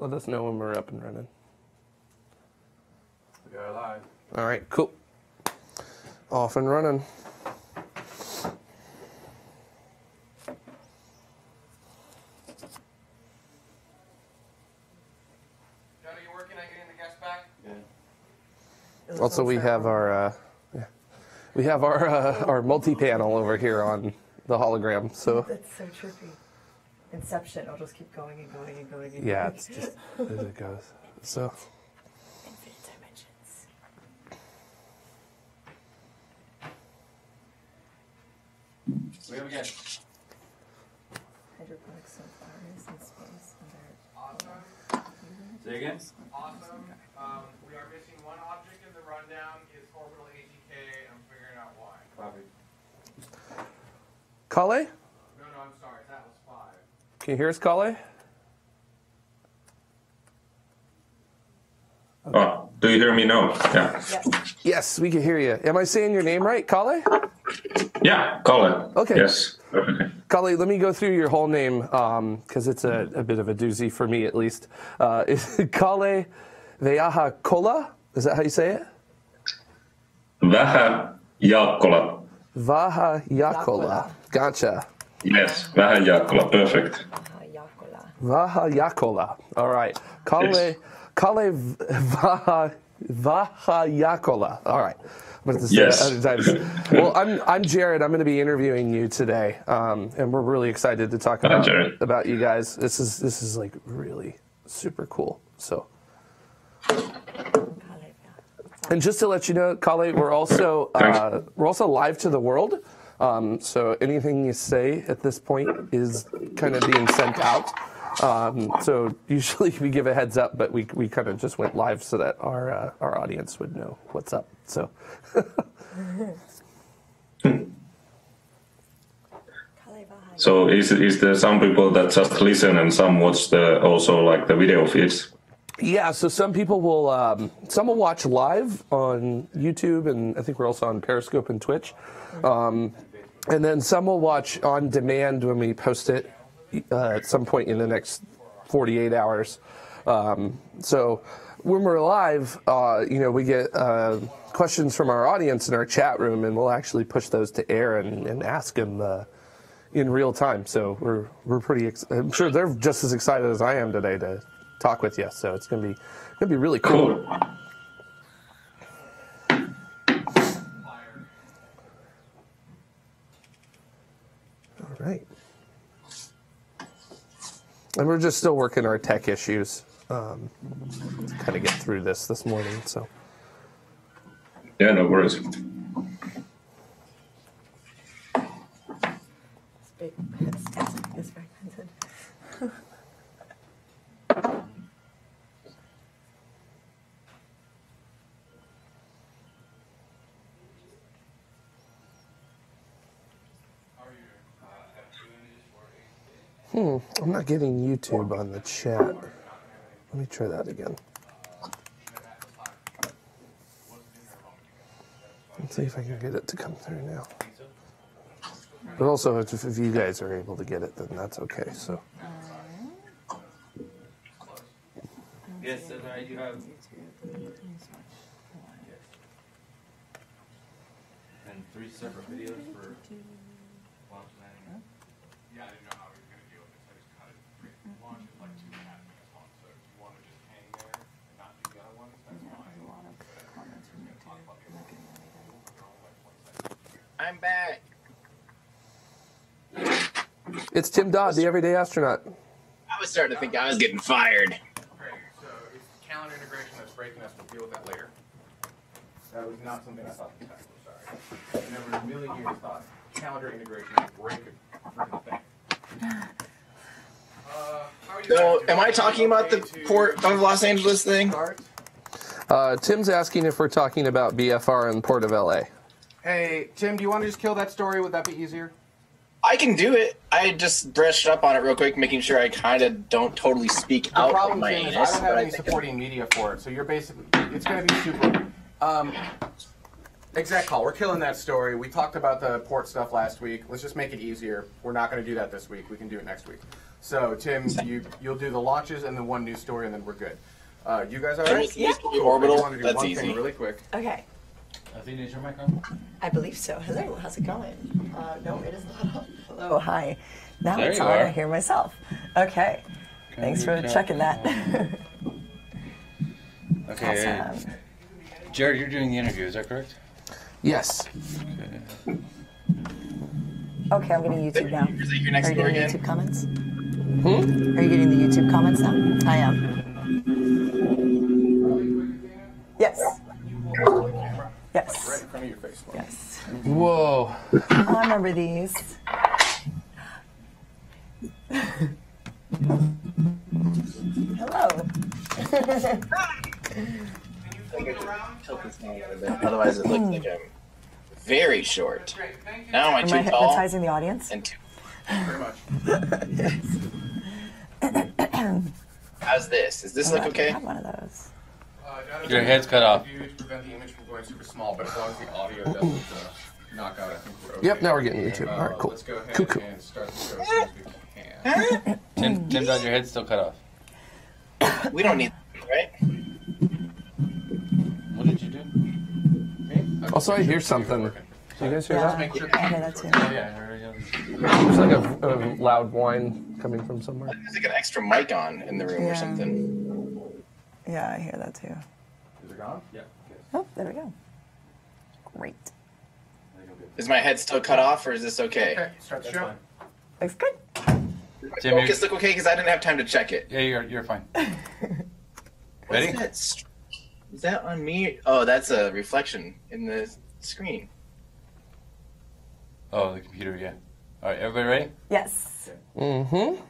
Let us know when we're up and running. We are live. All right, cool. Off and running. Johnny, you working on getting the guests back? Yeah. Also, we have our our multi-panel over here on the hologram. So That's so trippy. Inception. It'll just keep going and going and going and yeah, going. it's just as it goes. So Infinite dimensions. We have a guest. Hydroponic sunflowers in space. Awesome. Say again? Awesome. We are missing one object in the rundown. It's orbital ATK. I'm figuring out why. Copy. Kale, No, I'm sorry. That was 5. can you hear us, Kale? Oh, do you hear me now? Yeah. Yes. Yes, we can hear you. Am I saying your name right, Kale? Yeah, call it. Okay. Yes. Okay. Kale, let me go through your whole name because it's a bit of a doozy for me, at least. Is Kale Veahakola? Is that how you say it? Vähäjaakkola. Vahayakola. Gotcha. Yes, Vähäjaakkola. Perfect. Yakola. Vahayakola. All right. Kale, Yes. Kale Vahayakola. All right. I'm going to say Yes. that 100 times. Well, I'm Jared. I'm going to be interviewing you today, and we're really excited to talk Jared. about you guys. This is like really super cool. So, and just to let you know, Kale, we're also live to the world. So anything you say at this point is kind of being sent out. So usually we give a heads up, but we kind of just went live so that our audience would know what's up. So. So is there some people that just listen and some watch also like the video feeds? Yeah, so some people will watch live on YouTube, and I think we're also on Periscope and Twitch. And then some will watch on demand when we post it at some point in the next 48 hours. So when we're live, we get questions from our audience in our chat room, and we'll actually push those to air and ask them in real time. So we're pretty. I'm sure they're just as excited as I am today to talk with you. So it's gonna be really cool. Cool. All right. And we're just still working our tech issues to kind of get through this morning. So. Yeah, no worries. It's big. It's fragmented. I'm not getting YouTube on the chat. Let me try that again. Let's see if I can get it to come through now. But also, if you guys are able to get it, then that's okay. So. Yes, you have. And 3 separate videos for launching that. Yeah, I didn't know how we were going to deal with this. I just cut it. Launch is like 2.5 minutes long, so if you want to just hang there and not do the other ones, that's fine. I'm back. It's Tim Dodd, the Everyday Astronaut. I was starting to think I was getting fired. Okay, so it's calendar integration that's breaking us. We'll deal with that later. That was not something I thought was technical, sorry. I never in a million years thought calendar integration would break a freaking thing. How are you So, guys am I doing? talking about the Okay to Port of Los Angeles thing? start? Tim's asking if we're talking about BFR and Port of LA. Hey, Tim, do you want to just kill that story? Would that be easier? I can do it. I just brushed up on it real quick, making sure I kind of don't totally speak The out of problem, my Tim, is I anus. don't have but any think supporting media for it, so you're basically, it's going to be super. Exact call. We're killing that story. We talked about the port stuff last week. Let's just make it easier. We're not going to do that this week. We can do it next week. So Tim, you'll do the launches and then one news story, and then we're good. You guys all right? Yeah. Cool. Orbital. I want to do That's one easy. thing really quick. Okay. Athena, is your mic on? I believe so. Hello, how's it going? No, it is not on. Hello, hi. Now There it's you on. are. I hear myself. Okay. Thanks for checking that. Okay. Awesome. Jared, you're doing the interview, is that correct? Yes. Okay. Okay, I'm getting YouTube now. Is that your next Are you story getting again? YouTube comments? Are you getting the YouTube comments now? I am. Yes. Yes. Right in front of your face. Mark. Yes. Whoa. Oh, I remember these. Hello. Otherwise, it looks like I'm very short. Now am I Am I too tall? hypnotizing the audience? And too. Very much. How's this? Does this look I okay? have one of those. Your head's cut off. To prevent the image from going super small, but as long as the audio doesn't knock out, I think we're okay. Yep, now we're getting YouTube. All right, cool. Let's go ahead Cuckoo. and start the show as soon as we can. Tim, your head's still cut off. We don't need that, right? What did you do? Also, I hear something. Do you guys hear Yeah, that? I hear that too. Oh, yeah, I heard it. There's like a loud whine coming from somewhere. There's like an extra mic on in the room or Yeah. something. Yeah, I hear that too. Is it gone? Yeah. Oh, there we go. Great. Is my head still cut off, or is this okay? Okay, start the show. Looks good. Does my Tim, focus look okay? Because I didn't have time to check it. Yeah, you're fine. What's Ready? that? Is that on me? Oh, that's a reflection in the screen. Oh, the computer, yeah. All right, everybody ready? Yes. Mm-hmm.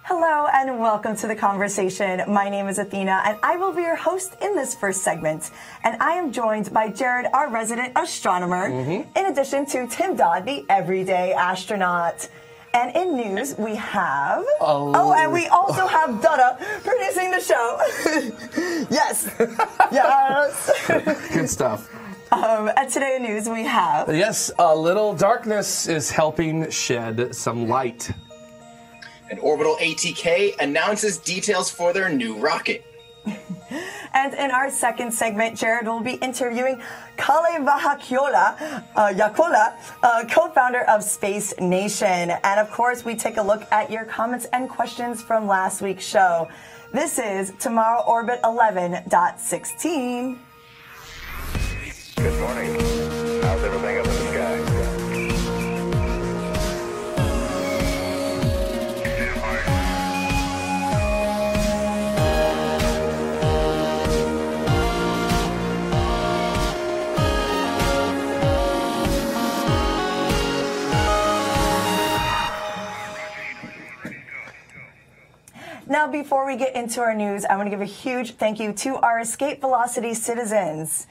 Hello and welcome to the conversation. My name is Athena and I will be your host in this first segment. And I am joined by Jared, our resident astronomer, in addition to Tim Dodd, the everyday astronaut. And in news, we have... Oh, and we also have Donna producing the show. Yes. Yes. Good stuff. And today in news, we have... Yes, a little darkness is helping shed some light. And Orbital ATK announces details for their new rocket. And in our second segment, Jared will be interviewing Kale Yakola, co-founder of Space Nation. And of course, we take a look at your comments and questions from last week's show. This is Tomorrow Orbit 11.16. Good morning. How's everything up in the sky? Now, before we get into our news, I want to give a huge thank you to our Escape Velocity citizens.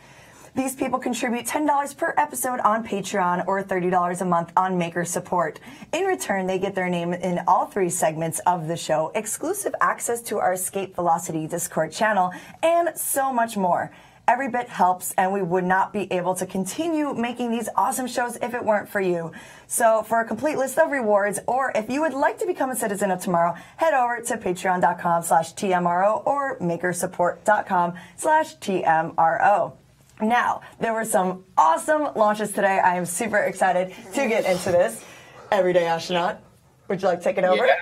These people contribute $10 per episode on Patreon or $30 a month on Maker Support. In return, they get their name in all three segments of the show, exclusive access to our Escape Velocity Discord channel, and so much more. Every bit helps, and we would not be able to continue making these awesome shows if it weren't for you. So for a complete list of rewards, or if you would like to become a citizen of tomorrow, head over to patreon.com/TMRO or makersupport.com/TMRO. Now, there were some awesome launches today. I am super excited to get into this. Everyday Astronaut, would you like to take it over? Yeah.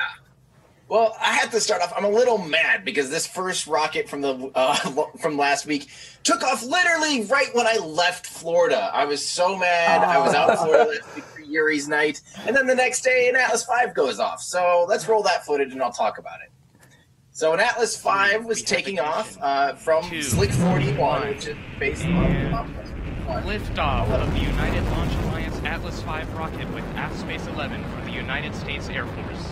Well, I have to start off. I'm a little mad because this first rocket from the from last week took off literally right when I left Florida. I was so mad. I was out in Florida last week for Yuri's night, and then the next day an Atlas V goes off. So let's roll that footage and I'll talk about it. So an Atlas V was taking off from Slick 41, which is based on Liftoff of the United Launch Alliance Atlas V rocket with Space 11 from the United States Air Force.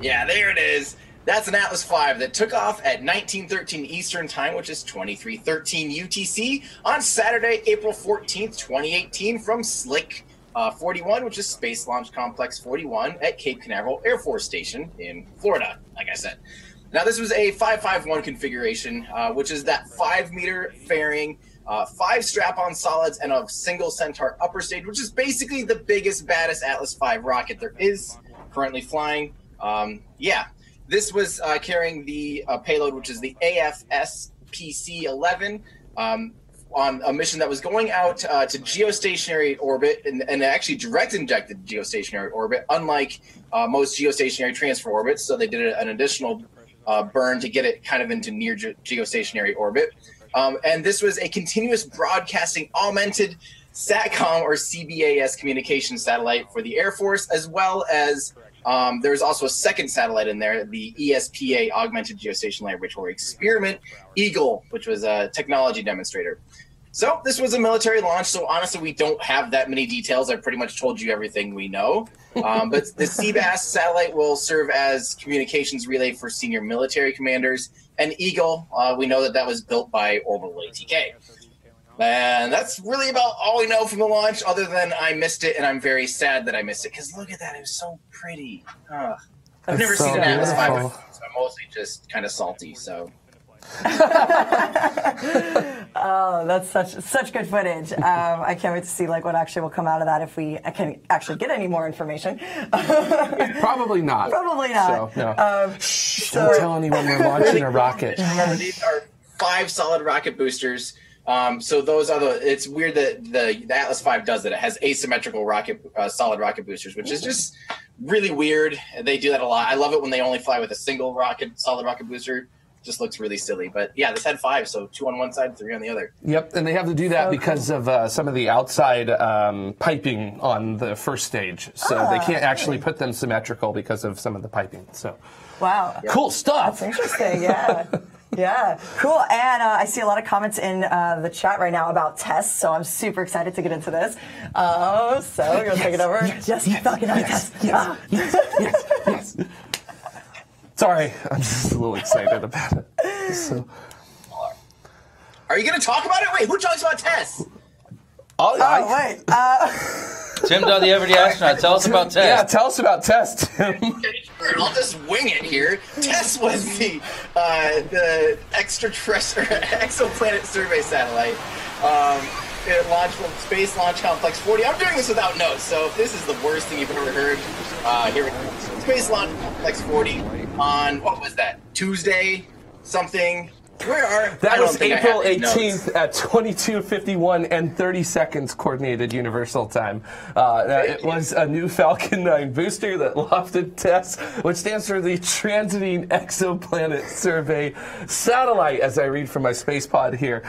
Yeah, there it is. That's an Atlas V that took off at 1913 Eastern Time, which is 2313 UTC, on Saturday, April 14th, 2018, from Slick 41, which is Space Launch Complex 41 at Cape Canaveral Air Force Station in Florida, like I said. Now, this was a 551 configuration, which is that 5-meter fairing, 5 strap-on solids, and a single Centaur upper stage, which is basically the biggest, baddest Atlas V rocket there is currently flying. This was carrying the payload, which is the AFS-PC-11, on a mission that was going out to geostationary orbit and actually direct injected geostationary orbit, unlike most geostationary transfer orbits. So they did an additional burn to get it kind of into near geostationary orbit. And this was a continuous broadcasting augmented SATCOM or CBAS communication satellite for the Air Force, as well as there's also a second satellite in there, the ESPA Augmented Geostationary Laboratory Experiment Eagle, which was a technology demonstrator. So this was a military launch, so honestly, we don't have that many details. I pretty much told you everything we know. But the CBAS satellite will serve as communications relay for senior military commanders. And Eagle, we know that was built by Orbital ATK. And that's really about all we know from the launch, other than I missed it, and I'm very sad that I missed it, because look at that. It was so pretty. I've never seen an Atlas V, so I'm mostly just kind of salty, so... Oh, that's such good footage. I can't wait to see what actually will come out of that if we can actually get any more information. Probably not. Probably not. So, no. Don't tell anyone we're launching a rocket. These are 5 solid rocket boosters. So those are it's weird that the Atlas V does that. It has asymmetrical solid rocket boosters, which is just really weird. They do that a lot. I love it when they only fly with a single solid rocket booster. Just looks really silly. But yeah, this had 5, so 2 on one side, 3 on the other. Yep, and they have to do that because of some of the outside piping on the first stage. So they can't actually put them symmetrical because of some of the piping. So wow. Cool stuff. That's interesting, yeah. Yeah, cool. And I see a lot of comments in the chat right now about tests, so I'm super excited to get into this. So you're going to take it over? Yes, talking about tests. Yes. Sorry, I'm just a little excited about it. So. Are you going to talk about it? Wait, who talks about tests? Wait. Tim Dodd, the Everyday Astronaut, tell us about tests. Yeah, tell us about tests, Tim. I'll just wing it here. TESS was the exoplanet survey satellite. It launched from Space Launch Complex 40. I'm doing this without notes, so if this is the worst thing you've ever heard, here we go. Space Launch Complex 40 on, what was that, Tuesday something? That was April 18th at 22:51 and 30 seconds coordinated universal time. It was a new Falcon 9 booster that lofted TESS, which stands for the Transiting Exoplanet Survey Satellite, as I read from my space pod here.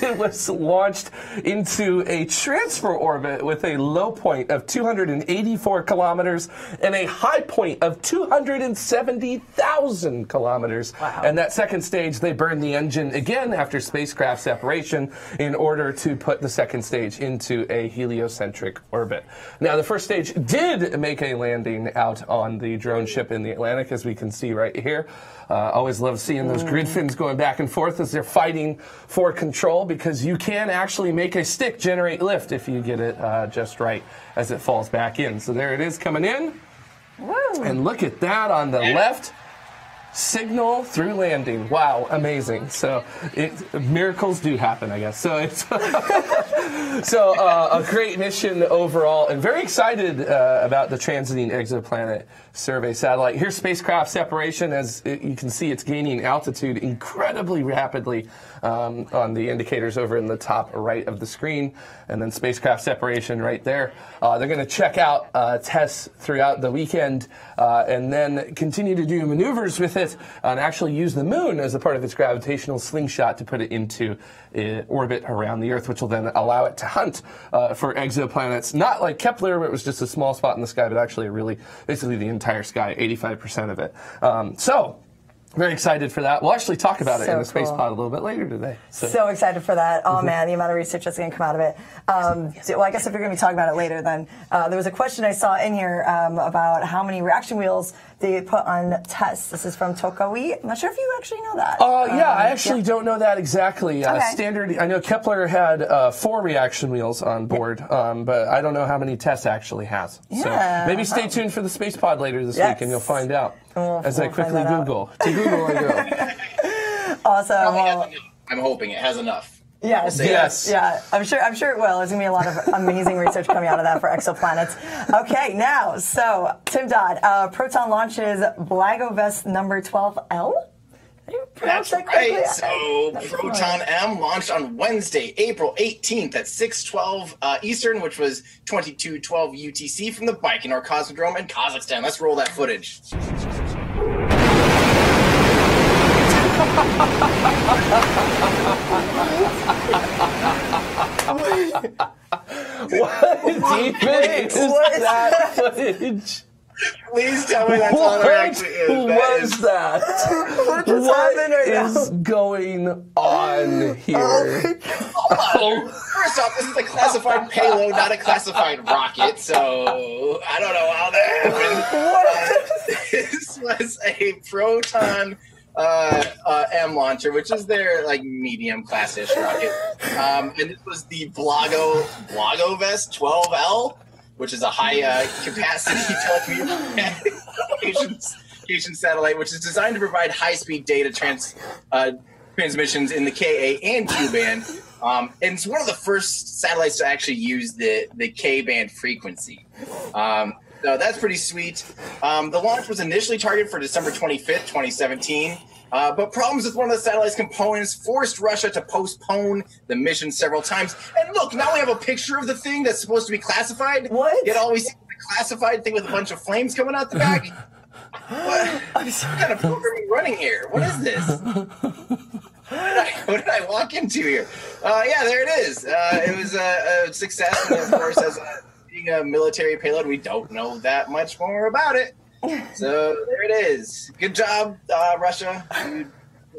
It was launched into a transfer orbit with a low point of 284 kilometers and a high point of 270,000 kilometers. Wow. And that second stage, they burned the engine again after spacecraft separation in order to put the second stage into a heliocentric orbit. Now, the first stage did make a landing out on the drone ship in the Atlantic, as we can see right here. Always love seeing those grid fins going back and forth as they're fighting for control, because you can actually make a stick generate lift if you get it just right as it falls back in. So there it is coming in. Woo. And look at that on the left. Signal through landing. Wow, amazing. So miracles do happen, I guess. So it's a great mission overall, and very excited about the Transiting Exoplanet Survey Satellite. Here's spacecraft separation. As you can see, it's gaining altitude incredibly rapidly on the indicators over in the top right of the screen, and then spacecraft separation right there. They're going to check out tests throughout the weekend and then continue to do maneuvers with it and actually use the moon as a part of its gravitational slingshot to put it into orbit around the Earth, which will then allow it to hunt for exoplanets. Not like Kepler, where it was just a small spot in the sky, but actually basically the entire sky, 85% of it. Very excited for that. We'll actually talk about it So in the Space cool. Pod a little bit later today. So excited for that. Oh, man, the amount of research that's going to come out of it. Well, I guess if you're going to be talking about it later, then there was a question I saw in here about how many reaction wheels they put on tests. This is from Tokawi. I'm not sure if you actually know that. Yeah, I actually don't know that exactly. Okay. Standard, I know Kepler had 4 reaction wheels on board, but I don't know how many tests actually has. Yeah. So maybe stay tuned for the Space Pod later this Yes. week and you'll find out. As I we'll quickly find that out. Google. To Google I go. Awesome. Probably Well, has enough. I'm hoping it has enough. yes. Yes. Yeah, I'm sure it will. There's going to be a lot of amazing research coming out of that for exoplanets. Okay, now, so, Tim Dodd, Proton launches Blagovest number 12L? Did you pronounce That's that correctly? right. So Proton M launched on Wednesday, April 18th at 6:12 Eastern, which was 22:12 UTC from the Baikonur Cosmodrome in Kazakhstan. Let's roll that footage. What even is that footage? Please tell me that's all there actually is. What was that? What just happened right now? What is going on here? First off, this is a classified payload, not a classified rocket, so I don't know how that happened. This was a Proton M launcher, which is their like medium class-ish rocket, and this was the Blagovest 12L, which is a high capacity telecommunications satellite, which is designed to provide high-speed data transmissions in the Ka and Q band. And it's one of the first satellites to actually use the K band frequency. So that's pretty sweet. The launch was initially targeted for December 25th, 2017. But problems with one of the satellite's components forced Russia to postpone the mission several times. And look, now we have a picture of the thing that's supposed to be classified. What? Yet all we see is the classified thing with a bunch of flames coming out the back. What kind of program are you running here? What is this? What did I walk into here? Yeah, there it is. It was a success, and of course, as being a military payload, we don't know that much more about it. So there it is. Good job, Russia.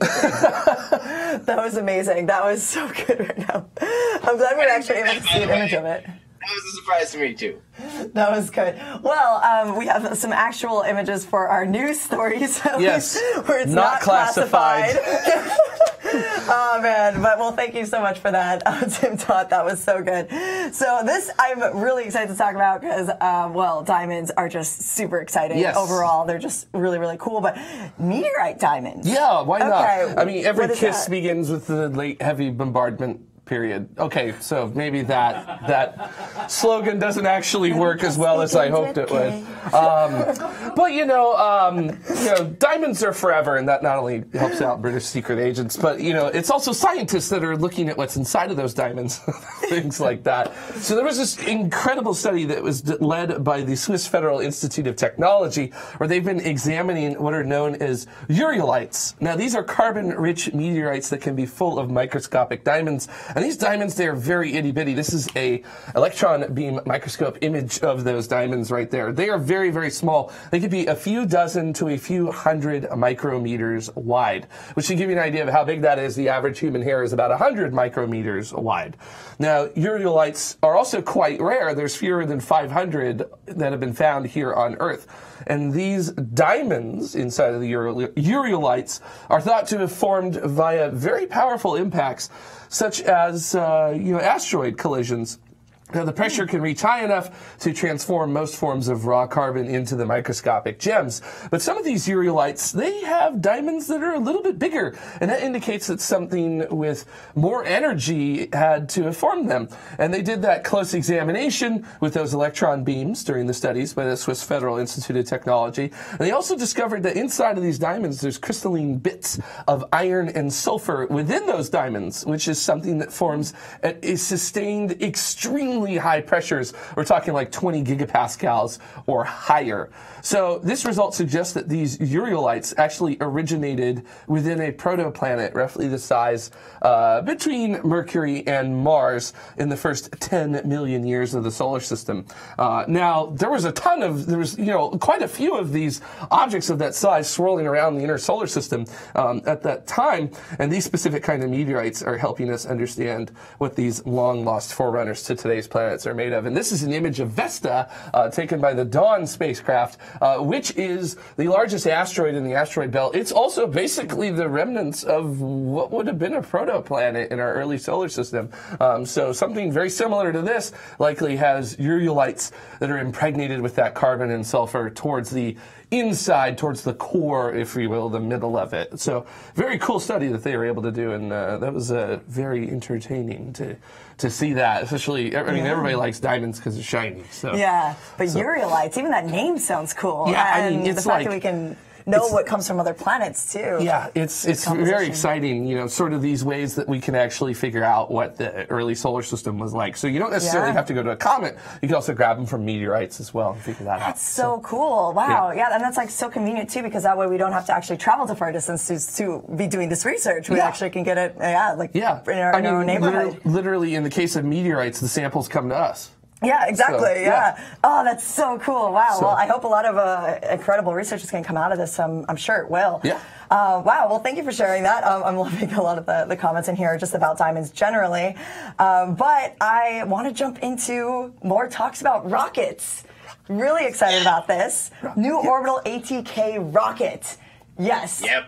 That was amazing. That was so good right now. I'm glad we're actually able to see an image of it. That was a surprise to me, too. That was good. Well, we have some actual images for our news stories, at Yes. least, where it's Not not classified. classified. Oh, man. But, well, thank you so much for that, Tim Todd. That was so good. So this I'm really excited to talk about because, well, diamonds are just super exciting. Yes. Overall, they're just really, really cool. But meteorite diamonds. Yeah, why not? Okay, I mean, every what is kiss that? begins with the late heavy bombardment period. Okay, so maybe that slogan doesn't actually work as well as I hoped it would. But diamonds are forever, and that not only helps out British secret agents, but it's also scientists that are looking at what's inside of those diamonds, things like that. So there was this incredible study that was led by the Swiss Federal Institute of Technology, where they've been examining what are known as ureolites. Now, these are carbon-rich meteorites that can be full of microscopic diamonds. And these diamonds, they are very itty-bitty. This is a electron beam microscope image of those diamonds right there. They are very, very small. They could be a few dozen to a few hundred micrometers wide, which should give you an idea of how big that is. The average human hair is about 100 micrometers wide. Now, ureolites are also quite rare. There's fewer than 500 that have been found here on Earth. And these diamonds inside of the ureolites are thought to have formed via very powerful impacts, such as asteroid collisions. Now, the pressure can reach high enough to transform most forms of raw carbon into the microscopic gems. But some of these ureolites, they have diamonds that are a little bit bigger, and that indicates that something with more energy had to have formed them. And they did that close examination with those electron beams during the studies by the Swiss Federal Institute of Technology. And they also discovered that inside of these diamonds, there's crystalline bits of iron and sulfur within those diamonds, which is something that forms a sustained, extremely extremely high pressures. We're talking like 20 gigapascals or higher. So this result suggests that these ureolites actually originated within a protoplanet roughly the size between Mercury and Mars in the first 10 million years of the solar system. Now, there was quite a few of these objects of that size swirling around the inner solar system at that time, and these specific kind of meteorites are helping us understand what these long-lost forerunners to today's planets are made of. And this is an image of Vesta taken by the Dawn spacecraft, which is the largest asteroid in the asteroid belt. It's also basically the remnants of what would have been a protoplanet in our early solar system. So something very similar to this likely has ureolites that are impregnated with that carbon and sulfur towards the inside, towards the core, if you will, the middle of it. So very cool study that they were able to do, and that was very entertaining to see that. Especially, I mean, everybody likes diamonds because it's shiny. So yeah, but ureolites, even that name sounds cool. Yeah, and I mean, it's the fact like, that we can know what comes from other planets too. Yeah, it's very exciting, you know, sort of these ways that we can actually figure out what the early solar system was like. So you don't necessarily have to go to a comet. You can also grab them from meteorites as well and figure that out. That's so cool. Wow. Yeah, and that's like so convenient too, because that way we don't have to actually travel to far distances to be doing this research. We actually can get it in our own neighborhood. Literally, in the case of meteorites, the samples come to us. Yeah, exactly. So, yeah. Oh, that's so cool. Wow. Well, I hope a lot of incredible research is going to come out of this. I'm sure it will. Yeah. Wow. Well, thank you for sharing that. I'm loving a lot of the comments in here just about diamonds generally. But I want to jump into more talks about rockets. Really excited about this. New orbital ATK rocket. Yes. Yep.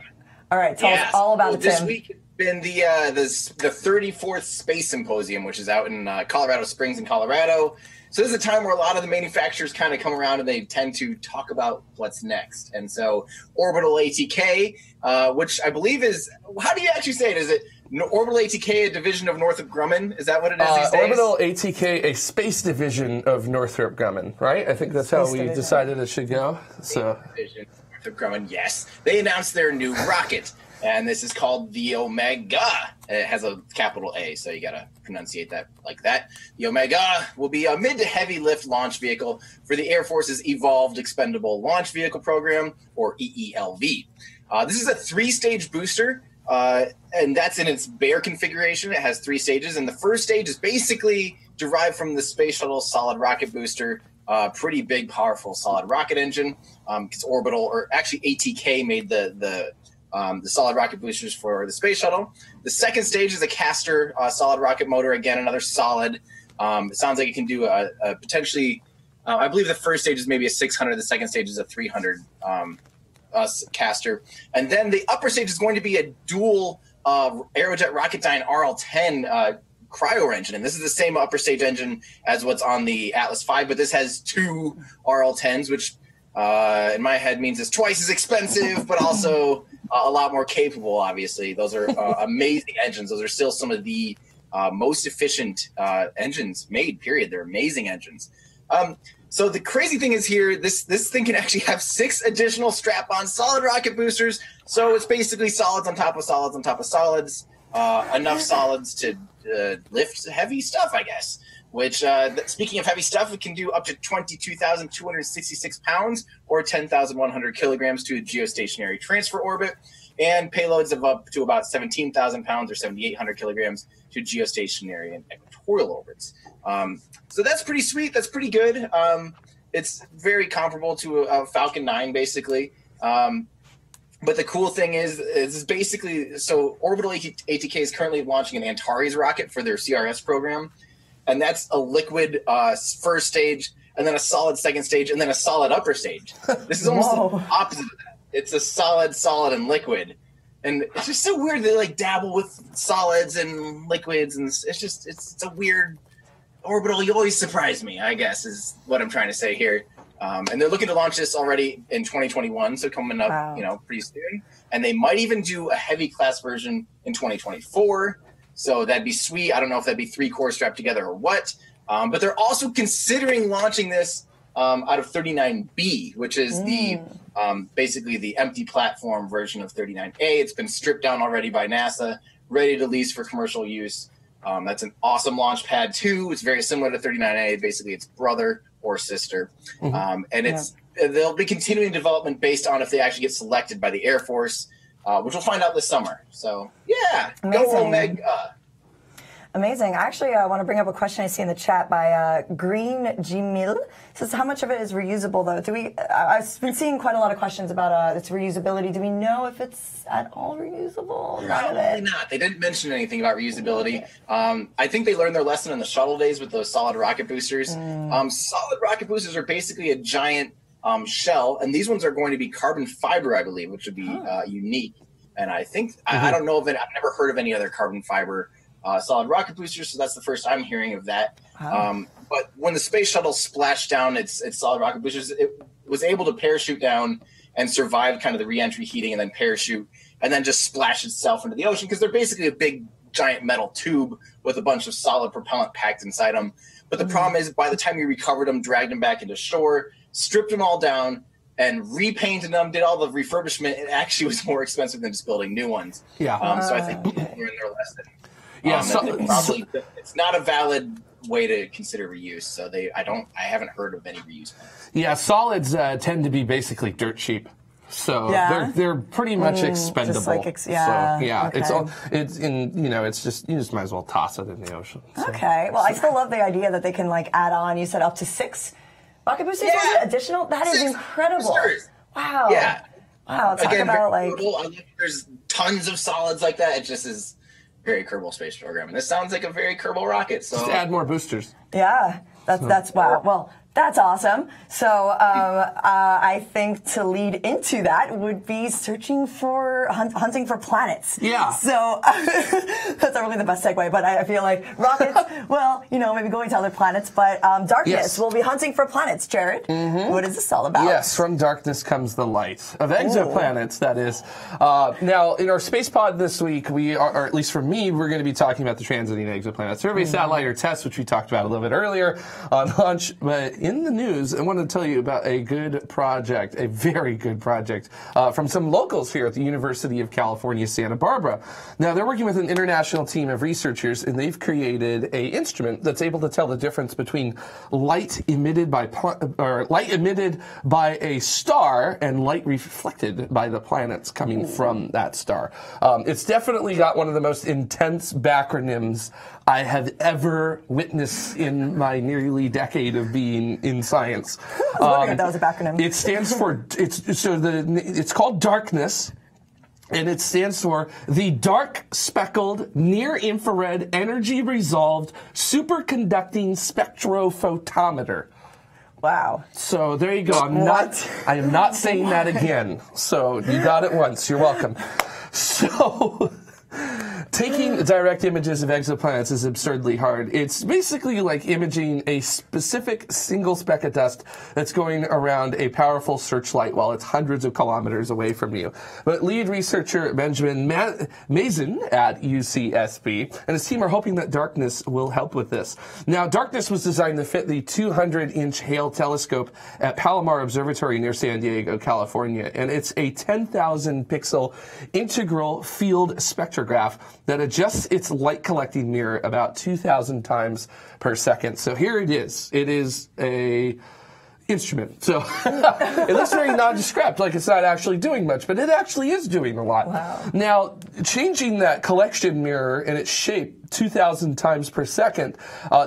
All right. Tell us all about it, Tim. This week has been the 34th Space Symposium, which is out in Colorado Springs in Colorado. So this is a time where a lot of the manufacturers kind of come around and they tend to talk about what's next. And so Orbital ATK, which I believe is, how do you actually say it? Is it Orbital ATK, a division of Northrop Grumman? Is that what it is these days? Orbital ATK, a space division of Northrop Grumman, right? I think that's how we decided it should go. So, division of Northrop Grumman, yes. They announced their new rocket. And this is called the Omega. It has a capital A, so you got to pronunciate that like that. The Omega will be a mid to heavy lift launch vehicle for the Air Force's Evolved Expendable Launch Vehicle Program, or EELV. This is a 3-stage booster, and that's in its bare configuration. It has 3 stages, and the first stage is basically derived from the Space Shuttle solid rocket booster. Pretty big, powerful solid rocket engine. Because Orbital, or actually ATK, made the solid rocket boosters for the space shuttle. The second stage is a Castor solid rocket motor. Again, another solid. It sounds like it can do a potentially, I believe the first stage is maybe a 600. The second stage is a 300 Castor. And then the upper stage is going to be a dual Aerojet Rocketdyne RL-10 cryo engine. And this is the same upper stage engine as what's on the Atlas V, but this has 2 RL-10s, which in my head means it's twice as expensive, but also a lot more capable, obviously. Those are amazing engines. Those are still some of the most efficient engines made, period. They're amazing engines. So the crazy thing is here, this thing can actually have 6 additional strap-on solid rocket boosters. So it's basically solids on top of solids on top of solids. Enough solids to lift heavy stuff, I guess. Which, speaking of heavy stuff, it can do up to 22,266 pounds or 10,100 kilograms to a geostationary transfer orbit, and payloads of up to about 17,000 pounds or 7,800 kilograms to geostationary and equatorial orbits. So that's pretty sweet. That's pretty good. It's very comparable to a Falcon 9, basically. But the cool thing is basically, so Orbital ATK is currently launching an Antares rocket for their CRS program. And that's a liquid first stage, and then a solid second stage, and then a solid upper stage. This is almost the opposite of that. It's a solid, and liquid. And it's just so weird they like dabble with solids and liquids, and it's a weird orbital. You always surprise me, I guess, is what I'm trying to say here. And they're looking to launch this already in 2021, so coming up, pretty soon. And they might even do a heavy class version in 2024. So that'd be sweet. I don't know if that'd be 3 cores strapped together or what. But they're also considering launching this out of 39B, which is the basically the empty platform version of 39A. It's been stripped down already by NASA, ready to lease for commercial use. That's an awesome launch pad too. It's very similar to 39A. Basically, it's brother or sister, and they'll be continuing development based on if they actually get selected by the Air Force, which we'll find out this summer. So yeah, go Omega. Amazing. Actually, I want to bring up a question I see in the chat by Green Gmil. It says, how much of it is reusable, though? I've been seeing quite a lot of questions about its reusability. Do we know if it's at all reusable? Probably not. They didn't mention anything about reusability. I think they learned their lesson in the shuttle days with those solid rocket boosters. Solid rocket boosters are basically a giant shell, and these ones are going to be carbon fiber, I believe, which would be unique. And I think, I don't know of it. I've never heard of any other carbon fiber solid rocket boosters, so that's the first I'm hearing of that. But when the space shuttle splashed down its solid rocket boosters, it was able to parachute down and survive kind of the re-entry heating and then parachute and then just splash itself into the ocean because they're basically a big giant metal tube with a bunch of solid propellant packed inside them. But the problem is by the time you recovered them, dragged them back into shore, stripped them all down, and repainted them, did all the refurbishment, it actually was more expensive than just building new ones. Yeah. So I think people learned their lesson. Yeah, it's not a valid way to consider reuse. So I haven't heard of any reuse plans. Yeah, solids tend to be basically dirt cheap. So they're pretty much expendable. Just like so yeah, it's just you just might as well toss it in the ocean. So. Okay. Well, I still love the idea that they can like add on. You said up to 6 rocket boosters. Yeah. Additional. That is incredible. Boosters. Wow. Yeah. Wow. Talk about like. There's tons of solids like that. It just is very Kerbal Space Program, and this sounds like a very Kerbal rocket. So just add more boosters. Yeah. That's wow. Well. That's awesome. So I think to lead into that would be searching for hunting for planets. Yeah. So that's not really the best segue, but I feel like rockets. Well, maybe going to other planets, but darkness. We'll be hunting for planets. Jared, what is this all about? Yes, from darkness comes the light of exoplanets. That is. Now in our space pod this week, we are, or at least for me, we're going to be talking about the transiting exoplanet survey satellite or test, which we talked about a little bit earlier on launch, but. In the news, I wanted to tell you about a good project, a very good project, from some locals here at the University of California, Santa Barbara. Now, they're working with an international team of researchers, and they've created an instrument that's able to tell the difference between light emitted by a star and light reflected by the planets coming from that star. It's definitely got one of the most intense bacronyms I have ever witnessed in my nearly decade of being in science. I was wondering if that was a backronym. It stands for it's called darkness, and it stands for the Dark Speckled Near Infrared Energy Resolved Superconducting Spectrophotometer. Wow. So there you go. I am not saying that again. So you got it once. You're welcome. So taking direct images of exoplanets is absurdly hard. It's basically like imaging a specific single speck of dust that's going around a powerful searchlight while it's hundreds of kilometers away from you. But lead researcher Benjamin Mazin at UCSB and his team are hoping that darkness will help with this. Now, darkness was designed to fit the 200-inch Hale telescope at Palomar Observatory near San Diego, California, and it's a 10,000-pixel integral field spectrograph that adjusts its light collecting mirror about 2,000 times per second. So here it is. It is a instrument. So it looks very nondescript, like it's not actually doing much, but it actually is doing a lot. Wow. Now, changing that collection mirror and its shape 2,000 times per second,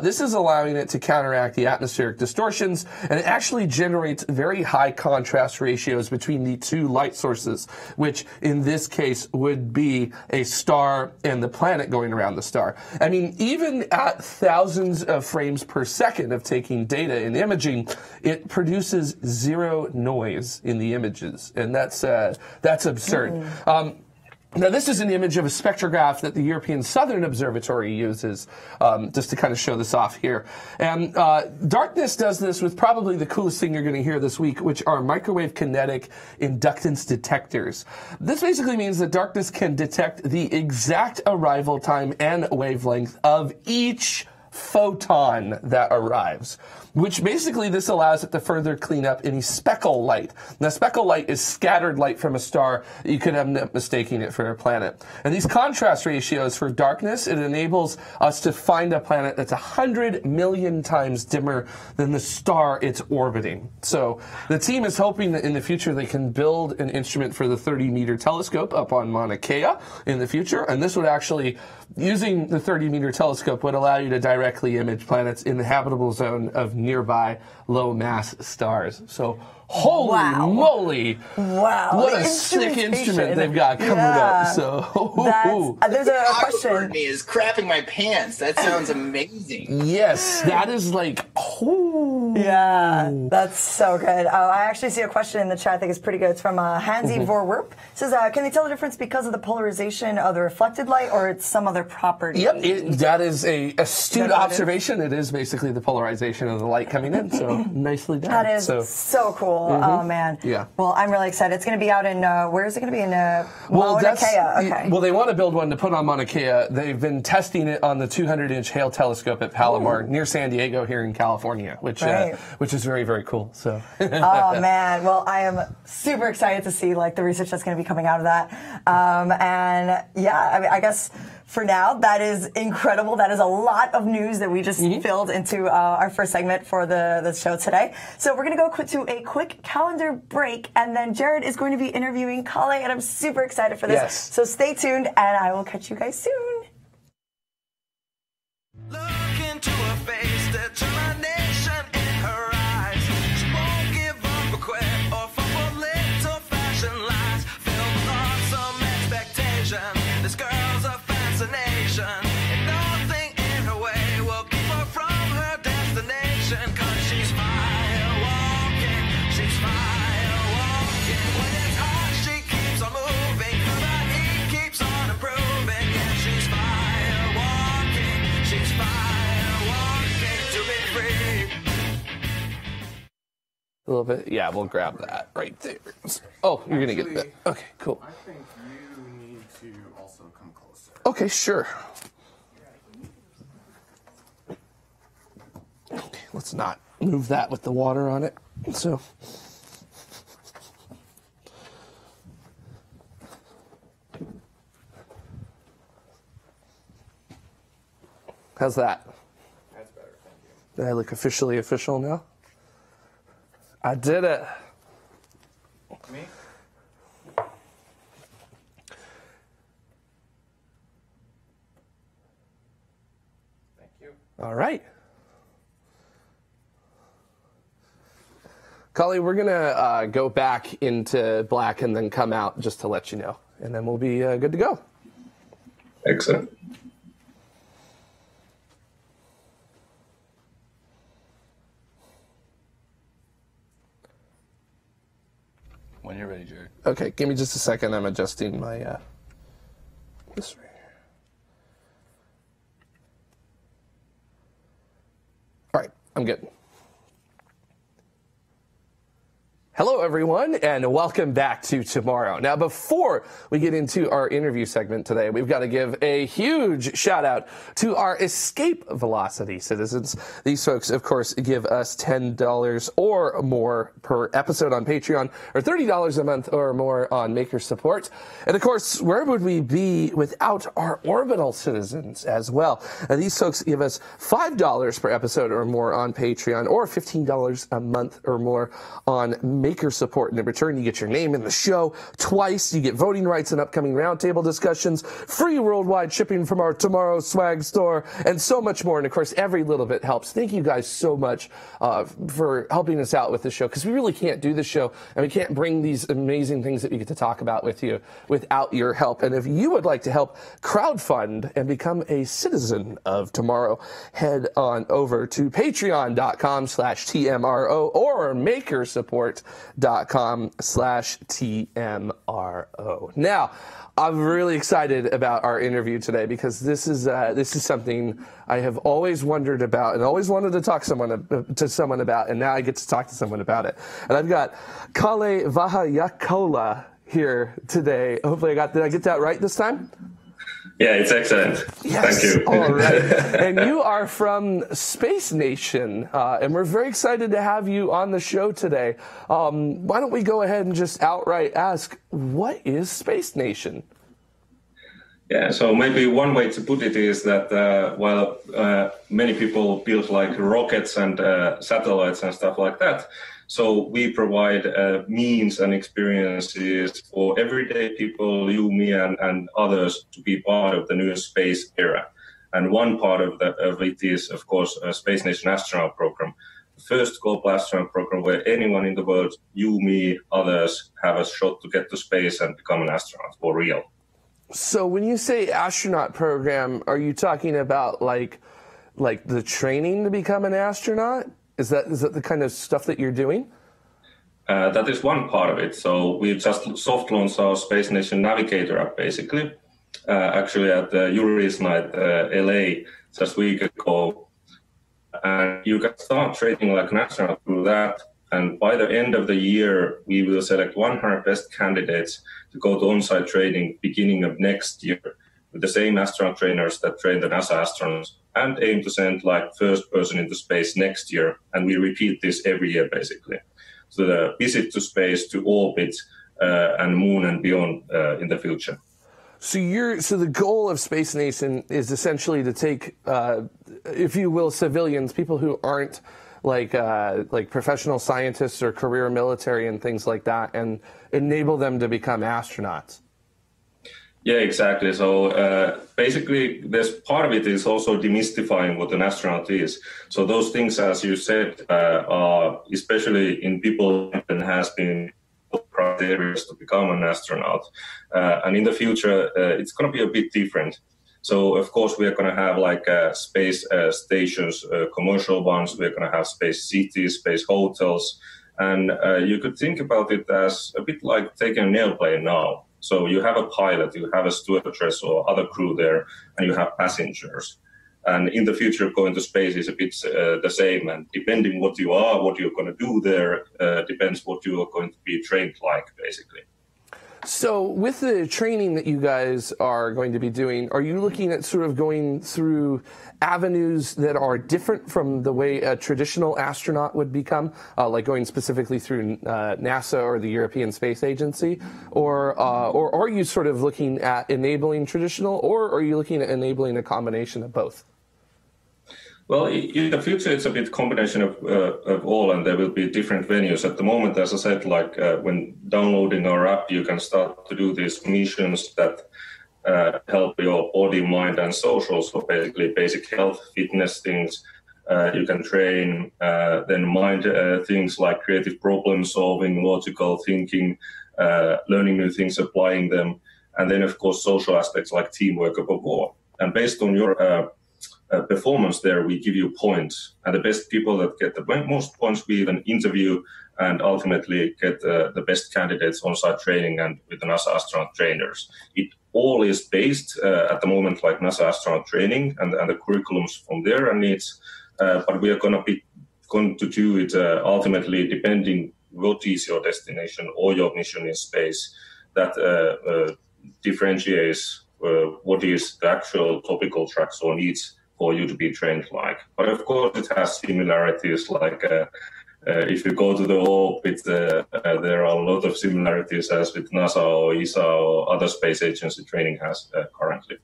this is allowing it to counteract the atmospheric distortions, and it actually generates very high contrast ratios between the two light sources, which in this case would be a star and the planet going around the star. I mean, even at thousands of frames per second of taking data and imaging, it produces zero noise in the images, and that's absurd. Now, this is an image of a spectrograph that the European Southern Observatory uses, just to kind of show this off here. And darkness does this with probably the coolest thing you're going to hear this week, which are microwave kinetic inductance detectors. This basically means that darkness can detect the exact arrival time and wavelength of each photon that arrives. which basically this allows it to further clean up any speckle light. Now, speckle light is scattered light from a star. You could end up mistaking it for a planet. And these contrast ratios for darkness, it enables us to find a planet that's 100 million times dimmer than the star it's orbiting. So the team is hoping that in the future they can build an instrument for the 30-meter telescope up on Mauna Kea in the future, and this would actually, using the 30-meter telescope, would allow you to directly image planets in the habitable zone of nearby low-mass stars. So, holy moly! Wow! What a sick instrument they've got coming up. So, there's a question. Me is crapping my pants. That sounds amazing. Yes, that is like, yeah, that's so good. I actually see a question in the chat. I think it's pretty good. It's from Hansi Vorwerp. It says, can they tell the difference because of the polarization of the reflected light, or it's some other property? Yep, that is a astute observation. It is basically the polarization of the light coming in. So nicely done. That is so cool. Oh man. Yeah. Well, I'm really excited. It's going to be out in where is it going to be in Mauna Kea? Okay. Well, they want to build one to put on Mauna Kea. They've been testing it on the 200-inch Hale telescope at Palomar near San Diego here in California, which is very, very cool. So. Oh man. Well, I am super excited to see like the research that's going to be coming out of that. And yeah, I mean, I guess for now, that is incredible. That is a lot of news that we just filled into our first segment for the show today. So we're going to go to a quick calendar break, and then Jared is going to be interviewing Kale, and I'm super excited for this. Yes. So stay tuned, and I will catch you guys soon. Look into her face, determination in her eyes. She won't give up or quit or fall little fashion lies. Filled with awesome expectation. This girl's a fascination, and nothing in her way will keep her from her destination. 'Cause she's fire walking, she's fire walking. When it's hot, she keeps on moving, 'cause the heat keeps on improving. Yeah, she's fire walking, she's fire walking to be free. A little bit. Yeah, we'll grab that right there. Oh, you're going to get that. Okay, cool. I think you need to also come closer. Okay, sure. Okay, let's not move that with the water on it. So. How's that? That's better, thank you. Did I look officially official now? I did it. Me? Thank you. All right. Kale, we're going to go back into black and then come out just to let you know. And then we'll be good to go. Excellent. When you're ready, Jared. Okay, give me just a second. I'm adjusting my this right here. All right, I'm good. Hello, everyone, and welcome back to Tomorrow. Now, before we get into our interview segment today, we've got to give a huge shout out to our Escape Velocity citizens. These folks, of course, give us $10 or more per episode on Patreon, or $30 a month or more on Maker Support. And of course, where would we be without our Orbital citizens as well? And these folks give us $5 per episode or more on Patreon, or $15 a month or more on Maker Support. And in return, you get your name in the show twice. You get voting rights in upcoming roundtable discussions, free worldwide shipping from our Tomorrow swag store, and so much more. And of course, every little bit helps. Thank you guys so much for helping us out with the show, because we really can't do the show and we can't bring these amazing things that we get to talk about with you without your help. And if you would like to help crowdfund and become a citizen of Tomorrow, head on over to patreon.com/TMRO or makersupport.com/TMRO. Now, I'm really excited about our interview today, because this is something I have always wondered about and always wanted to talk to someone about, and now I get to talk to someone about it. And I've got Kale Vahayakola here today. Hopefully did I get that right this time? Yeah, it's excellent. Yes. Thank you. All right. And you are from Space Nation, and we're very excited to have you on the show today. Why don't we go ahead and just outright ask, what is Space Nation? Yeah, so maybe one way to put it is that while many people build like rockets and satellites and stuff like that, so we provide means and experiences for everyday people, you, me, and others to be part of the new space era. And one part of it is, of course, a Space Nation astronaut program, the first global astronaut program where anyone in the world, you, me, others, have a shot to get to space and become an astronaut for real. So when you say astronaut program, are you talking about like the training to become an astronaut? Is that the kind of stuff that you're doing? That is one part of it. So we just soft launched our Space Nation Navigator app, basically, actually at the Yuri's Night, LA, just a week ago. And you can start training like an astronaut through that. And by the end of the year, we will select 100 best candidates to go to on-site training beginning of next year with the same astronaut trainers that train the NASA astronauts, and aim to send like first person into space next year. And we repeat this every year, basically. So the visit to space, to orbit, and moon and beyond in the future. So the goal of Space Nation is essentially to take, if you will, civilians, people who aren't like professional scientists or career military and things like that, and enable them to become astronauts. Yeah, exactly. So basically, there's part of it is also demystifying what an astronaut is. So those things, as you said, are especially in people that has been criteria to become an astronaut. And in the future, it's going to be a bit different. So, of course, we are going to have like space stations, commercial ones. We're going to have space cities, space hotels. And you could think about it as a bit like taking an airplane now. So you have a pilot, you have a stewardess or other crew there, and you have passengers. And in the future, going to space is a bit the same. And depending what you are, what you're going to do there, depends what you are going to be trained like, basically. So with the training that you guys are going to be doing, are you looking at sort of going through avenues that are different from the way a traditional astronaut would become, like going specifically through NASA or the European Space Agency? Or are you sort of looking at enabling traditional, or are you looking at enabling a combination of both? Well, in the future, it's a bit combination of all, and there will be different venues. At the moment, as I said, like when downloading our app, you can start to do these missions that help your body, mind, and social. So basically, basic health, fitness things. You can train, then mind things like creative problem solving, logical thinking, learning new things, applying them, and then of course social aspects like teamwork above all. And based on your performance there, we give you points, and the best people that get the most points we then interview and ultimately get the best candidates on-site training and with the NASA astronaut trainers. It all is based at the moment like NASA astronaut training and the curriculums from there and needs, but we are going to do it ultimately depending what is your destination or your mission in space that differentiates what is the actual topical tracks or needs for you to be trained like. But of course, it has similarities like if you go to the orbit, there are a lot of similarities as with NASA or ESA or other space agency training has currently.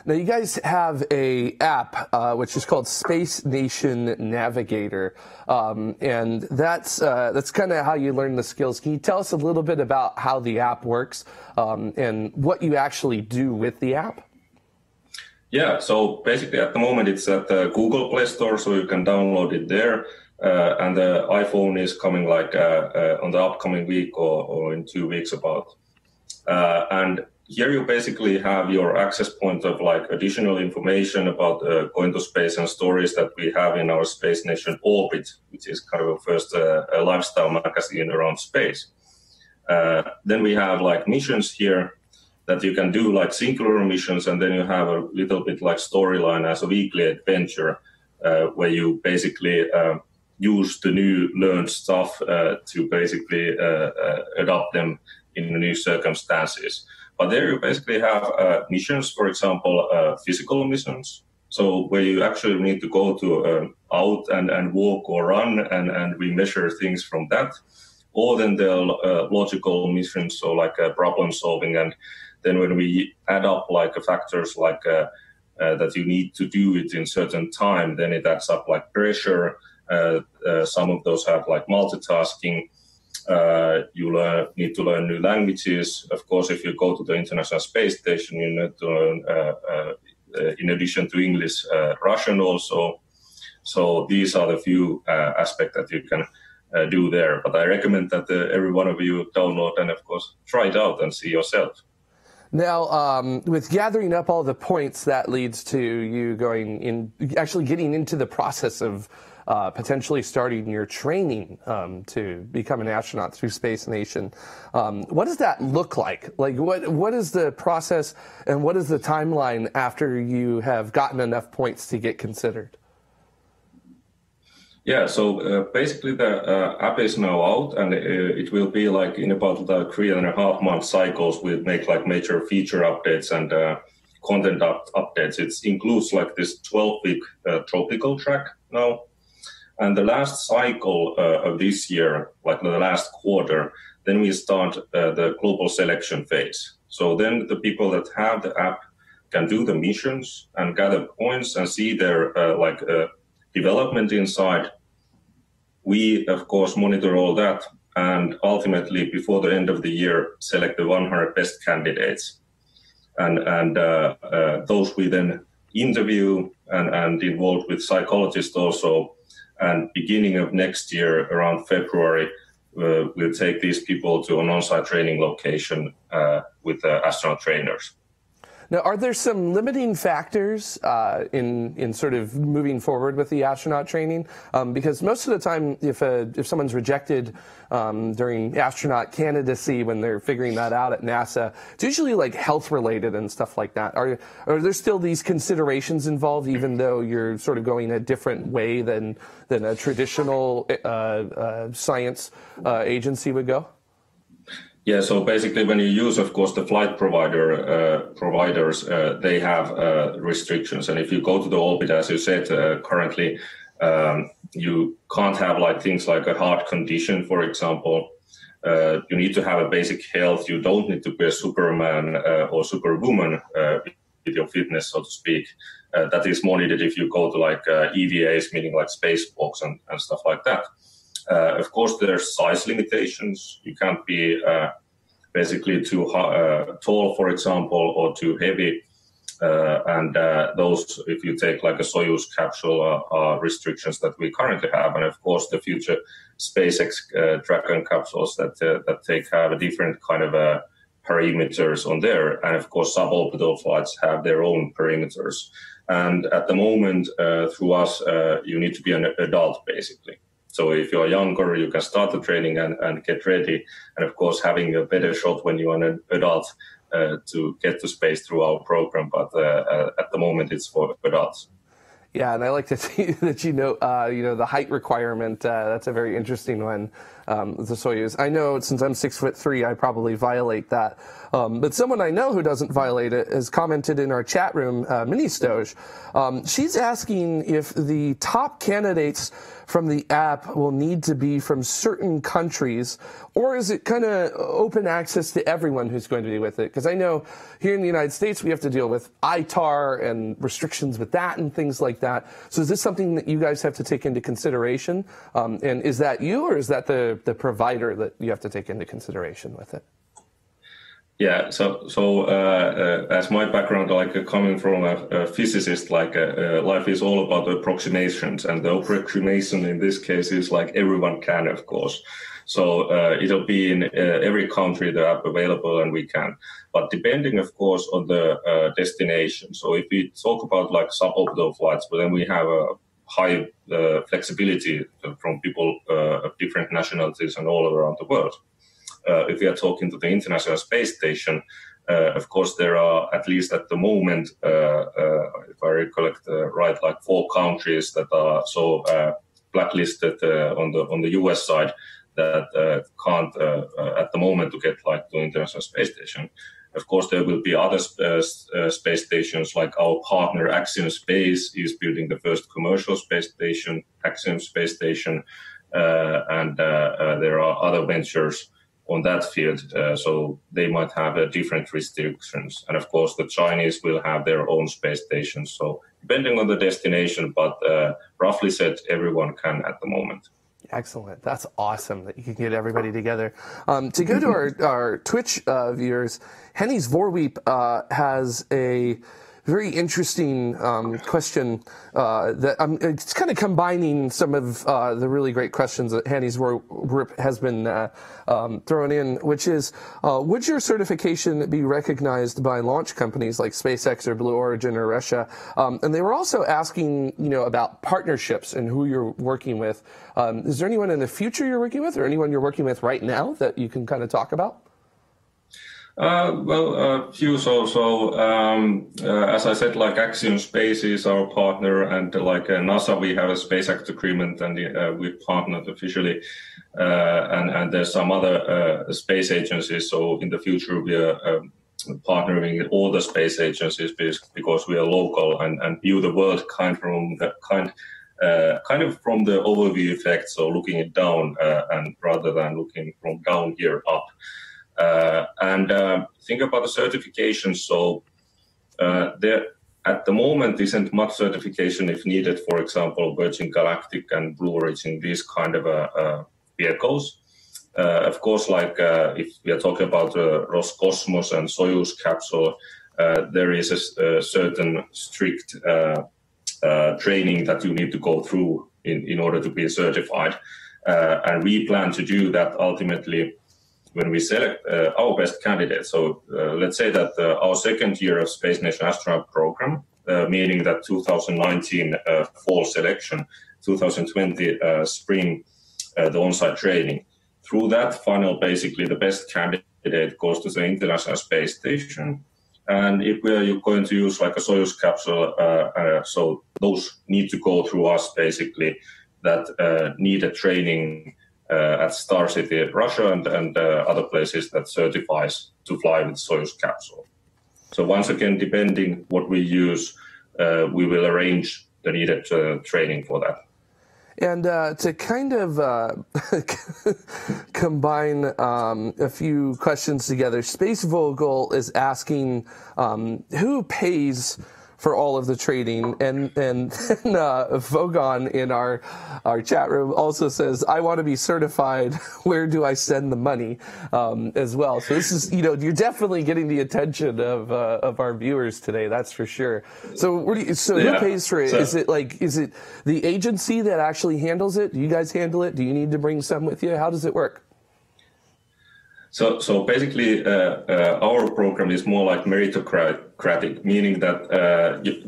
Now, you guys have a app which is called Space Nation Navigator, and that's kind of how you learn the skills. Can you tell us a little bit about how the app works and what you actually do with the app? Yeah, so basically at the moment it's at the Google Play Store, so you can download it there. And the iPhone is coming like on the upcoming week or in 2 weeks about. And here you basically have your access point of like additional information about going to space and stories that we have in our Space Nation Orbit, which is kind of a first lifestyle magazine around space. Then we have like missions here that you can do like singular missions, and then you have a little bit like storyline as a weekly adventure where you basically use the new learned stuff to basically adopt them in new circumstances. But there you basically have missions, for example, physical missions. So where you actually need to go to out and walk or run, and we measure things from that. Or then there are logical missions, so like problem solving. And then when we add up like factors like that you need to do it in certain time, then it adds up like pressure. Some of those have like multitasking. You need to learn new languages. Of course, if you go to the International Space Station, you need to learn, in addition to English, Russian also. So these are the few aspects that you can do there. But I recommend that every one of you download and, of course, try it out and see yourself. Now, with gathering up all the points, that leads to you going in, actually getting into the process of potentially starting your training to become an astronaut through Space Nation. What does that look like? Like, what is the process and what is the timeline after you have gotten enough points to get considered? Yeah, so basically the app is now out, and it will be like in about 3.5 month cycles. We'll make like major feature updates and content updates. It includes like this 12-week tropical track now. And the last cycle of this year, like the last quarter, then we start the global selection phase. So then the people that have the app can do the missions and gather points and see their development inside. We, of course, monitor all that, and ultimately, before the end of the year, select the 100 best candidates. And those we then interview and involve with psychologists also. And beginning of next year, around February, we'll take these people to an on-site training location with astronaut trainers. Now, are there some limiting factors in sort of moving forward with the astronaut training? Because most of the time, if someone's rejected during astronaut candidacy when they're figuring that out at NASA, it's usually like health related and stuff like that. Are there still these considerations involved, even though you're sort of going a different way than a traditional science agency would go? Yeah, so basically when you use, of course, the flight providers, they have restrictions. And if you go to the orbit, as you said, currently, you can't have like things like a heart condition, for example. You need to have a basic health. You don't need to be a Superman or Superwoman with your fitness, so to speak. That is more needed if you go to like EVAs, meaning like spacewalks and stuff like that. Of course, there's size limitations. You can't be basically too tall, for example, or too heavy. And those, if you take like a Soyuz capsule, are restrictions that we currently have. And of course, the future SpaceX Dragon capsules that have a different kind of perimeters on there. And of course, suborbital flights have their own perimeters. And at the moment, through us, you need to be an adult, basically. So if you're younger, you can start the training and get ready. And of course, having a better shot when you're an adult to get to space through our program. But at the moment, it's for adults. Yeah, and I like to see that the height requirement. That's a very interesting one. The Soyuz. I know since I'm 6'3", I probably violate that. But someone I know who doesn't violate it has commented in our chat room, Mini Stoge. She's asking if the top candidates from the app will need to be from certain countries, or is it kind of open access to everyone who's going to be with it? Because I know here in the United States we have to deal with ITAR and restrictions with that and things like that. So is this something that you guys have to take into consideration? And is that you, or is that the provider that you have to take into consideration with it? Yeah, so as my background, like coming from a physicist, like life is all about approximations, and the approximation in this case is like everyone can, of course. So it'll be in every country the app available, and we can. But depending, of course, on the destination. So if we talk about like suborbital flights, well, then we have a high flexibility from people of different nationalities and all around the world. If we are talking to the International Space Station, of course, there are, at least at the moment, if I recollect right, like 4 countries that are so blacklisted on the US side that can't, at the moment, to get like to the International Space Station. Of course, there will be other space stations, like our partner Axiom Space is building the first commercial space station, Axiom Space Station, and there are other ventures on that field, so they might have different restrictions. And of course, the Chinese will have their own space stations, so depending on the destination, but roughly said, everyone can at the moment. Excellent. That's awesome that you can get everybody together. To go to our Twitch viewers, Henny's Vorweep has a very interesting question that it's kind of combining some of the really great questions that Henny's Vorweep has been thrown in, which is, would your certification be recognized by launch companies like SpaceX or Blue Origin or Russia? And they were also asking, about partnerships and who you're working with. Is there anyone in the future you're working with, or anyone you're working with right now that you can kind of talk about? Few. As I said, like Axiom Space is our partner, and like NASA, we have a Space Act agreement, and we partnered officially. And there's some other space agencies. So in the future, we are partnering with all the space agencies because we are local and view the world kind of from the overview effect. So looking it down, and rather than looking from down here up. And think about the certification. So there at the moment isn't much certification if needed. For example, Virgin Galactic and Blue Origin, these kind of vehicles. Of course, like if we are talking about Roscosmos and Soyuz capsule, there is a certain strict training that you need to go through in order to be certified. And we plan to do that ultimately when we select our best candidate. So let's say that our second year of Space Nation astronaut program, meaning that 2019 fall selection, 2020 spring, the on-site training. Through that funnel, basically the best candidate goes to the International Space Station. And if we're going to use like a Soyuz capsule, so those need to go through us basically, that need a training at Star City, Russia, and other places that certifies to fly with Soyuz capsule. So once again, depending what we use, we will arrange the needed training for that. And to kind of combine a few questions together, Space Vogel is asking who pays for all of the training, and then Vogon in our chat room also says, I want to be certified, where do I send the money, as well. So this is, you're definitely getting the attention of our viewers today, that's for sure. So who pays for it? Is it the agency that actually handles it? Do you guys handle it? Do you need to bring some with you? How does it work? So basically, our program is more like meritocratic, meaning that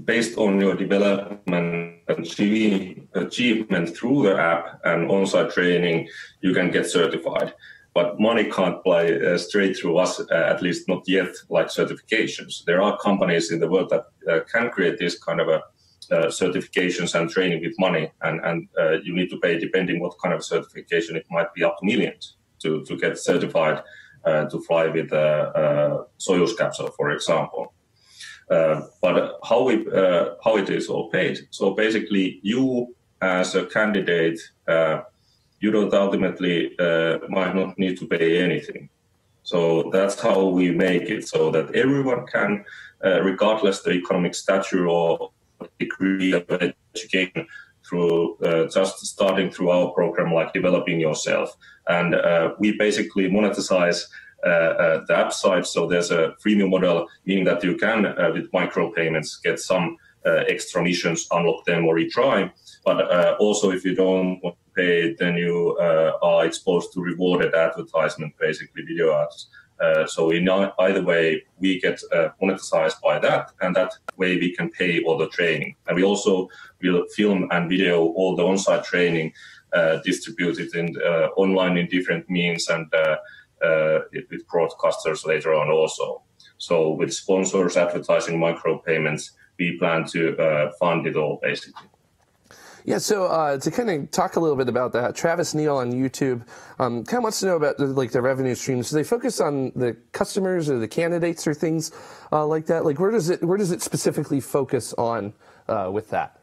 based on your development achievement through the app and on-site training, you can get certified. But money can't fly straight through us, at least not yet, like certifications. There are companies in the world that can create this kind of certifications and training with money, and you need to pay, depending what kind of certification, it might be up to millions to get certified to fly with a Soyuz capsule, for example. But how it is all paid? So basically, you as a candidate, you don't ultimately might not need to pay anything. So that's how we make it so that everyone can, regardless the economic stature or degree of education, through just starting through our program, like developing yourself. And we basically monetize the app side. So there's a freemium model, meaning that you can, with micropayments, get some extra missions, unlock them or retry. But also if you don't want to pay, then you are exposed to rewarded advertisement, basically video ads. So in either way, we get monetized by that, and that way we can pay all the training. And we also will film and video all the on-site training, distributed in online in different means, and with broadcasters later on also. So with sponsors, advertising, micropayments, we plan to fund it all basically. Yeah, so to kind of talk a little bit about that, Travis Neal on YouTube kind of wants to know about the revenue streams. Do they focus on the customers or the candidates or things like that? Like where does it specifically focus on with that?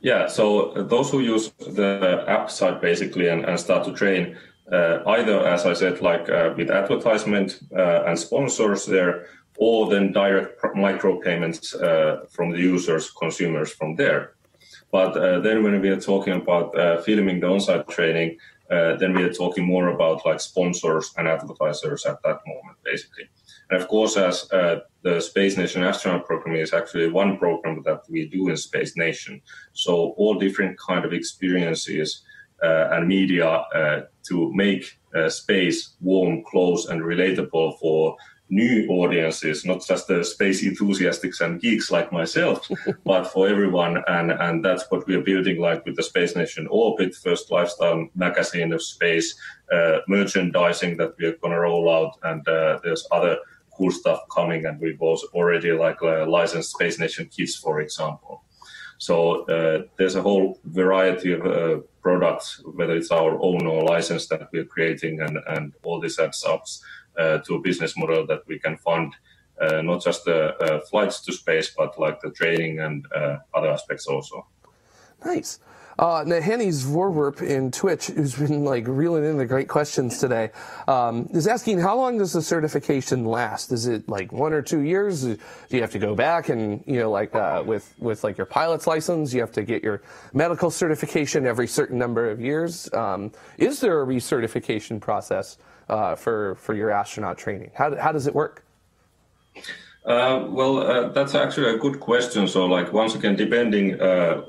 Yeah, so those who use the app side basically and start to train, either, as I said, with advertisement and sponsors there, or then direct micropayments from the users, consumers from there. But then when we are talking about filming the on-site training, then we are talking more about sponsors and advertisers at that moment, basically. And of course, as the Space Nation astronaut program is actually one program that we do in Space Nation. So all different kind of experiences and media to make space warm, close, and relatable for new audiences, not just the space enthusiasts and geeks like myself, but for everyone. And that's what we are building, with the Space Nation Orbit, first lifestyle magazine of space, merchandising that we are going to roll out. And there's other cool stuff coming. And we've also already licensed Space Nation kits, for example. So there's a whole variety of products, whether it's our own or licensed, that we're creating, and all this adds up to a business model that we can fund not just the flights to space, but the training and other aspects also. Nice. Now, Hanny's Vorwerp in Twitch, who's been reeling in the great questions today, is asking, how long does the certification last? Is it 1 or 2 years? Do you have to go back and, with your pilot's license, you have to get your medical certification every certain number of years? Is there a recertification process for your astronaut training? How does it work? That's actually a good question. So, once again, depending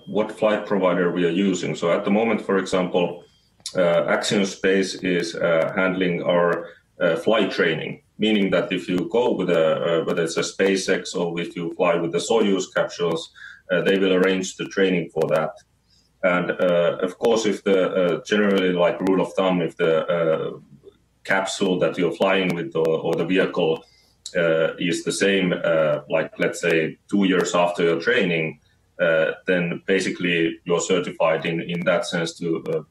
what flight provider we are using. So, at the moment, for example, Axiom Space is handling our flight training, meaning that if you go with whether it's a SpaceX or if you fly with the Soyuz capsules, they will arrange the training for that. And of course, if the generally rule of thumb, if the capsule that you're flying with or the vehicle is the same, let's say 2 years after your training, then basically you're certified in that sense to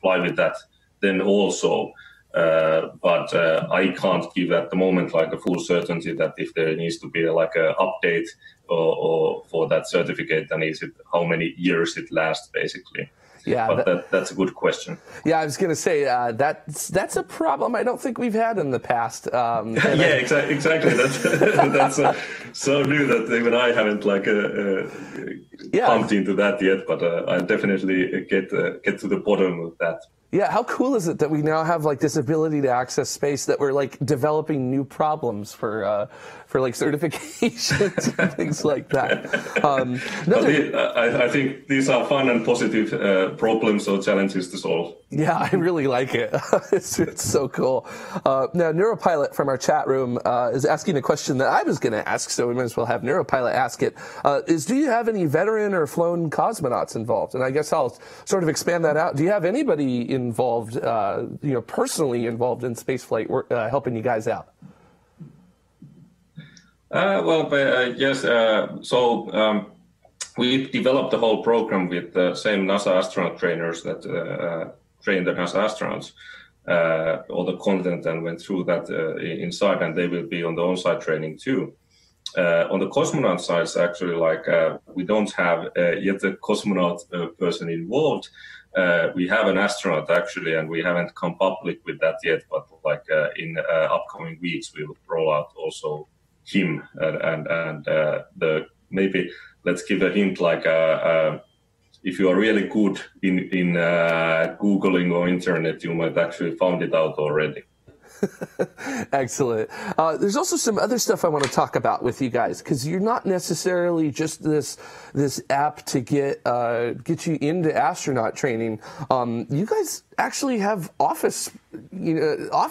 fly with that then also. But I can't give at the moment a full certainty that if there needs to be a update or for that certificate, then how many years it lasts basically. Yeah, but that's a good question. Yeah, I was going to say that's a problem I don't think we've had in the past. Exactly. That's so new that even I haven't pumped into that yet. But I definitely get to the bottom of that. Yeah, how cool is it that we now have this ability to access space, that we're developing new problems for certifications and things like that. I think these are fun and positive problems or challenges to solve. Yeah, I really like it. It's so cool. Now, Neuropilot from our chat room is asking a question that I was going to ask, so we might as well have Neuropilot ask it. Do you have any veteran or flown cosmonauts involved? And I guess I'll sort of expand that out. Do you have anybody involved, personally involved in spaceflight work, helping you guys out? Yes. We developed the whole program with the same NASA astronaut trainers that trained the NASA astronauts, all the content, and went through that inside, and they will be on the on-site training too. On the cosmonaut side, actually, we don't have yet a cosmonaut person involved. We have an astronaut actually, and we haven't come public with that yet. But in upcoming weeks, we will roll out also him, and maybe let's give a hint, if you are really good in Googling or internet, you might actually found it out already. Excellent. There's also some other stuff I want to talk about with you guys, because you're not necessarily just this app to get you into astronaut training. You guys actually have office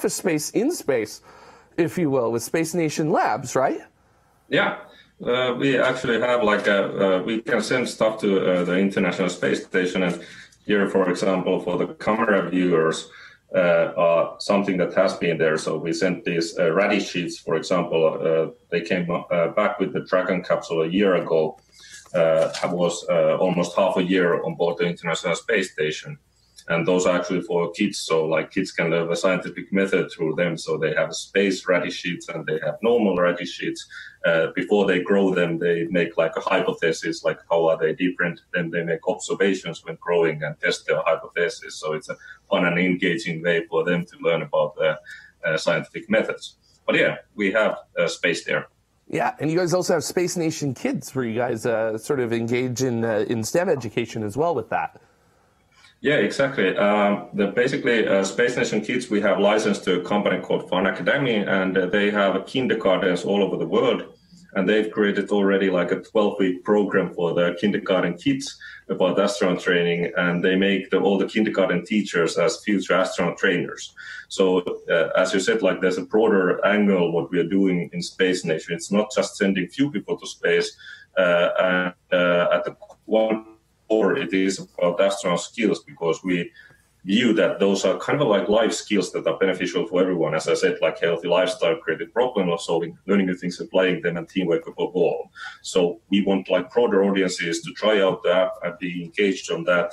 space in space, if you will, with Space Nation Labs, right? Yeah. We actually have we can send stuff to the International Space Station, and here, for example, for the camera viewers, something that has been there. So we sent these radish sheets, for example. They came back with the Dragon capsule a year ago, was almost half a year on board the International Space Station. And those are actually for kids, so like kids can learn the scientific method through them. So they have space radish sheets and they have normal radish sheets. Before they grow them, they make like a hypothesis, like how are they different. Then they make observations when growing and test their hypothesis. So it's a fun and engaging way for them to learn about the scientific methods. But yeah, we have space there. Yeah, and you guys also have Space Nation Kids, where you guys sort of engage in STEM education as well with that. Yeah, exactly. Basically, Space Nation Kids, we have licensed to a company called Fun Academy, and they have kindergartens all over the world. And they've created already like a 12-week program for the kindergarten kids about astronaut training, and they make all the kindergarten teachers as future astronaut trainers. So, as you said, like there's a broader angle what we are doing in Space Nation. It's not just sending few people to space, and at the one. Or it is about astronaut skills, because we view that those are kind of like life skills that are beneficial for everyone. As I said, like healthy lifestyle, creative problem solving, learning new things, applying them, and teamwork above all. So we want like broader audiences to try out the app and be engaged on that,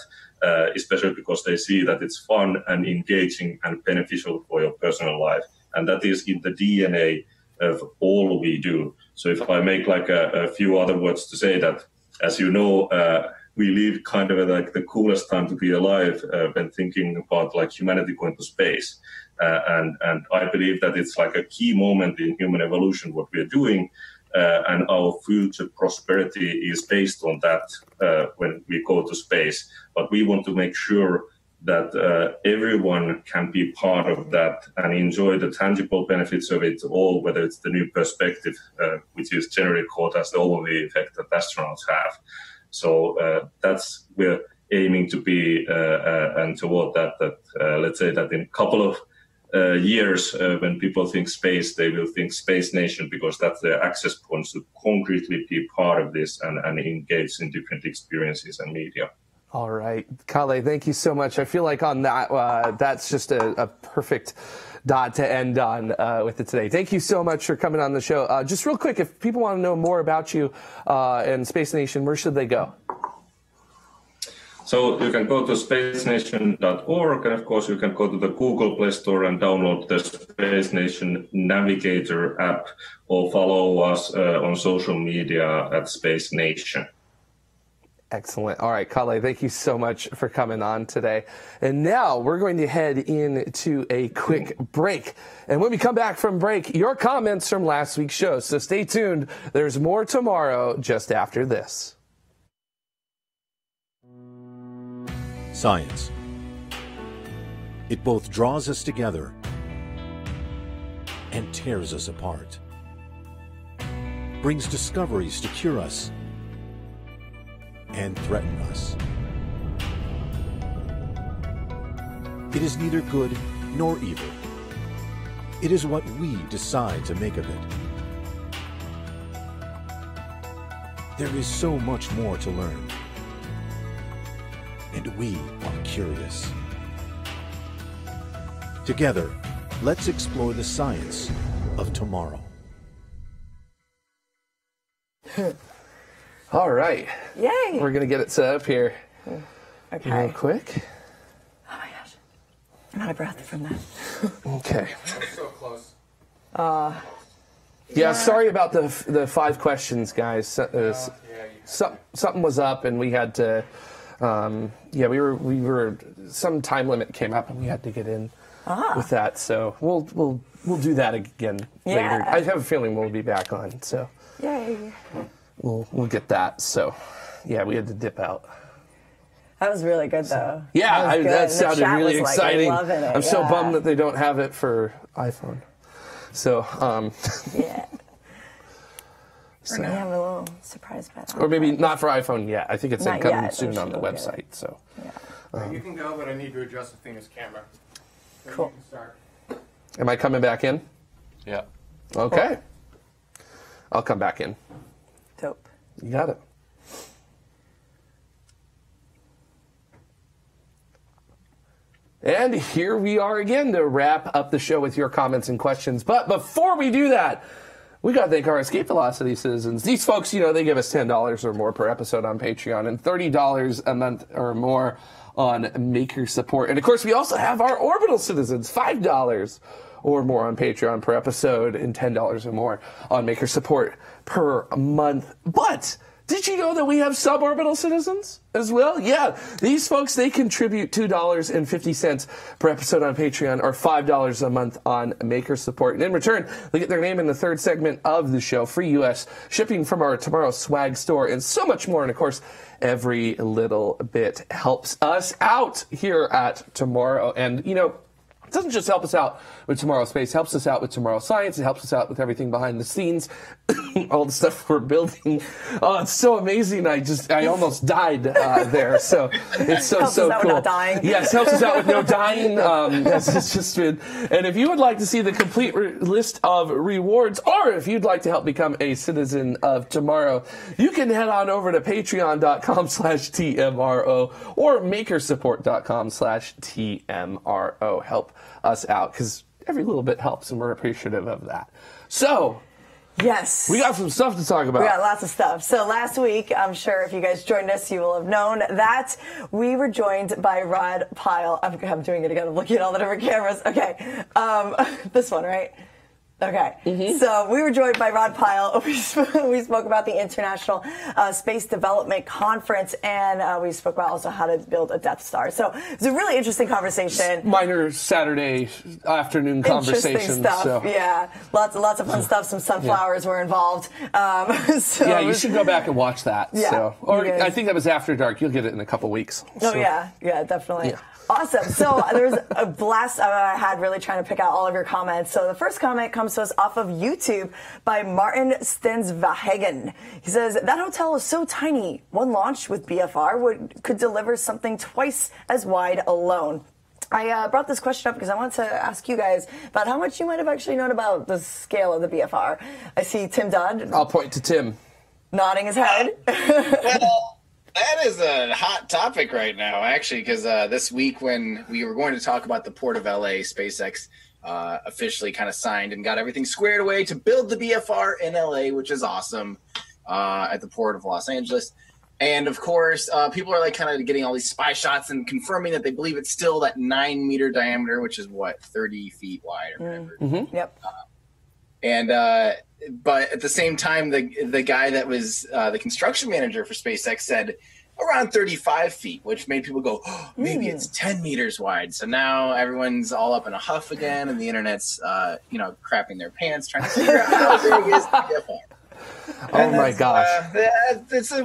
especially because they see that it's fun and engaging and beneficial for your personal life. And that is in the DNA of all we do. So if I make like a few other words to say that, as you know, we live kind of like the coolest time to be alive when thinking about like humanity going to space. And I believe that it's like a key moment in human evolution, what we are doing. And our future prosperity is based on that when we go to space. But we want to make sure that everyone can be part of that and enjoy the tangible benefits of it all, whether it's the new perspective, which is generally called as the overview effect that astronauts have. So that's we're aiming to be, and toward that let's say that in a couple of years, when people think space, they will think Space Nation, because that's their access points to concretely be part of this and engage in different experiences and media. All right, Kalle, thank you so much. I feel like on that, that's just a perfect dot to end on with it today. Thank you so much for coming on the show. Just real quick, if people want to know more about you and Space Nation, where should they go? So you can go to spacenation.org, and of course you can go to the Google Play Store and download the Space Nation Navigator app, or follow us on social media at Space Nation. Excellent. All right, Kalle, thank you so much for coming on today. And now we're going to head into a quick break. And when we come back from break, your comments from last week's show. So stay tuned. There's more tomorrow just after this. Science. It both draws us together and tears us apart. Brings discoveries to cure us and threaten us. It is neither good nor evil. It is what we decide to make of it. There is so much more to learn, and we are curious. Together, let's explore the science of tomorrow. All right. Yay! We're going to get it set up here Okay. real quick. Oh my gosh. I'm out of breath from that. Okay. We're so close. Yeah, sorry about the 5 questions, guys. Something was up, and we had to. We were. Some time limit came up, and we had to get in with that. So we'll do that again later. I have a feeling we'll be back on. So Yay! We'll get that. So yeah, we had to dip out. That was really good, though. Yeah, that The sounded chat really was, exciting. Like, loving it. I'm so bummed that they don't have it for iPhone. So, yeah. So. We're going to have a little surprise by that. Or maybe not for iPhone yet. I think it's Not coming yet, soon but on the we'll website. So. Yeah. You can go, but I need to adjust the thing as camera. So Cool. You can start. Am I coming back in? Yeah. Okay. I'll come back in. Dope. You got it. And here we are again to wrap up the show with your comments and questions. But before we do that, We got to thank our Escape Velocity citizens. These folks, they give us $10 or more per episode on Patreon and $30 a month or more on Maker Support. And, of course, we also have our Orbital citizens, $5 or more on Patreon per episode and $10 or more on Maker Support per month. But did you know that we have suborbital citizens as well? Yeah, these folks, they contribute $2.50 per episode on Patreon or $5 a month on Maker Support. And in return, they get their name in the third segment of the show, free U.S. shipping from our TMRO swag store, and so much more. And, of course, every little bit helps us out here at TMRO. And, it doesn't just help us out with TMRO Space. It helps us out with TMRO Science. It helps us out with everything behind the scenes, all the stuff we're building. Oh, it's so amazing. I almost died there. So it's so helps so us out cool. with not dying. Yes, helps us out with no dying. It's just been. And if you would like to see the complete list of rewards, or if you'd like to help become a citizen of TMRO, you can head on over to patreon.com/TMRO or makersupport.com/TMRO. Help us out, because every little bit helps, and we're appreciative of that. So, yes, we got some stuff to talk about. We got lots of stuff. So last week, I'm sure if you guys joined us, you will have known that we were joined by Rod Pyle. I'm doing it again. I'm looking at all the different cameras. Okay, this one, right? Okay, So we were joined by Rod Pyle. We spoke about the International Space Development Conference, and we spoke about also how to build a Death Star. So it's a really interesting conversation. Minor Saturday afternoon conversation. Interesting stuff, so. Yeah. Lots of fun stuff. Some sunflowers were involved. Yeah, you should go back and watch that. Yeah, so. Or I think that was After Dark. You'll get it in a couple weeks. Oh, so. yeah, definitely. Yeah. Awesome. So there was a blast I had really trying to pick out all of your comments. So the first comment comes to us off of YouTube by Martin Stensvahagen. He says, that hotel is so tiny. One launch with BFR could deliver something twice as wide alone. I brought this question up because I want to ask you guys about how much you might have actually known about the scale of the BFR. I see Tim Dodd. I'll point to Tim. Nodding his head. Well, that is a hot topic right now, actually, because this week when we were going to talk about the Port of LA, SpaceX officially kind of signed and got everything squared away to build the BFR in LA, which is awesome, at the Port of Los Angeles. And, of course, people are kind of getting all these spy shots and confirming that they believe it's still that 9-meter diameter, which is, 30 feet wide or whatever. Mm-hmm. Yep. But at the same time, the guy that was the construction manager for SpaceX said around 35 feet, which made people go, oh, maybe it's 10 meters wide. So now everyone's all up in a huff again, and the internet's crapping their pants trying to figure out how big is the BFR. Oh my gosh! It's a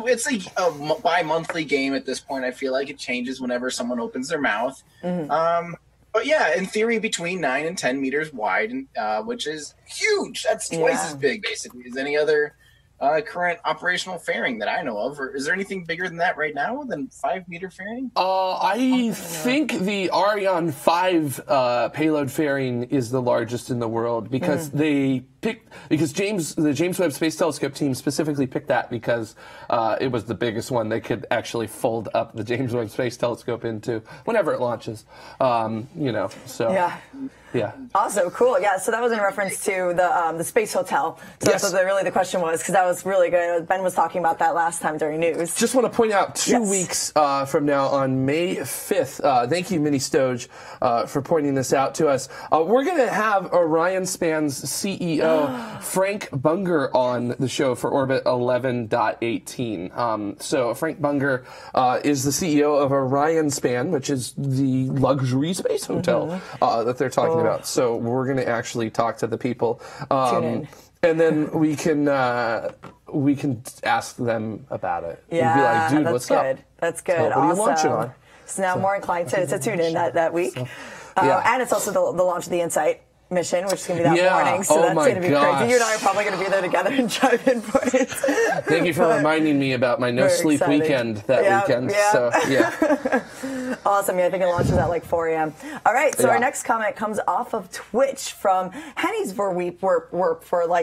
bi-monthly game at this point. I feel like it changes whenever someone opens their mouth. Mm-hmm. But yeah, in theory, between 9 and 10 meters wide, which is huge. That's twice as big, basically, as any other current operational fairing that I know of. Or is there anything bigger than that right now, than 5-meter fairing? I think the Ariane 5 payload fairing is the largest in the world because the James Webb Space Telescope team specifically picked that because it was the biggest one they could actually fold up the James Webb Space Telescope into whenever it launches. Yeah. Awesome, cool. Yeah, so that was in reference to the Space Hotel. So yes. that's what really the question was, because that was really good. Ben was talking about that last time during news. Just want to point out 2 weeks from now on May 5th, thank you, Minnie Stoge, for pointing this out to us. We're going to have Orion Span's CEO, Frank Bunger, on the show for Orbit 11.18. So Frank Bunger is the CEO of Orion Span, which is the luxury space hotel that they're talking about. So we're going to actually talk to the people. Tune in. And then we can ask them about it. Yeah, and be like, dude, that's what's good. up? That's good. So what are you launching on? So now more inclined to tune in that week. So, and it's also the launch of the Insight mission, which is going to be that morning. So that's going to be crazy. You and I are probably going to be there together and drive in for it. Thank you for reminding me about my no-sleep weekend that weekend. Yeah. So, Awesome. Yeah, I think it launches at 4 a.m. All right, so our next comment comes off of Twitch from Henny's Verweep for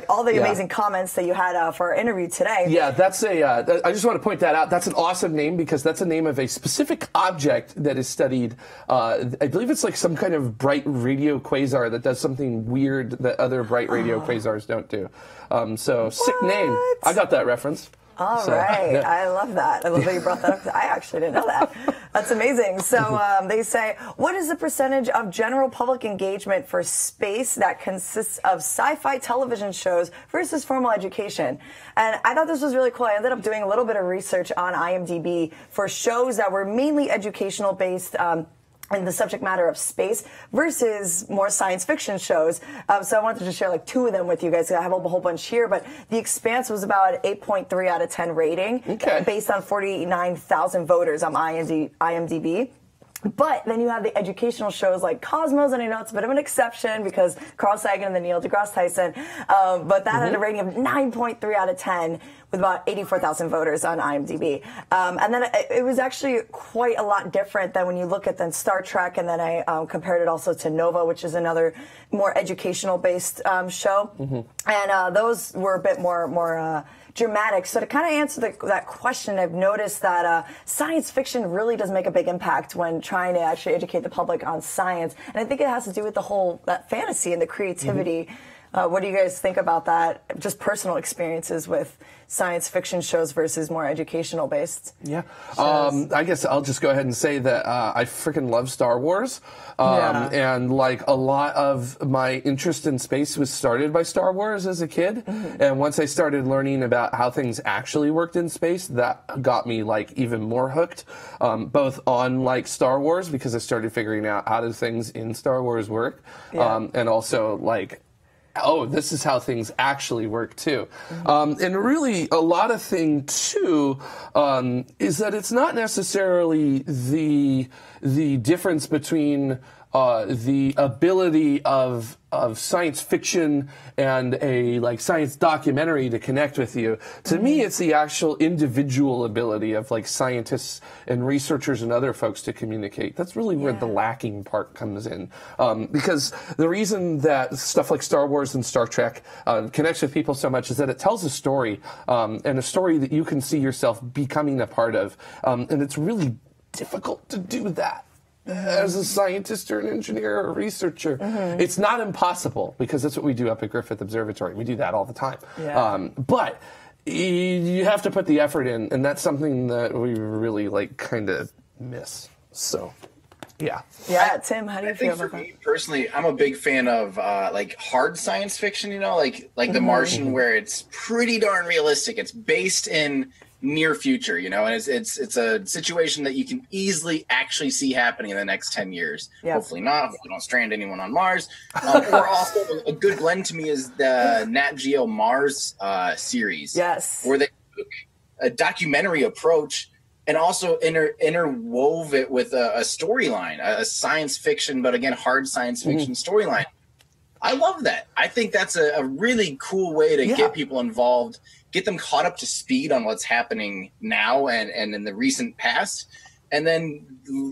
all the amazing comments that you had for our interview today. Yeah, that's I just want to point that out. That's an awesome name because that's a name of a specific object that is studied. I believe it's some kind of bright radio quasar that does something something weird that other Bright Radio quasars don't do. So sick name. I got that reference. All right. Yeah. I love that. I love that you brought that up. I actually didn't know that. That's amazing. So they say, what is the percentage of general public engagement for space that consists of sci-fi television shows versus formal education? And I thought this was really cool. I ended up doing a little bit of research on IMDb for shows that were mainly educational based, in the subject matter of space versus more science fiction shows. So I wanted to just share like 2 of them with you guys. I have a whole bunch here, but The Expanse was about 8.3 out of 10 rating based on 49,000 voters on IMDb. But then you have the educational shows like Cosmos, and I know it's a bit of an exception because Carl Sagan and the Neil deGrasse Tyson, but that had a rating of 9.3 out of 10 with about 84,000 voters on IMDb. And then it was actually quite a lot different than when you look at then Star Trek, and then I compared it also to Nova, which is another more educational-based show. And those were a bit more dramatic. So to kind of answer that question, I've noticed that science fiction really does make a big impact when trying to actually educate the public on science. And I think it has to do with that fantasy and the creativity. What do you guys think about that? Just personal experiences with science fiction shows versus more educational based. Yeah. I guess I'll just go ahead and say that I freaking love Star Wars. And like a lot of my interest in space was started by Star Wars as a kid. And once I started learning about how things actually worked in space, that got me like even more hooked, both on like Star Wars, because I started figuring out how do things in Star Wars work. And also like, oh, this is how things actually work too. And really a lot of thing too is that it's not necessarily the difference between the ability of science fiction and a like science documentary to connect with you. To me, it's the actual individual ability of like scientists and researchers and other folks to communicate. That's really where the lacking part comes in. Because the reason that stuff like Star Wars and Star Trek connects with people so much is that it tells a story, and a story that you can see yourself becoming a part of. And it's really difficult to do that as a scientist or an engineer or a researcher. It's not impossible, because that's what we do up at Griffith Observatory. We do that all the time. But you have to put the effort in, and that's something that we really like kind of miss. So, yeah. Tim, how do you feel about that? Me personally, I'm a big fan of like hard science fiction, you know, like The Martian, where it's pretty darn realistic. It's based in near future, you know, and it's a situation that you can easily actually see happening in the next 10 years. Hopefully not. Hopefully we don't strand anyone on Mars. Or also a good blend to me is the Nat Geo Mars series. Where they took a documentary approach and also interwove it with a storyline, a science fiction, but again, hard science fiction storyline. I love that. I think that's a really cool way to get people involved, get them caught up to speed on what's happening now and in the recent past, and then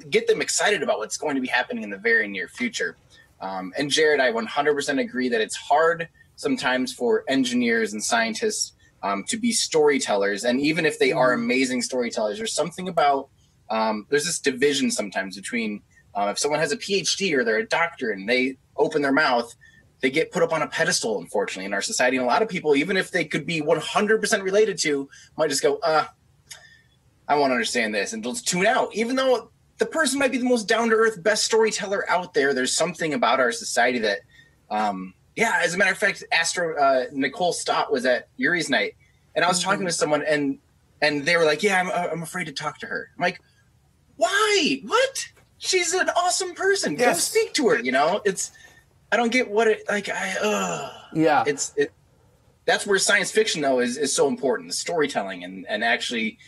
get them excited about what's going to be happening in the very near future. And Jared, I 100% agree that it's hard sometimes for engineers and scientists to be storytellers. And even if they are amazing storytellers, there's something about, there's this division sometimes between if someone has a PhD or they're a doctor and they open their mouth, they get put up on a pedestal, unfortunately, in our society. And a lot of people, even if they could be 100% related to, might just go, I won't understand this, and just tune out. Even though the person might be the most down-to-earth, best storyteller out there, there's something about our society that, as a matter of fact, Nicole Stott was at Yuri's night, and I was talking to someone, and they were like, I'm afraid to talk to her. I'm like, why? What? She's an awesome person. Go speak to her, you know? I don't get what it like. That's where science fiction though is so important. The storytelling and actually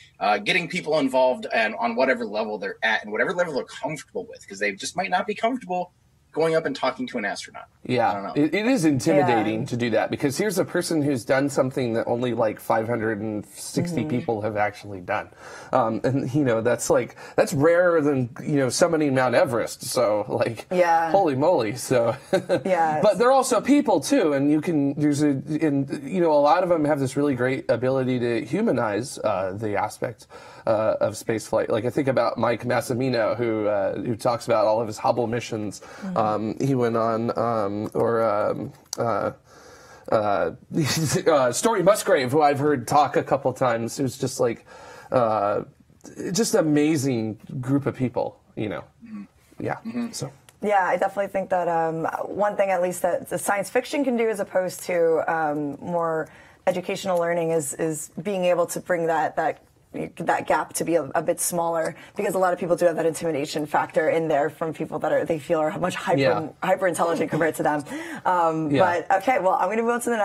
getting people involved and on whatever level they're at and whatever level they're comfortable with, because they just might not be comfortable going up and talking to an astronaut. I don't know. It is intimidating to do that, because here's a person who's done something that only like 560 people have actually done. And, you know, that's rarer than, you know, summiting Mount Everest. So, like, holy moly. So, but they're also people too. And you know, a lot of them have this really great ability to humanize the aspect of spaceflight. Like, I think about Mike Massimino, who talks about all of his Hubble missions, He went on, Story Musgrave, who I've heard talk a couple times. It was just like, just an amazing group of people, you know. Yeah. So. Yeah, I definitely think that one thing, at least, that the science fiction can do as opposed to more educational learning is being able to bring that gap to be a bit smaller, because a lot of people do have that intimidation factor in there from people that they feel are much hyper intelligent compared to them. But okay, well, I'm going to move on to the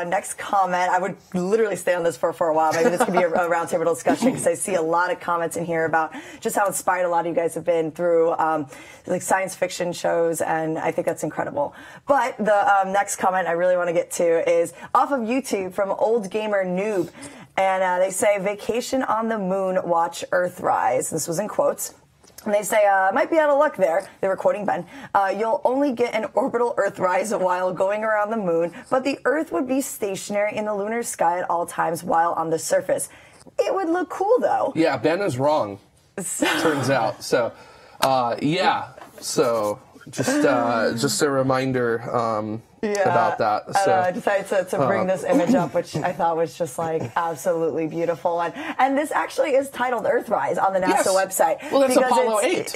next comment. I would literally stay on this for a while. Maybe this could be a roundtable discussion, because I see a lot of comments in here about just how inspired a lot of you guys have been through like science fiction shows, and I think that's incredible. But the next comment I really want to get to is off of YouTube from Old Gamer Noob. And they say, vacation on the moon, watch Earthrise. This was in quotes. And they say, might be out of luck there. They were quoting Ben. You'll only get an orbital Earthrise while going around the moon, but the Earth would be stationary in the lunar sky at all times while on the surface. It would look cool, though. Yeah, Ben is wrong, turns out. So, yeah. So, just a reminder about that. So. I decided to bring this image up, which I thought was just like absolutely beautiful. And this actually is titled Earthrise on the NASA website. Well, that's Apollo 8.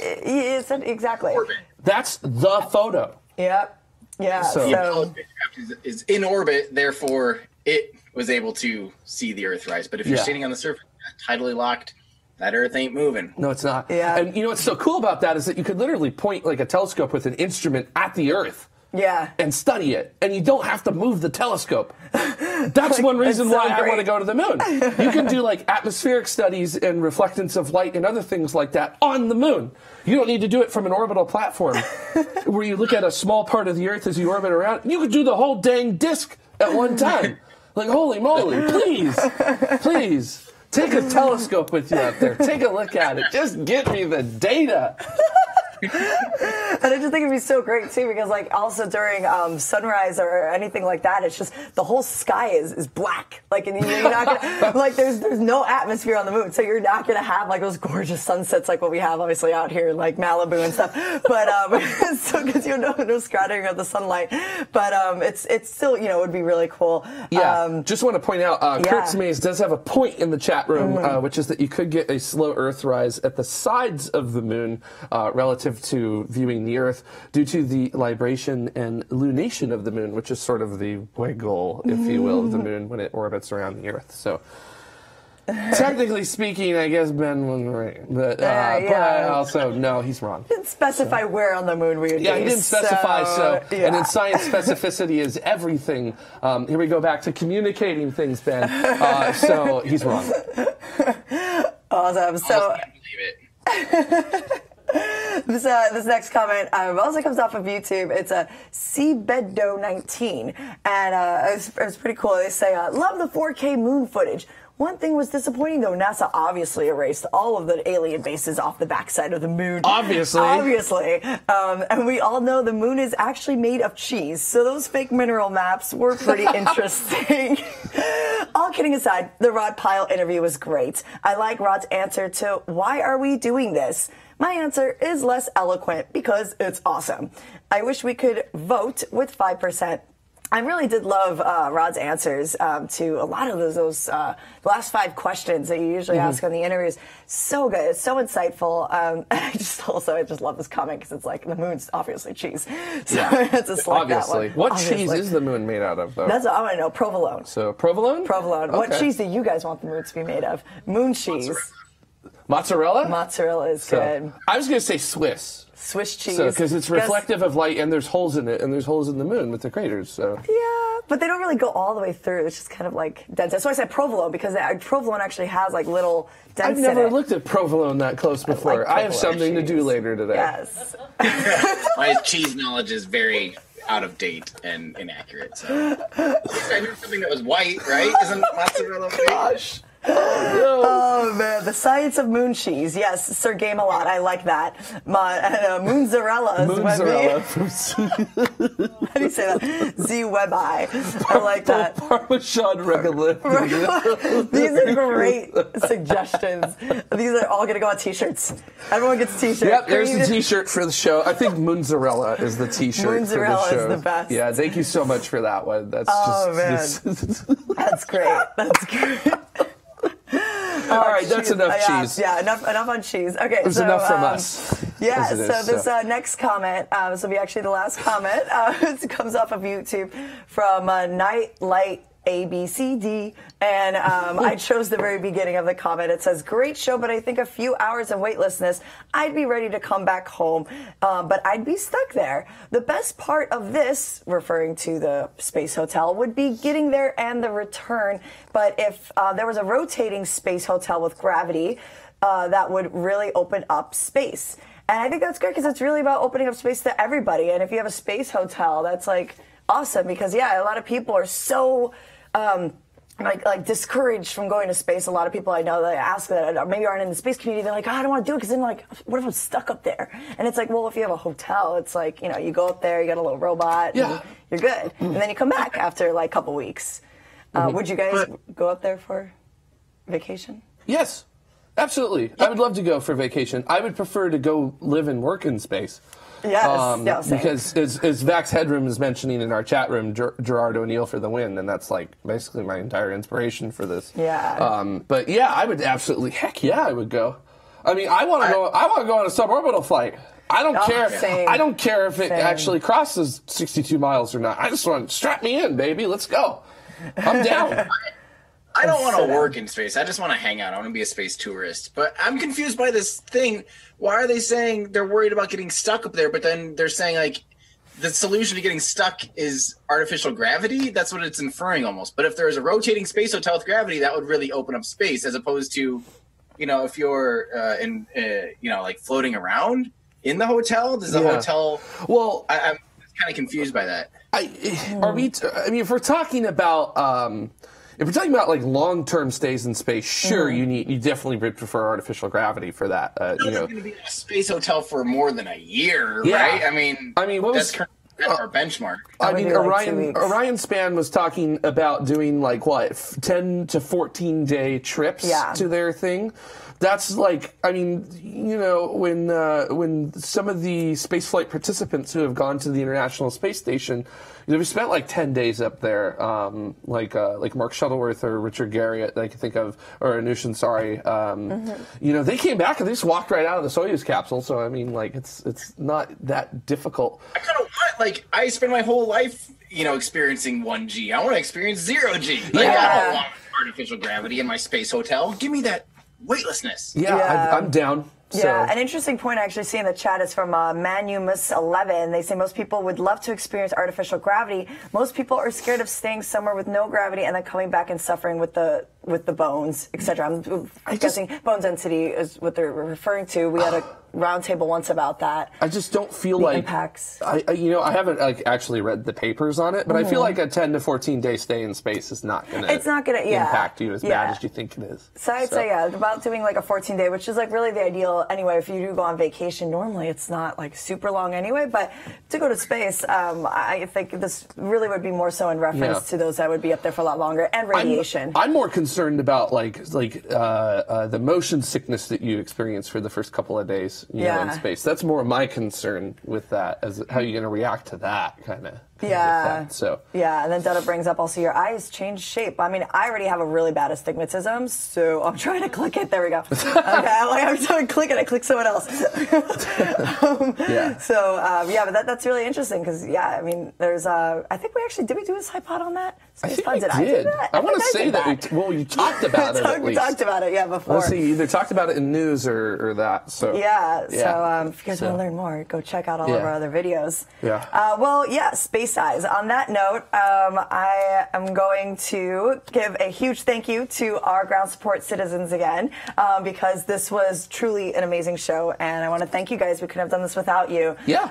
Exactly. That's the photo. Yep. Yeah. So the Apollo spacecraft is in orbit, therefore it was able to see the Earthrise. But if you're standing on the surface, tidally locked, that Earth ain't moving. No, it's not. Yeah. And you know what's so cool about that is that you could literally point like a telescope with an instrument at the Earth. Yeah. And study it. And you don't have to move the telescope. That's one reason why I want to go to the moon. You can do like atmospheric studies and reflectance of light and other things like that on the moon. You don't need to do it from an orbital platform where you look at a small part of the Earth as you orbit around. You could do the whole dang disk at one time. Like, holy moly, please. Take a telescope with you out there. Take a look at it. Just get me the data. And I just think it'd be so great too, because like also during sunrise or anything like that, it's just the whole sky is black. Like, and you're not gonna, like there's no atmosphere on the moon, so you're not gonna have like those gorgeous sunsets like what we have obviously out here, like Malibu and stuff. But so because you know no scattering of the sunlight, but it's still it would be really cool. Yeah. Just want to point out, Kurtz Maze does have a point in the chat room, which is that you could get a slow Earthrise at the sides of the moon relative to viewing the Earth due to the libration and lunation of the moon, which is sort of the wiggle, if you will, of the moon when it orbits around the Earth. So, technically speaking, I guess Ben was right, but also no, he's wrong. Didn't specify where on the moon we would be. Yeah, he didn't specify. And in science, specificity is everything. Here we go back to communicating things, Ben. So he's wrong. Awesome. So. I can't believe it. This next comment also comes off of YouTube. It's a Cbedo19, and it's pretty cool. They say, love the 4K moon footage. One thing was disappointing, though. NASA obviously erased all of the alien bases off the backside of the moon. Obviously. And we all know the moon is actually made of cheese, so those fake mineral maps were pretty interesting. All kidding aside, the Rod Pyle interview was great. I like Rod's answer to why are we doing this? My answer is less eloquent because it's awesome. I wish we could vote with 5%. I really did love Rod's answers to a lot of those last 5 questions that you usually ask on the interviews. So good. It's so insightful. I just love this comment because it's like the moon's obviously cheese. So it's just like obviously. That one. What cheese is the moon made out of, though? That's what I want to know. Provolone. So provolone? Provolone. Okay. What cheese do you guys want the moon to be made of? Moon cheese. Mozzarella? Mozzarella is good. I was going to say Swiss. Swiss cheese. Because it's reflective of light, and there's holes in it, and there's holes in the moon with the craters. So yeah, but they don't really go all the way through. It's just kind of like dense. That's why I said provolone, because provolone actually has like little dents in it. I've never looked at provolone that close before. I have something to do later today. Yes. My cheese knowledge is very out of date and inaccurate. So at least I knew something that was white, right? Isn't mozzarella white? Gosh. Oh man, the science of moon cheese. Yes, Sir Game a lot. I like that. Moonzarella. Moonzarella. How do you say that? Z-Webi. I like that. Parmesan regolith. These are great suggestions. These are all going to go on T-shirts. Everyone gets T-shirts. Yep, there's the T-shirt for the show. I think Moonzarella is the T-shirt for the show. Moonzarella is the best. Yeah, thank you so much for that one. That's That's great. That's great. All right, that's enough cheese. Yeah, enough on cheese. Okay, There's enough from us. Yeah, this next comment, this will be actually the last comment. It comes off of YouTube from Nightlight ABCD, and I chose the very beginning of the comment. It says, great show, but I think a few hours of weightlessness, I'd be ready to come back home, but I'd be stuck there. The best part of this, referring to the space hotel, would be getting there and the return, but if there was a rotating space hotel with gravity, that would really open up space. And I think that's good because it's really about opening up space to everybody, and if you have a space hotel, that's like awesome because, yeah, a lot of people are so like discouraged from going to space. A lot of people I know that ask that maybe aren't in the space community. They're like, oh, I don't want to do it because then like, what if I'm stuck up there? And it's like, well, if you have a hotel, it's like, you know, you go up there, you got a little robot, and you're good, and then you come back after like a couple weeks. Would you guys go up there for vacation? Yes, absolutely. I would love to go for vacation. I would prefer to go live and work in space. Yes, because as Vax Headroom is mentioning in our chat room, Gerard O'Neill for the win, and that's like basically my entire inspiration for this. Yeah. But yeah, I would absolutely. Heck yeah, I would go. I mean, I want to go. I want to go on a suborbital flight. I don't care. Same. I don't care if it actually crosses 62 miles or not. I just want to strap me in, baby. Let's go. I'm down. I don't want to work in space. I just want to hang out. I want to be a space tourist. But I'm confused by this thing. Why are they saying they're worried about getting stuck up there, but then they're saying, like, the solution to getting stuck is artificial gravity? That's what it's inferring almost. But if there is a rotating space hotel with gravity, that would really open up space as opposed to, you know, if you're like floating around in the hotel. Does the hotel... Well, I'm kind of confused by that. If we're talking about... if we're talking about like long-term stays in space, sure, you definitely would prefer artificial gravity for that. You know, going to be in a space hotel for more than a year, right? I mean, what that's our benchmark. I mean, Orion Span was talking about doing like 10 to 14-day trips to their thing. That's like, I mean, you know, when some of the spaceflight participants who have gone to the International Space Station, we spent like 10 days up there, like Mark Shuttleworth or Richard Garriott, I can think of, or Anush Ansari. You know, they came back and they just walked right out of the Soyuz capsule. So I mean, like, it's not that difficult. I kind of want, like, I spend my whole life, you know, experiencing 1G. I want to experience 0G. Like, I don't want artificial gravity in my space hotel. Give me that weightlessness. I'm down. Yeah, an interesting point I actually see in the chat is from Manumus11. They say most people would love to experience artificial gravity. Most people are scared of staying somewhere with no gravity and then coming back and suffering with the bones, etc. I'm guessing bone density is what they're referring to. We had a roundtable once about that. I just don't feel the like impacts. I haven't like actually read the papers on it, but I feel like a 10 to 14 day stay in space is not going to impact you as bad as you think it is. So I'd say about doing like a 14-day, which is like really the ideal anyway. If you do go on vacation, normally it's not like super long anyway, but to go to space, I think this really would be more so in reference to those that would be up there for a lot longer, and radiation. I'm more concerned about the motion sickness that you experience for the first couple of days. You know, in space. That's more my concern with that, as how you're going to react to that kind of. And then Dutta brings up also your eyes change shape. I mean, I already have a really bad astigmatism, so I'm trying to click it. There we go. Okay, I'm trying to click it. I click someone else. But that's really interesting because I mean, there's I think we actually did we do a SciPod on that? I think we did. I want to say that you talked about it. We talked about it, before. Let's see, you either talked about it in news or that. So so if you guys want to learn more, go check out all of our other videos. Yeah. Space size. On that note, I am going to give a huge thank you to our ground support citizens again, because this was truly an amazing show, and I want to thank you guys. We couldn't have done this without you. Yeah.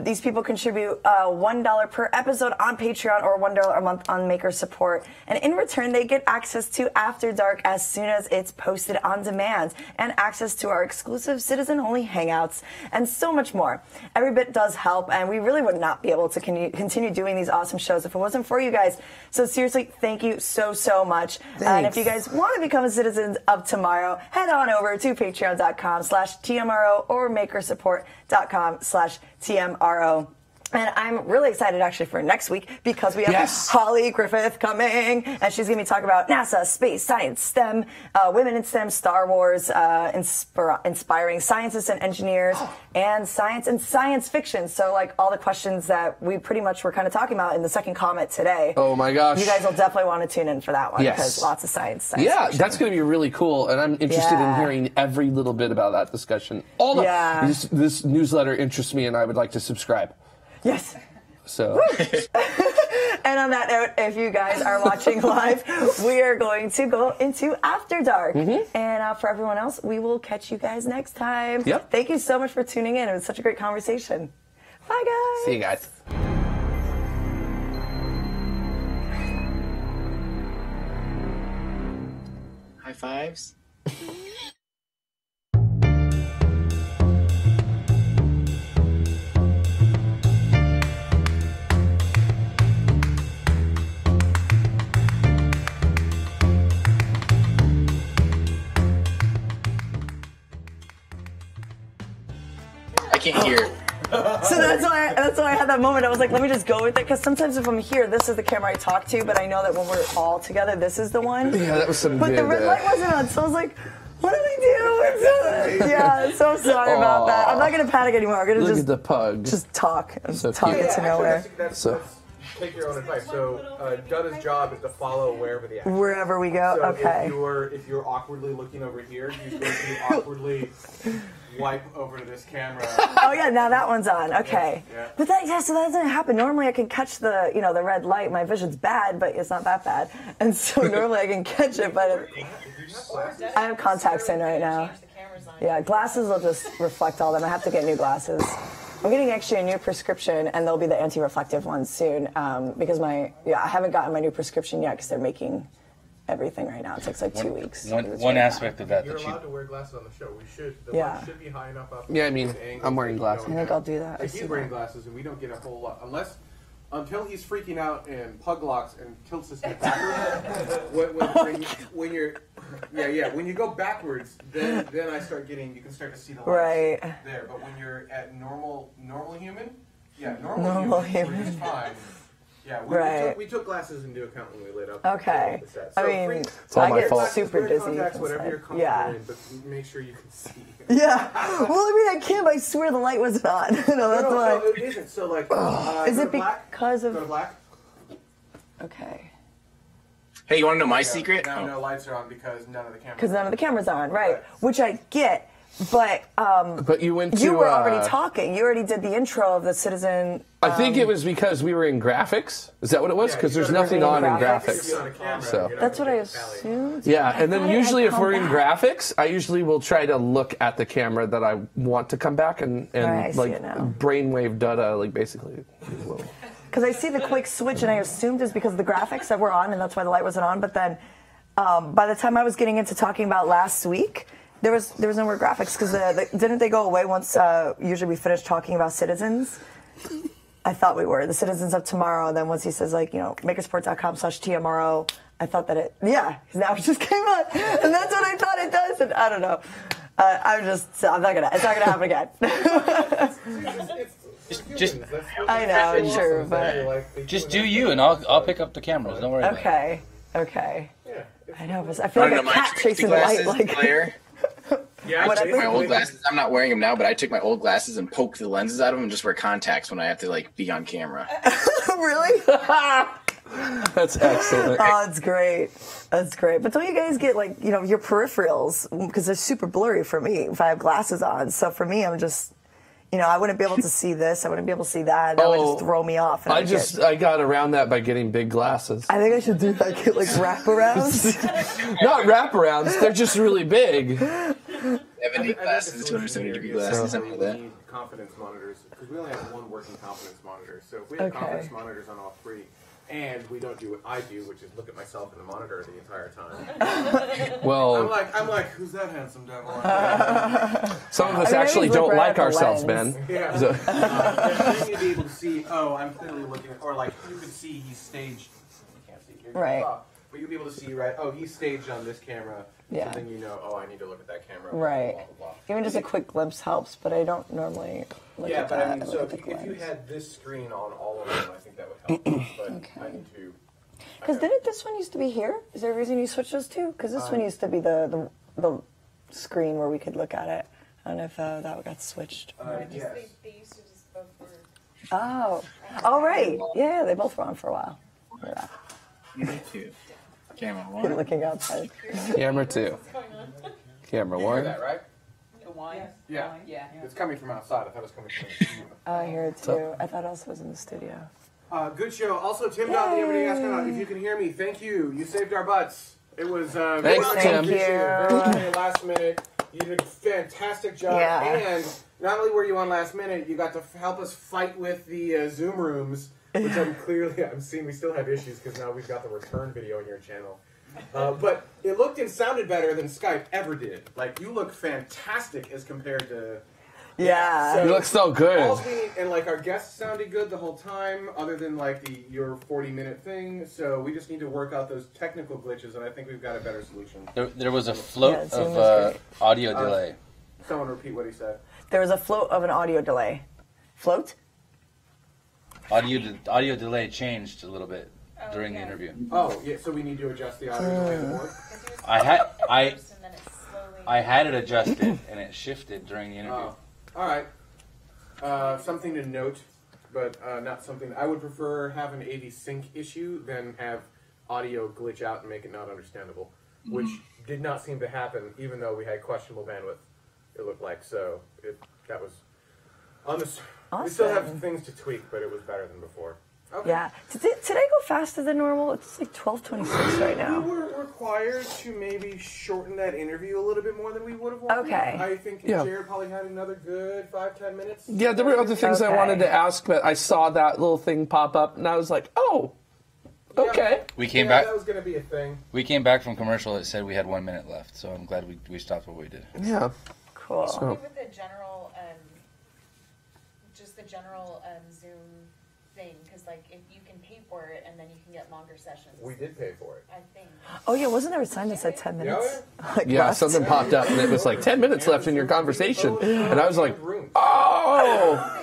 These people contribute $1 per episode on Patreon or $1 a month on Maker Support, and in return they get access to After Dark as soon as it's posted on demand, and access to our exclusive citizen-only hangouts, and so much more. Every bit does help, and we really would not be able to continue doing these awesome shows if it wasn't for you guys. So seriously, thank you so much. Thanks. And if you guys want to become a citizen of tomorrow, head on over to patreon.com/TMRO or makersupport.com/TMRO. And I'm really excited actually for next week because we have Holly Griffith coming, and she's going to be talking about NASA, space, science, STEM, women in STEM, Star Wars, inspiring scientists and engineers, and science fiction. So like all the questions that we pretty much were kind of talking about in the second comment today. Oh my gosh. You guys will definitely want to tune in for that one because lots of science yeah, fiction. that's going to be really cool, and I'm interested in hearing every little bit about that discussion. All the this newsletter interests me, and I would like to subscribe. Yes. So. And on that note, if you guys are watching live, we are going to go into After Dark. And for everyone else, we will catch you guys next time. Yep. Thank you so much for tuning in. It was such a great conversation. Bye, guys. See you guys. High fives. I can't hear. So that's why I had that moment. I was like, let me just go with it, because sometimes if I'm here, this is the camera I talk to, but I know that when we're all together, this is the one. Yeah, that was some But good, the red light wasn't on, so I was like, what do we do? Yeah, so sorry about that. I'm not going to panic anymore. I'm going to Look at the pug. just talk. So talk cute. it to nowhere. Take your own advice. So Dunna's job is to follow wherever the action is. Wherever we go, So okay. if you're awkwardly looking over here, he's going to awkwardly wipe over to this camera. Oh yeah, now that one's on. Okay. Yeah. But so that doesn't happen. Normally I can catch the the red light. My vision's bad, but it's not that bad. And so normally I can catch it, but I have contacts in right now. Yeah, glasses will just reflect all them. I have to get new glasses. I'm getting actually a new prescription, and they'll be the anti-reflective ones soon, because I haven't gotten my new prescription yet because they're making everything right now. It takes like 2 weeks. One aspect of that You're that allowed you to wear glasses on the show. We should. The Yeah. light should be high enough up. Yeah, I mean, I'm wearing glasses. I think I'll do that. I Like see he's wearing that. glasses, and we don't get a whole lot until he's freaking out and pug locks and tilts his head backwards. when you go backwards, then I start getting. You can start to see the lights Right. there. But when you're at normal human, Normal human, human. is fine. Yeah, we took glasses into account when we lit up. Okay. the set. I So mean, It's all I my get fault. super wear dizzy. contacts, from whatever you're inside. comfortable in, but make sure you can see. Yeah. Well, I mean, I can't. I swear the light wasn't on. That's why. No, it isn't. So like, Is go it to black, because go to of? black. Okay. Hey, you want to know my secret? Now no lights are on because none of the cameras. Because none of the cameras are on, right? Which I get, but But you went to. you were already talking. You already did the intro of the Citizen. I think it was because we were in graphics. Is that what it was? Yeah, Because you there's gotta nothing be in on in graphics. If you're graphics. on a camera, So. you're not That's what I gonna get Sally. assumed. Yeah, and I then thought it usually had if we're come in back. graphics, I usually will try to look at the camera that I want to come back and Right, I see like it now. brainwave data, like basically. Because I see the quick switch, and I assumed it's because of the graphics that were on, and that's why the light wasn't on. But then, by the time I was getting into talking about last week, there was no more graphics because didn't they go away once usually we finished talking about citizens? I thought we were the citizens of tomorrow. And then once he says makersport.com/TMRO, I thought that now it just came on, and that's what I thought it does. And I don't know. It's not gonna happen again. just I know, true, but just do you, and I'll pick up the cameras. Don't worry. About it. Okay. I know, but I feel like a my cat chasing the light. glasses, Like, Claire? Yeah, What I took I my think- old glasses. I'm not wearing them now, but I took my old glasses and poked the lenses out of them and just wear contacts when I have to be on camera. really? That's excellent. Oh, it's great. That's great. But don't you guys get your peripherals, because they're super blurry for me if I have glasses on. So for me, I'm just, You know, I wouldn't be able to see this. I wouldn't be able to see that. That would just throw me off. And I got around that by getting big glasses. I think I should do that, get like wraparounds. Not wraparounds. They're just really big. 70 glasses, 270-degree glasses, something like that. We need confidence monitors because we only have one working confidence monitor. So if we have confidence monitors on all three, and we don't do what I do, which is look at myself in the monitor the entire time. Well, I'm like, who's that handsome devil? Some of us actually don't like ourselves, lens. Ben. Yeah. So. Then you'd be able to see, oh, I'm clearly looking, or like you could see he's staged. You can't see here. Right. But you'll be able to see, right, oh, he's staged on this camera. Yeah. So then you know, oh, I need to look at that camera. Right. Blah, blah, blah. Even just a quick glimpse helps, but I don't normally look Yeah, at but that. I mean, so look if at the you lens. had this screen on all of them, I think that would help. But I need to. Because didn't this one used to be here? Is there a reason you switched those two? Because this one used to be the screen where we could look at it. I don't know if that got switched. Yes. They used to just both work. Oh. Oh, right. Yeah, they both were on for a while. Yeah. You need to. Camera Good one. looking outside. Camera 2. Camera 1. That, right? The wine? Yeah. Yeah. It's coming from outside. I thought it was coming from the studio. I hear it too. I thought also it was in the studio. Good show. Also, Tim Dot, the Everyday Astronaut, if you can hear me, thank you. You saved our butts. It was Thanks, very Tim. very last minute. You did a fantastic job. Yeah. And not only were you on last minute, you got to help us fight with the Zoom rooms, which I'm seeing we still have issues because now we've got the return video on your channel. But it looked and sounded better than Skype ever did. Like, you look fantastic as compared to... Yeah. You look so good. And like our guests sounded good the whole time, other than like your 40-minute thing. So we just need to work out those technical glitches, and I think we've got a better solution. There was a float Zoom was of great. audio delay. Someone repeat what he said. There was a float of an audio delay. Float? Audio delay changed a little bit during the interview. Oh, yeah. So we need to adjust the audio delay more. I had it adjusted and it shifted during the interview. Oh. All right. Something to note, but not something. I would prefer have an AV sync issue than have audio glitch out and make it not understandable, which did not seem to happen, even though we had questionable bandwidth. It looked like that was on this. Awesome. We still have things to tweak, but it was better than before. Okay. Yeah. Did I go faster than normal? It's like 12:26 right now. We were required to maybe shorten that interview a little bit more than we would have wanted. Okay. I think Jared probably had another good 5-10 minutes. Yeah, there were other things I wanted to ask, but I saw that little thing pop up, and I was like, oh, okay. We came back. That was going to be a thing. We came back from commercial. It said we had 1 minute left, so I'm glad we stopped what we did. Yeah. Cool. So, With the general, just the general Zoom thing, because like if you can pay for it and then you can get longer sessions. We did pay for it. I think. Oh yeah, wasn't there a sign that said 10 minutes? Like yeah, left? something popped up, and it was like 10 minutes left in your conversation, and I was like, oh,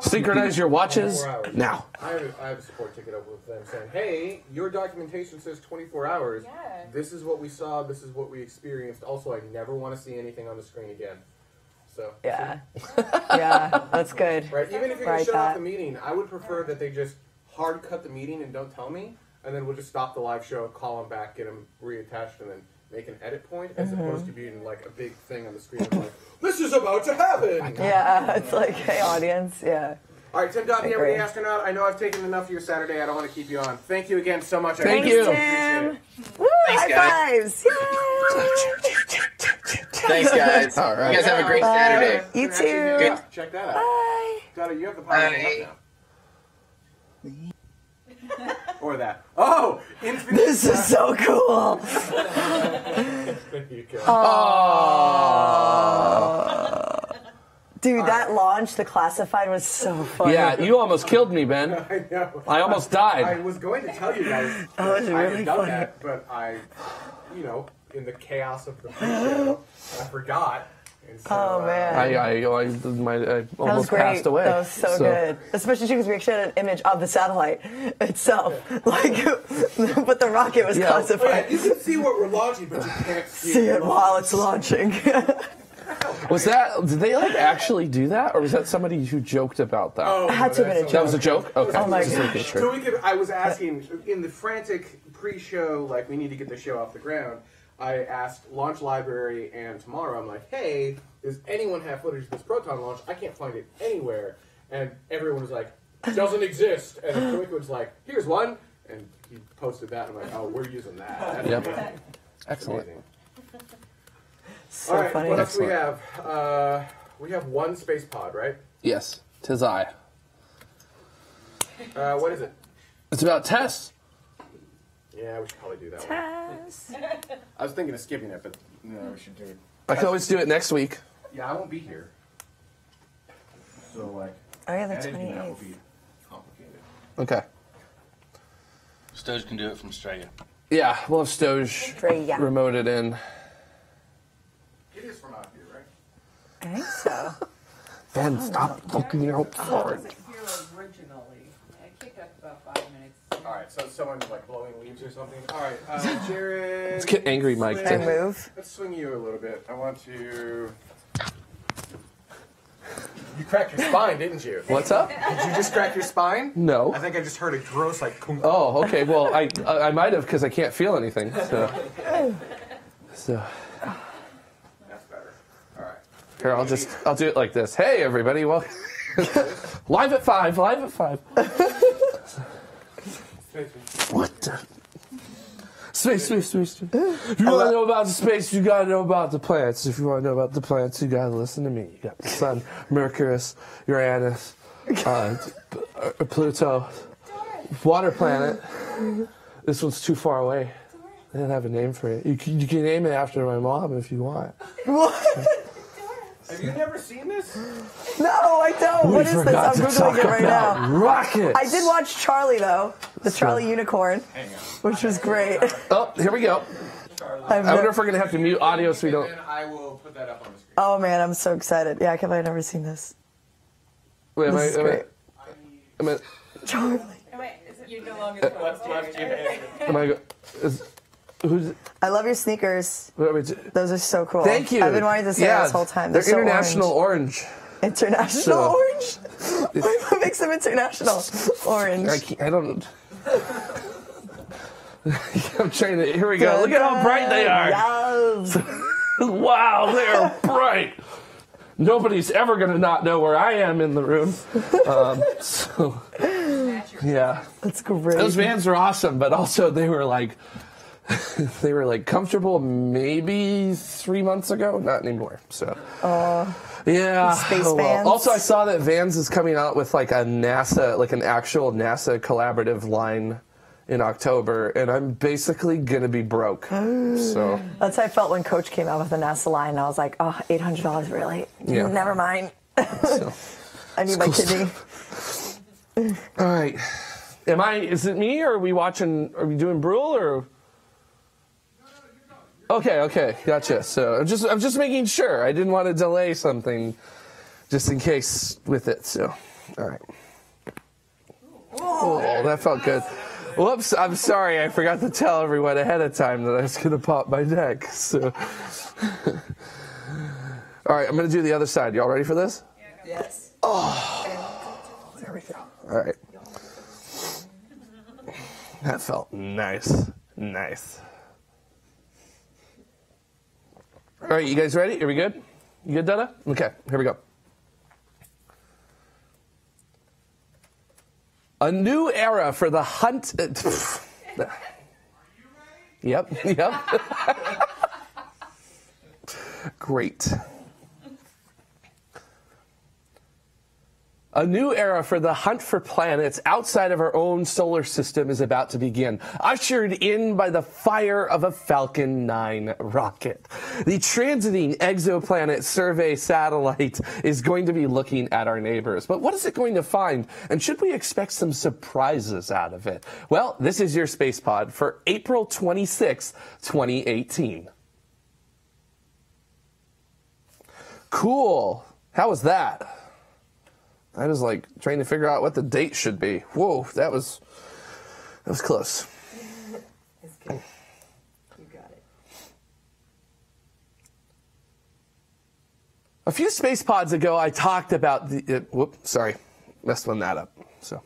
synchronize your watches now. I have a support ticket up with them saying, hey, your documentation says 24 hours. Yeah. This is what we saw. This is what we experienced. Also, I never want to see anything on the screen again. So Yeah. Yeah, that's good. right. Even if you're Right, gonna shut off that. the meeting, I would prefer that they just hard cut the meeting and don't tell me, and then we'll just stop the live show, call them back, get them reattached, and then make an edit point, as opposed to being like a big thing on the screen. Like, this is about to happen. Yeah, it's like, hey audience, yeah. All right, Tim Dot, the Agree. Everyday Astronaut. I know I've taken enough of your Saturday. I don't want to keep you on. Thank you again so much. Thank I you. appreciate it. Woo, Thanks, high guys. fives! Yay! Thanks, guys. All right. You guys have a great Saturday. You Actually, too. good. Check that out. Bye. Dottie, you have the power to Bye. now. Or that. Oh! Infinite. This is so cool. There you go. Dude, that launch, the classified, was so fun. Yeah, you almost killed me, Ben. I know. I almost I died. was going to tell you guys That was I really had done funny. that, but I, in the chaos of the pre-show, I forgot. And so, Oh, man. I That was almost great. passed away. That was so good. Especially because we actually had an image of the satellite itself. Like, but the rocket was Oh, yeah, classified. you can see what we're launching, but you can't See it while it's launching. Was that, did they like actually do that, or was that somebody who joked about that? Oh, It had to have been a That was a joke? Okay. Oh my Just making gosh. sure. I was asking, in the frantic pre-show, like, we need to get the show off the ground, I asked Launch Library and Tomorrow, I'm like, hey, does anyone have footage of this Proton launch? I can't find it anywhere. And everyone was like, doesn't exist. And Quick was like, here's one. And he posted that, and I'm like, oh, we're using that. That's amazing. Excellent. Amazing. So All right, funny. what else do we have? We have one space pod, right? Yes, 'tis I. What is it? It's about Tess. Yeah, we should probably do that Tess. one. I was thinking of skipping it, but no, we should do it. I can always do it next week. Yeah, I won't be here. So, like, Oh, yeah, the editing that will 28th. be complicated. Okay. Stoge can do it from Australia. Yeah, we'll have Stoge Australia. remoted in. It is from out here, right? I think so. Ben, stop looking out for it. Originally, it kicked up about 5 minutes. All right, so someone's like blowing leaves or something. All right, Jared. Let's get angry, Mike. Can I move? Let's swing you a little bit. I want to. You cracked your spine, didn't you? What's up? Did you just crack your spine? No. I think I just heard a gross like. Kunk. Oh, okay. Well, I might have because I can't feel anything. So. That's better. All right. Here, I'll do it like this. Hey, everybody! Well, live at 5. Live at 5. What the? Space. If you want to know about the space, you gotta know about the planets. If you want to know about the planets, you gotta listen to me. You got the Sun, Mercury, Uranus, Pluto, water planet. This one's too far away. They don't have a name for it. You can name it after my mom if you want. What? Have you never seen this? No, I don't. What is this? I'm Googling it right now. Rockets. I did watch Charlie, though. The Charlie Unicorn. Which was great. Oh, here we go. I wonder if we're going to have to mute audio so we don't... And I will put that up on the screen. Oh, man, I'm so excited. Yeah, I can't believe I've never seen this. Wait, This is great. Charlie. You're no longer Who's... I love your sneakers. Those are so cool. Thank you. I've been wanting to say that this whole time. They're so international orange. International orange? What makes them international orange? I don't... I'm trying to... Here we go. Look at how bright they are. Yes. Wow, they are bright. Nobody's ever going to not know where I am in the room. Yeah. That's great. Those Vans are awesome, but also they were like comfortable maybe 3 months ago. Not anymore. So. Yeah. Space Vans. Also, I saw that Vans is coming out with like a NASA, like an actual NASA collaborative line in October, and I'm basically gonna be broke. So that's how I felt when Coach came out with the NASA line. And I was like, oh, $800 really? Yeah. Never mind. So. I need my kidney. All right. Is it me, or are we doing Brule, or? Okay, gotcha. So I'm just making sure. I didn't want to delay something just in case with it, so. All right. Oh, that felt good. Whoops, I'm sorry. I forgot to tell everyone ahead of time that I was going to pop my neck, so. All right, I'm going to do the other side. Y'all ready for this? Yes. Oh, there we go. All right. That felt nice. Nice. All right, you guys ready? Are we good? You good, Dada? Okay, here we go. A new era for the hunt. Yep. Great. A new era for the hunt for planets outside of our own solar system is about to begin, ushered in by the fire of a Falcon 9 rocket. The transiting exoplanet survey satellite is going to be looking at our neighbors. But what is it going to find? And should we expect some surprises out of it? Well, this is your Space Pod for April 26, 2018. Cool. How was that? I was like trying to figure out what the date should be. Whoa, that was close. It's good. You got it. A few space pods ago, I talked about the. Sorry, messed that up. So.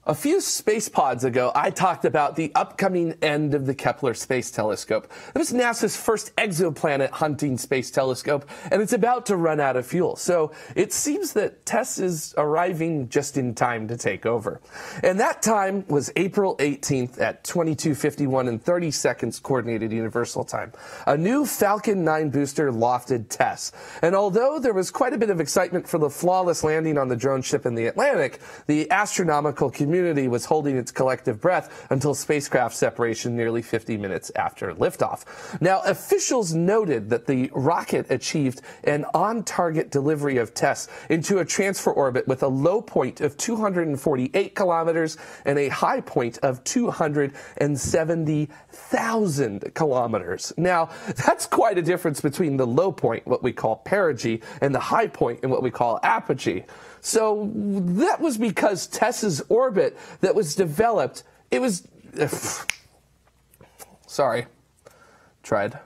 A few space pods ago, I talked about the upcoming end of the Kepler Space Telescope. It was NASA's first exoplanet hunting space telescope, and it's about to run out of fuel. So it seems that TESS is arriving just in time to take over. And that time was April 18th at 22:51 and 30 seconds Coordinated Universal Time. A new Falcon 9 booster lofted TESS. And although there was quite a bit of excitement for the flawless landing on the drone ship in the Atlantic, the astronomical community was holding its collective breath until spacecraft separation nearly 50 minutes after liftoff. Now, officials noted that the rocket achieved an on-target delivery of TESS into a transfer orbit with a low point of 248 kilometers and a high point of 270,000 kilometers. Now, that's quite a difference between the low point, what we call perigee, and the high point in what we call apogee. So that was because TESS's orbit that was developed, it was, tried.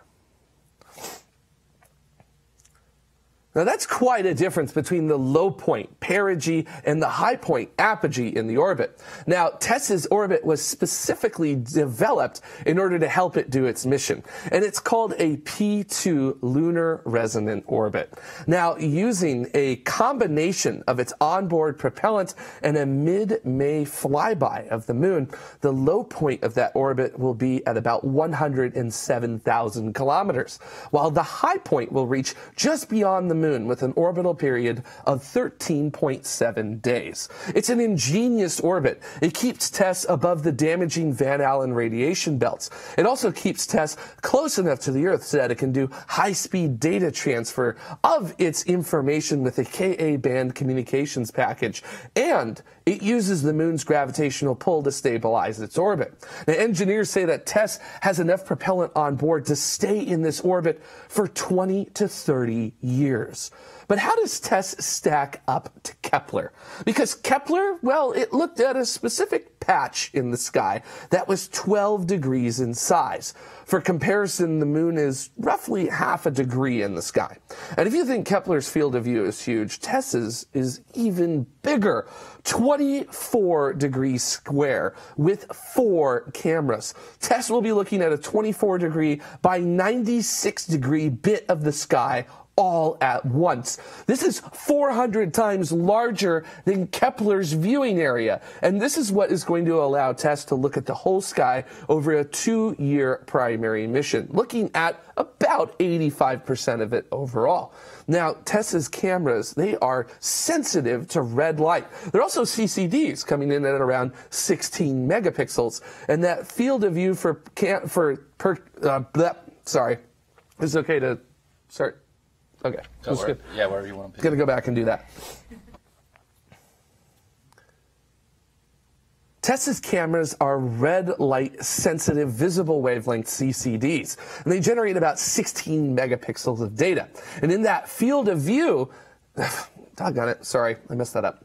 Now that's quite a difference between the low point, perigee, and the high point, apogee, in the orbit. Now, TESS's orbit was specifically developed in order to help it do its mission, and it's called a P2 lunar resonant orbit. Now, using a combination of its onboard propellant and a mid-May flyby of the moon, the low point of that orbit will be at about 107,000 kilometers, while the high point will reach just beyond the moon with an orbital period of 13.7 days. It's an ingenious orbit. It keeps TESS above the damaging Van Allen radiation belts. It also keeps TESS close enough to the Earth so that it can do high-speed data transfer of its information with a Ka-band communications package, and it uses the moon's gravitational pull to stabilize its orbit. Now, engineers say that TESS has enough propellant on board to stay in this orbit for 20 to 30 years. But how does TESS stack up to Kepler? Because Kepler, well, it looked at a specific patch in the sky that was 12 degrees in size. For comparison, the moon is roughly half a degree in the sky. And if you think Kepler's field of view is huge, TESS's is even bigger, 24 degrees square with 4 cameras. TESS will be looking at a 24 degree by 96 degree bit of the sky all at once. This is 400 times larger than Kepler's viewing area, and this is what is going to allow TESS to look at the whole sky over a 2-year primary mission, looking at about 85% of it overall. Now, TESS's cameras, they are sensitive to red light. They're also CCDs, coming in at around 16 megapixels, and that field of view it's okay to start. Okay, that's good. Yeah, wherever you want to. Gonna go back and do that. TESS's cameras are red light sensitive visible wavelength CCDs, and they generate about 16 megapixels of data. And in that field of view, doggone it, sorry, I messed that up.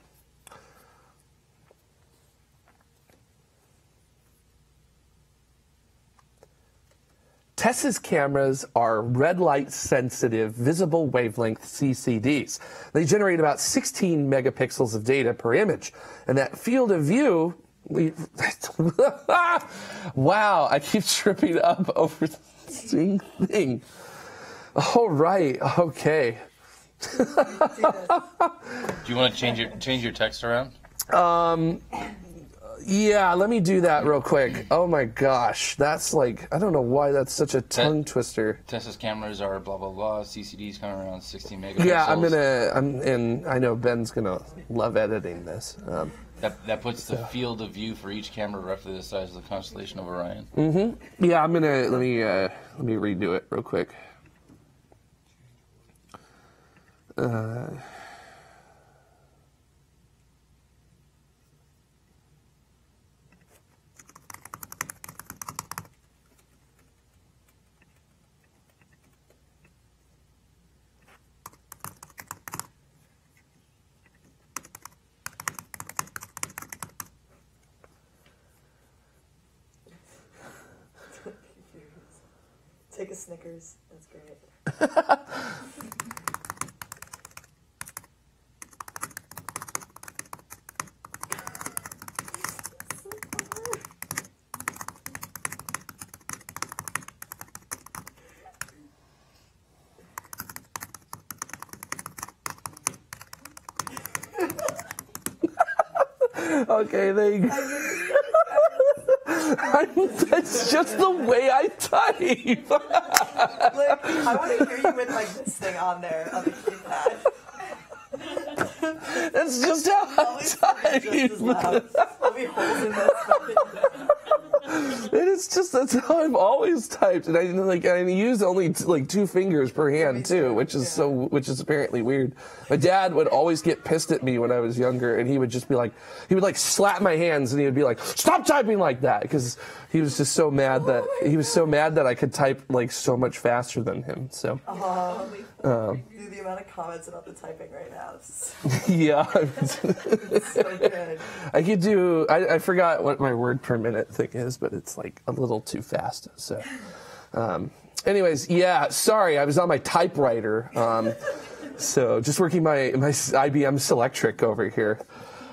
TESS's cameras are red light sensitive visible wavelength CCDs. They generate about 16 megapixels of data per image. And that field of view, wow, I keep tripping up over the same thing. All right, okay. Do you want to change your text around? Yeah, let me do that real quick. Oh my gosh, that's like, I don't know why that's such a tongue twister. TESS's cameras are blah blah blah. CCDs coming around 16 megapixels. Yeah, and I know Ben's gonna love editing this. That puts the field of view for each camera roughly the size of the constellation of Orion. Mm-hmm. Yeah, let me redo it real quick. Take a Snickers. That's great. Okay, that's just the way I type. Like, I want to hear you with like this thing on there on the keypad. That's just how I type. There'll be holes in this. That's how I've always typed, and I use only like 2 fingers per hand too, which is apparently weird. My dad would always get pissed at me when I was younger, and he would slap my hands, and he would be like, "Stop typing like that," because he was just so mad that I could type like so much faster than him. So. The amount of comments about the typing right now. Yeah. It's so good. I could do. I forgot what my word per minute thing is, but it's like a little too fast. So, anyways, yeah. Sorry, I was on my typewriter. So just working my IBM Selectric over here.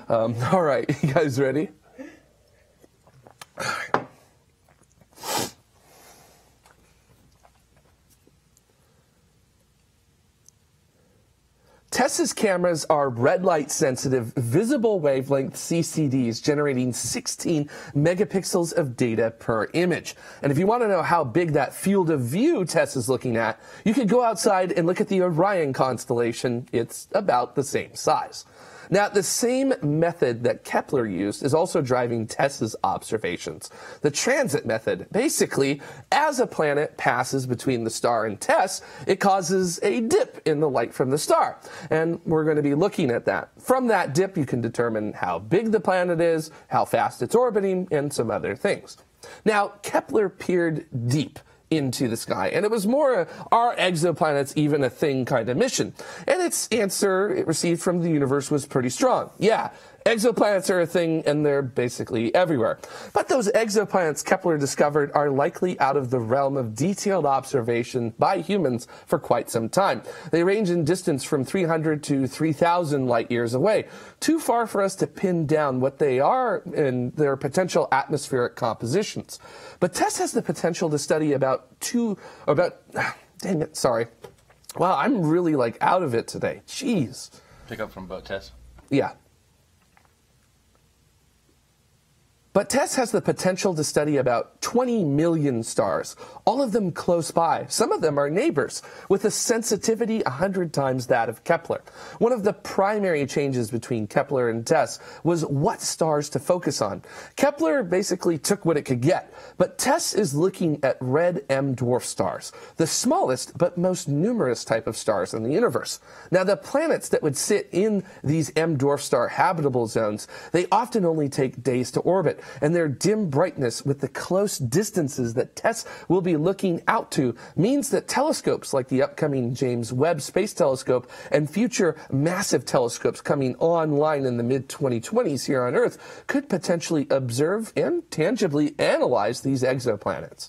All right, you guys ready? TESS's cameras are red light sensitive, visible wavelength CCDs generating 16 megapixels of data per image. And if you want to know how big that field of view TESS is looking at, you could go outside and look at the Orion constellation. It's about the same size. Now, the same method that Kepler used is also driving TESS's observations. The transit method. Basically, as a planet passes between the star and TESS, it causes a dip in the light from the star. And we're going to be looking at that. From that dip, you can determine how big the planet is, how fast it's orbiting, and some other things. Now, Kepler peered deep into the sky, and it was more are exoplanets even a thing kind of mission. And its answer it received from the universe was pretty strong. Yeah, exoplanets are a thing, and they're basically everywhere. But those exoplanets Kepler discovered are likely out of the realm of detailed observation by humans for quite some time. They range in distance from 300 to 3,000 light years away, too far for us to pin down what they are and their potential atmospheric compositions. But TESS has the potential to study dang it, sorry. Wow, I'm really like out of it today. Jeez. Pick up from about TESS. Yeah. But TESS has the potential to study about 20 million stars, all of them close by. Some of them are neighbors, with a sensitivity 100 times that of Kepler. One of the primary changes between Kepler and TESS was what stars to focus on. Kepler basically took what it could get, but TESS is looking at red M dwarf stars, the smallest but most numerous type of stars in the universe. Now, the planets that would sit in these M dwarf star habitable zones, they often only take days to orbit, and their dim brightness with the close distances that TESS will be looking out to means that telescopes like the upcoming James Webb Space Telescope and future massive telescopes coming online in the mid-2020s here on Earth could potentially observe and tangibly analyze these exoplanets.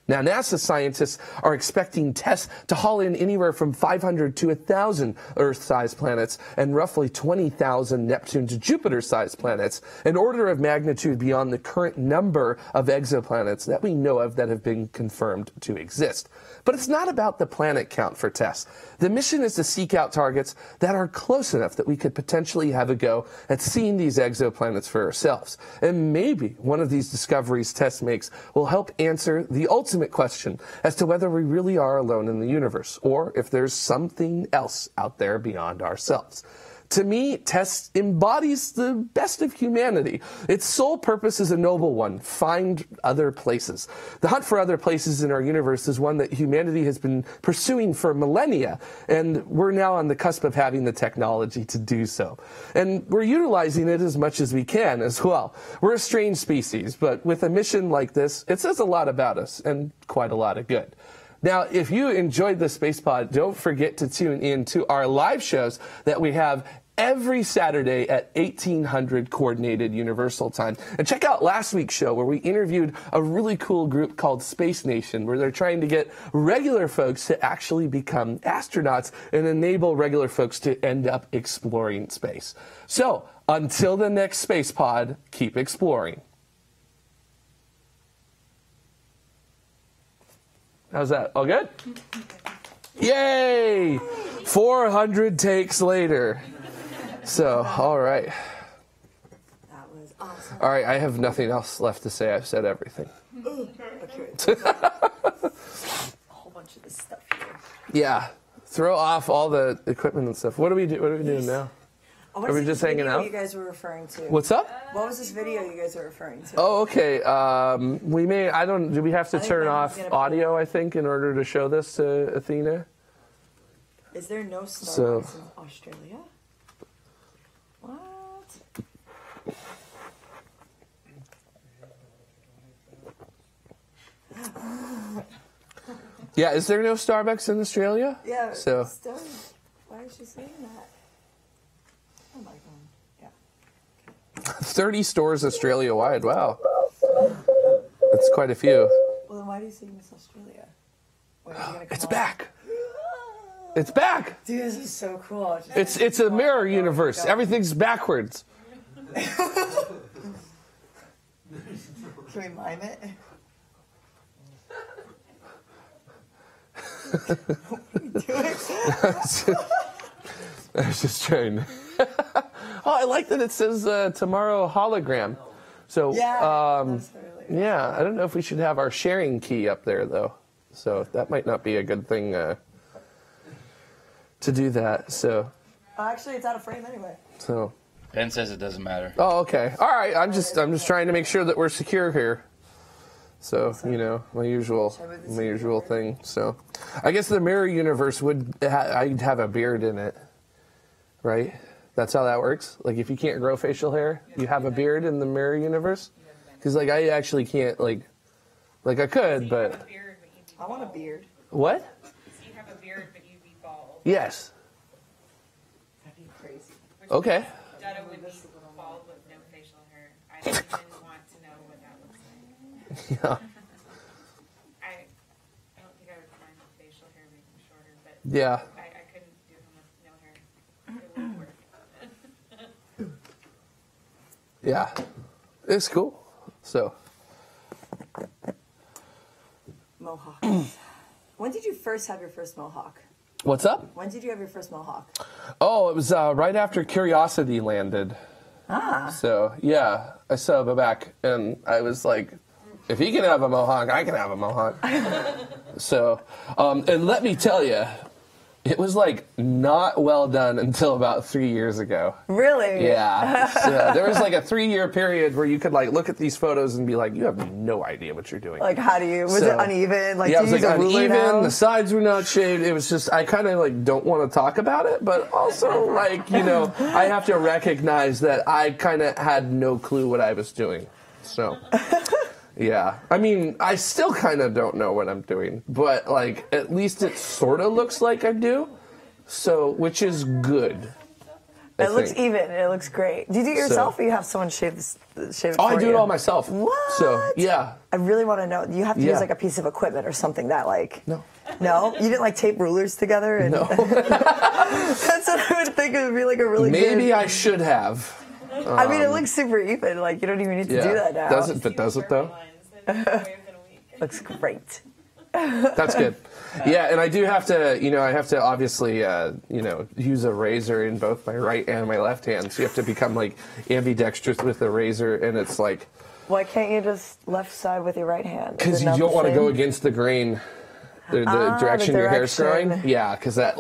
Now, NASA scientists are expecting TESS to haul in anywhere from 500 to 1,000 Earth-sized planets and roughly 20,000 Neptune to Jupiter-sized planets, an order of magnitude beyond the current number of exoplanets that we know of that have been confirmed to exist. But it's not about the planet count for TESS. The mission is to seek out targets that are close enough that we could potentially have a go at seeing these exoplanets for ourselves. And maybe one of these discoveries TESS makes will help answer the ultimate question as to whether we really are alone in the universe, or if there's something else out there beyond ourselves. To me, TESS embodies the best of humanity. Its sole purpose is a noble one: find other places. The hunt for other places in our universe is one that humanity has been pursuing for millennia, and we're now on the cusp of having the technology to do so. And we're utilizing it as much as we can as well. We're a strange species, but with a mission like this, it says a lot about us, and quite a lot of good. Now, if you enjoyed the Space Pod, don't forget to tune in to our live shows that we have every Saturday at 1800 Coordinated Universal Time. And check out last week's show where we interviewed a really cool group called Space Nation, where they're trying to get regular folks to actually become astronauts and enable regular folks to end up exploring space. So, until the next Space Pod, keep exploring. How's that? All good? Yay! 400 takes later. So, all right. That was awesome. All right, I have nothing else left to say. I've said everything. Okay. A whole bunch of this stuff here. Yeah, throw off all the equipment and stuff. What do we do? What are we doing now? Are we just hanging out? You guys were referring to. What's up? What was this video you guys were referring to? Oh, okay. We may. I don't. Do we have to turn off audio? I think in order to show this to Athena. Is there no Starbucks in Australia? What? Yeah, is there no Starbucks in Australia? Yeah. So. Still, why is she saying that? Oh my god. Yeah. 30 stores Australia wide. Wow. That's quite a few. Well, then why do you say Miss Australia? It's back. It's back. Dude, this is so cool. It's a mirror universe. Everything's backwards. Can we mime it? I was just trying. Oh, I like that it says tomorrow hologram. So yeah, I don't know if we should have our sharing key up there though. So that might not be a good thing to do that. So Actually, it's out of frame anyway. so. Ben says it doesn't matter. Oh, okay. All right. I'm just trying to make sure that we're secure here. So, you know, my usual thing. So, I guess the mirror universe I'd have a beard in it, right? That's how that works. Like, if you can't grow facial hair, you have a beard in the mirror universe. Because, like, I actually can't, like I could, but. I want a beard. What? So you have a beard, but you'd be bald. Yes. That'd be crazy. Okay. Dada would be bald with no facial hair. I don't even want to know what that looks like. Yeah. I don't think I would mind the facial hair making shorter, but Yeah. I couldn't do him with no hair. It wouldn't work. Yeah. It's cool. So. Mohawk. When did you first have your first mohawk? What's up? When did you have your first mohawk? Oh, it was right after Curiosity landed. Ah. So, yeah, I saw him back, and I was like, if he can have a mohawk, I can have a mohawk. So, and let me tell you, it was like not well done until about 3 years ago. Really? Yeah. So there was like a 3-year period where you could like look at these photos and be like, you have no idea what you're doing. Like, how do you? Was it uneven? Like, yeah, it was like a ruler uneven. now? The sides were not shaved. It was just I kind of like don't want to talk about it, but also like I have to recognize that I kind of had no clue what I was doing. So. Yeah, I mean, I still kind of don't know what I'm doing, but like at least it sort of looks like I do, so which is good. It looks even. It looks great. Do you do it yourself, or you have someone shave it Oh, for I do you? it all myself. What? So yeah. I really want to know. You have to use like a piece of equipment or something that like. No. No, you didn't like tape rulers together. And No. That's what I would think. It would be like a really Maybe good. I should have. I mean, it looks super even. Like you don't even need to do that now. Does it? But does it though? Looks great. That's good. Yeah, and I do have to, I have to obviously, use a razor in both my right and my left hand. So you have to become like ambidextrous with the razor, and it's like. Why can't you just left side with your right hand? Because you don't want to go against the grain, the direction your hair's growing. Yeah, because that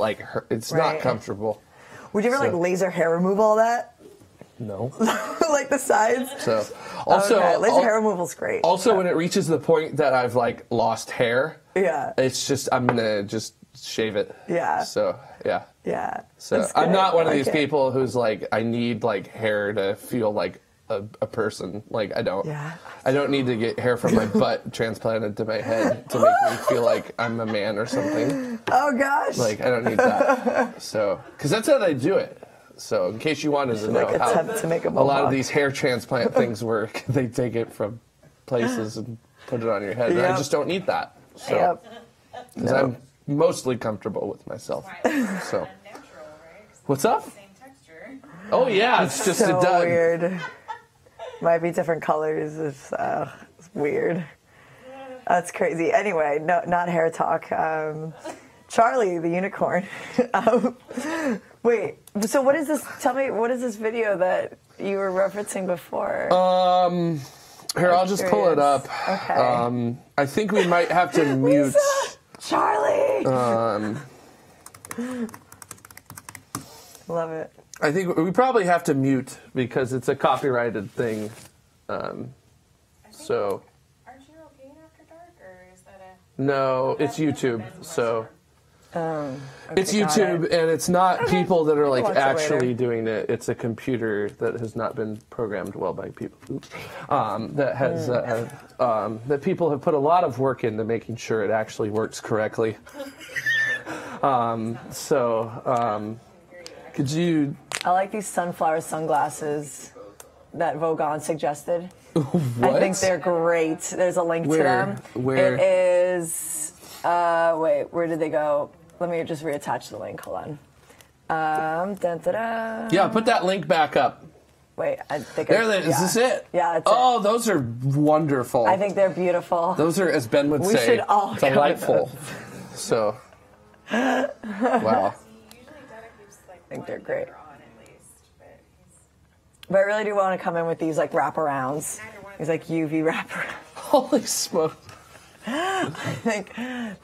it's not comfortable. Would you ever like laser hair remove all that? No. Like the sides? So, also, laser hair removal's great. Also, when it reaches the point that I've like lost hair, it's just I'm gonna just shave it. Yeah. So yeah. Yeah. So I'm not one of these people who's like I need like hair to feel like a person. Like I don't. Yeah. I don't need to get hair from my butt transplanted to my head to make me feel like I'm a man or something. Oh gosh. Like I don't need that. So because that's how they do it. So, in case you wanted to know how to a lot of these hair transplant things work, they take it from places and put it on your head. And I just don't need that. So, because I'm mostly comfortable with myself. So, what's up? Oh yeah, it's just so a dud. Weird. Might be different colors. It's weird. That's crazy. Anyway, no, not hair talk. Charlie, the unicorn. Wait, so what is this? Tell me, what is this video that you were referencing before? Here, I'll just pull it up. Okay. I think we might have to mute. Charlie! Love it. I think we probably have to mute because it's a copyrighted thing. So. Aren't you okay in After Dark, or is that a? No, it's YouTube. So. Okay, it's YouTube, and it's not people that are like watch it actually later. doing it. It's a computer that has not been programmed well by people. Oops. That has that people have put a lot of work into making sure it actually works correctly. Could you? I like these sunflower sunglasses that Vogon suggested. What? I think they're great. There's a link to them. Where? It is. Wait, where did they go? Let me just reattach the link. Hold on. Yeah, put that link back up. Wait, I think There, is this it? Yeah, that's Oh, those are wonderful. I think they're beautiful. Those are, as Ben would We say, should all go with delightful. those. So, wow. I think they're great. But I really do want to come in with these like wraparounds. These like UV wraparounds. Holy smoke. I think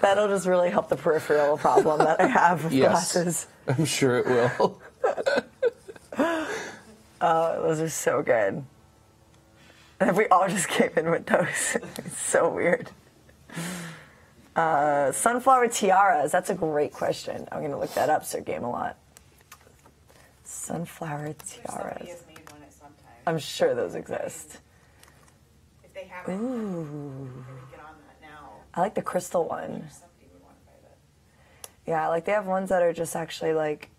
that'll just really help the peripheral problem that I have with Yes. glasses. I'm sure it will. Those are so good. And if we all just came in with those, it's so weird. Sunflower tiaras, that's a great question. I'm going to look that up, Sir Game-A-Lot. Sunflower tiaras. I'm sure those exist. If they haven't, Ooh. get on that now. I like the crystal one. Yeah, like they have ones that are just actually like,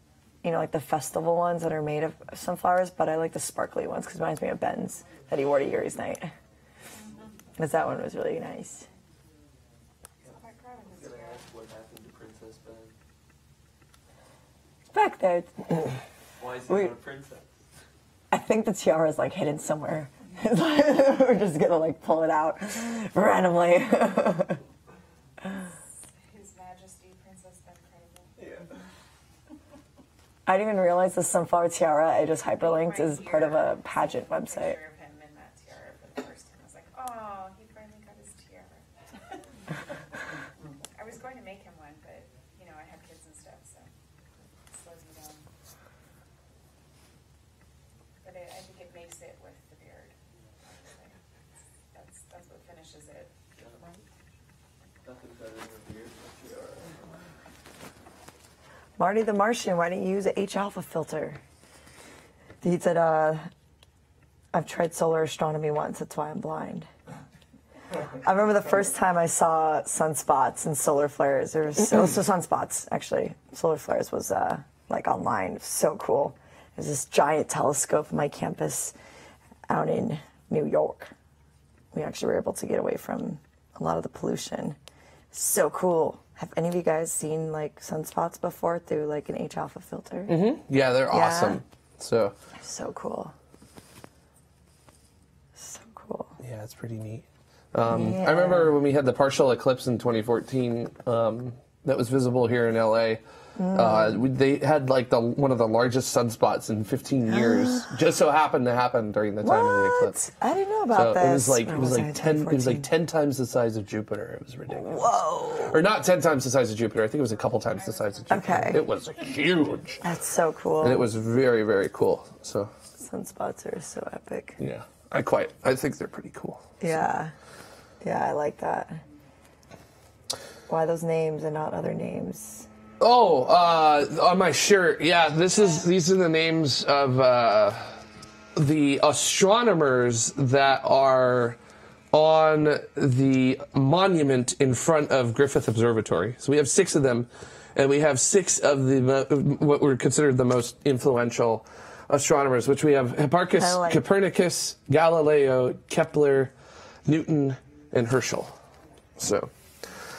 you know, like the festival ones that are made of sunflowers, but I like the sparkly ones because it reminds me of Ben's that he wore to Yuri's night. Because that one was really nice. It's back there. Why is he not a princess? I think the tiara is like hidden somewhere. We're just gonna like pull it out randomly. His Majesty Princess Incredible. Yeah. I didn't even realize the sunflower tiara I just hyperlinked is part of a pageant website. Picture of him in that tiara for the first time. I was like, oh, he finally got his tiara. I was going to make him one, but you know, I had kids and stuff, so it slows me down. But I think it makes it with the beard. Honestly. That's what finishes it. Nothing better than a beard and a tiara. Marty the Martian, why didn't you use a H-alpha filter? He said, I've tried solar astronomy once, that's why I'm blind. I remember the first time I saw sunspots and solar flares. There was also sunspots, actually. Solar flares was like online. It was so cool. There's this giant telescope on my campus out in New York. We actually were able to get away from a lot of the pollution. So cool. Have any of you guys seen like sunspots before through like an H-alpha filter? Mm-hmm. Yeah, they're awesome. So cool. So cool. Yeah, it's pretty neat. I remember when we had the partial eclipse in 2014 that was visible here in LA. They had like one of the largest sunspots in 15 years. Just so happened to happen during the time of the eclipse. I didn't know about this. It was like 10 times the size of Jupiter. It was ridiculous. Whoa! Or not 10 times the size of Jupiter. I think it was a couple times the size of Jupiter. Okay. It was huge. That's so cool. And it was very, very cool. So sunspots are so epic. yeah, I think they're pretty cool. Yeah. Yeah, I like that. Why those names and not other names? Oh, on my shirt. Yeah, these are the names of the astronomers that are on the monument in front of Griffith Observatory. So we have 6 of them, and we have 6 of what were considered the most influential astronomers, which we have Hipparchus, Copernicus, Galileo, Kepler, Newton, and Herschel. So.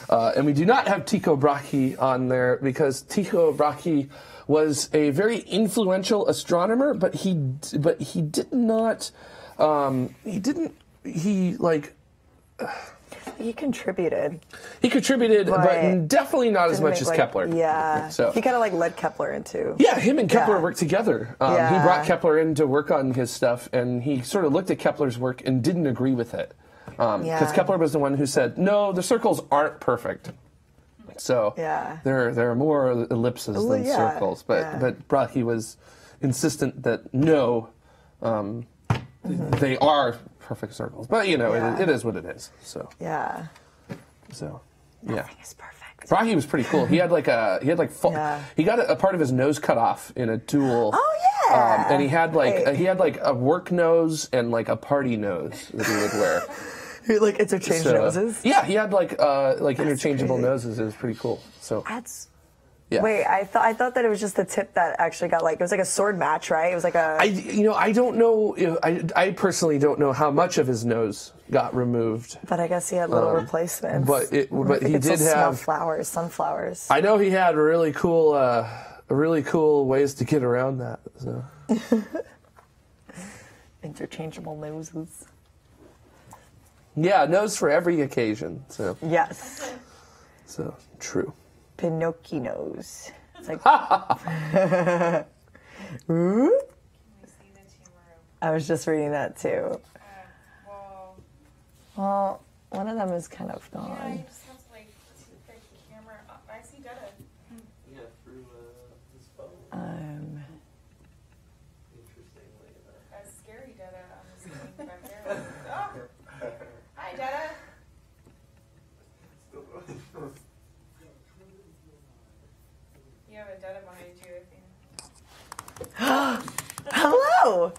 And we do not have Tycho Brahe on there because Tycho Brahe was a very influential astronomer, but he did not. He he contributed. He contributed, but definitely not as much as Kepler. Yeah. So he kind of like led Kepler into. Yeah, him and Kepler worked together. He brought Kepler in to work on his stuff, and he sort of looked at Kepler's work and didn't agree with it. Because Kepler was the one who said, no, the circles aren't perfect. So there are more ellipses than circles. But Brahe was insistent that no, they are perfect circles. But, you know, it is what it is. So yeah. Nothing is perfect. Brahe was pretty cool. He got a part of his nose cut off in a duel. Oh yeah. And he had a work nose and like a party nose that he would wear. He like interchanged noses. Yeah, he had like interchangeable noses. It was pretty cool. So that's. Yeah. Wait, I thought that it was just the tip that actually got like, it was like a sword match, right? It was like a. I don't know. I personally don't know how much of his nose got removed. But I guess he had little replacements. But he did have flowers, sunflowers. I know he had really cool ways to get around that. So. Interchangeable noses. Yeah, nose for every occasion. So. Yes. So true. Pinocchio's. It's like. Ooh? I was just reading that too. Well, one of them is kind of gone. Yeah, you just have to like take the camera up. I see Detta. Yeah, through his phone. Interestingly enough. A scary Detta on the screen, but I'm there. Oh! Hi, Detta. You have a Detta behind you, I think. Hello!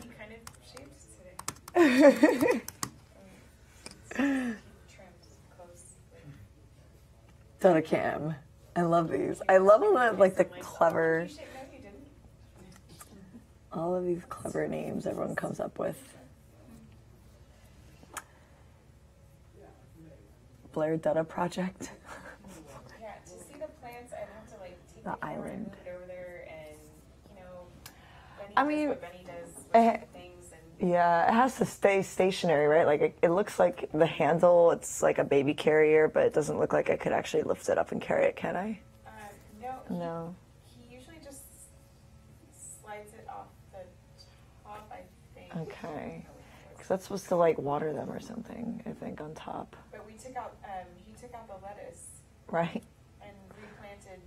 He kind of shapes today. Trimmed close. Detta cam. I love these. I love all the, like the clever. All of these clever names everyone comes up with. Blair Dutta Project. Yeah, to see the plants, I'd have to like take The the camera island. and move it over there, and you know, Benny I does mean, what Benny does with things, and Yeah, it has to stay stationary, right? Like it looks like the handle, it's like a baby carrier, but it doesn't look like I could actually lift it up and carry it, can I? no. He usually just slides it off the top, I think. Okay. Because that's supposed to like water them or something, I think, on top. But we took out, he took out the lettuce. Right. And replanted,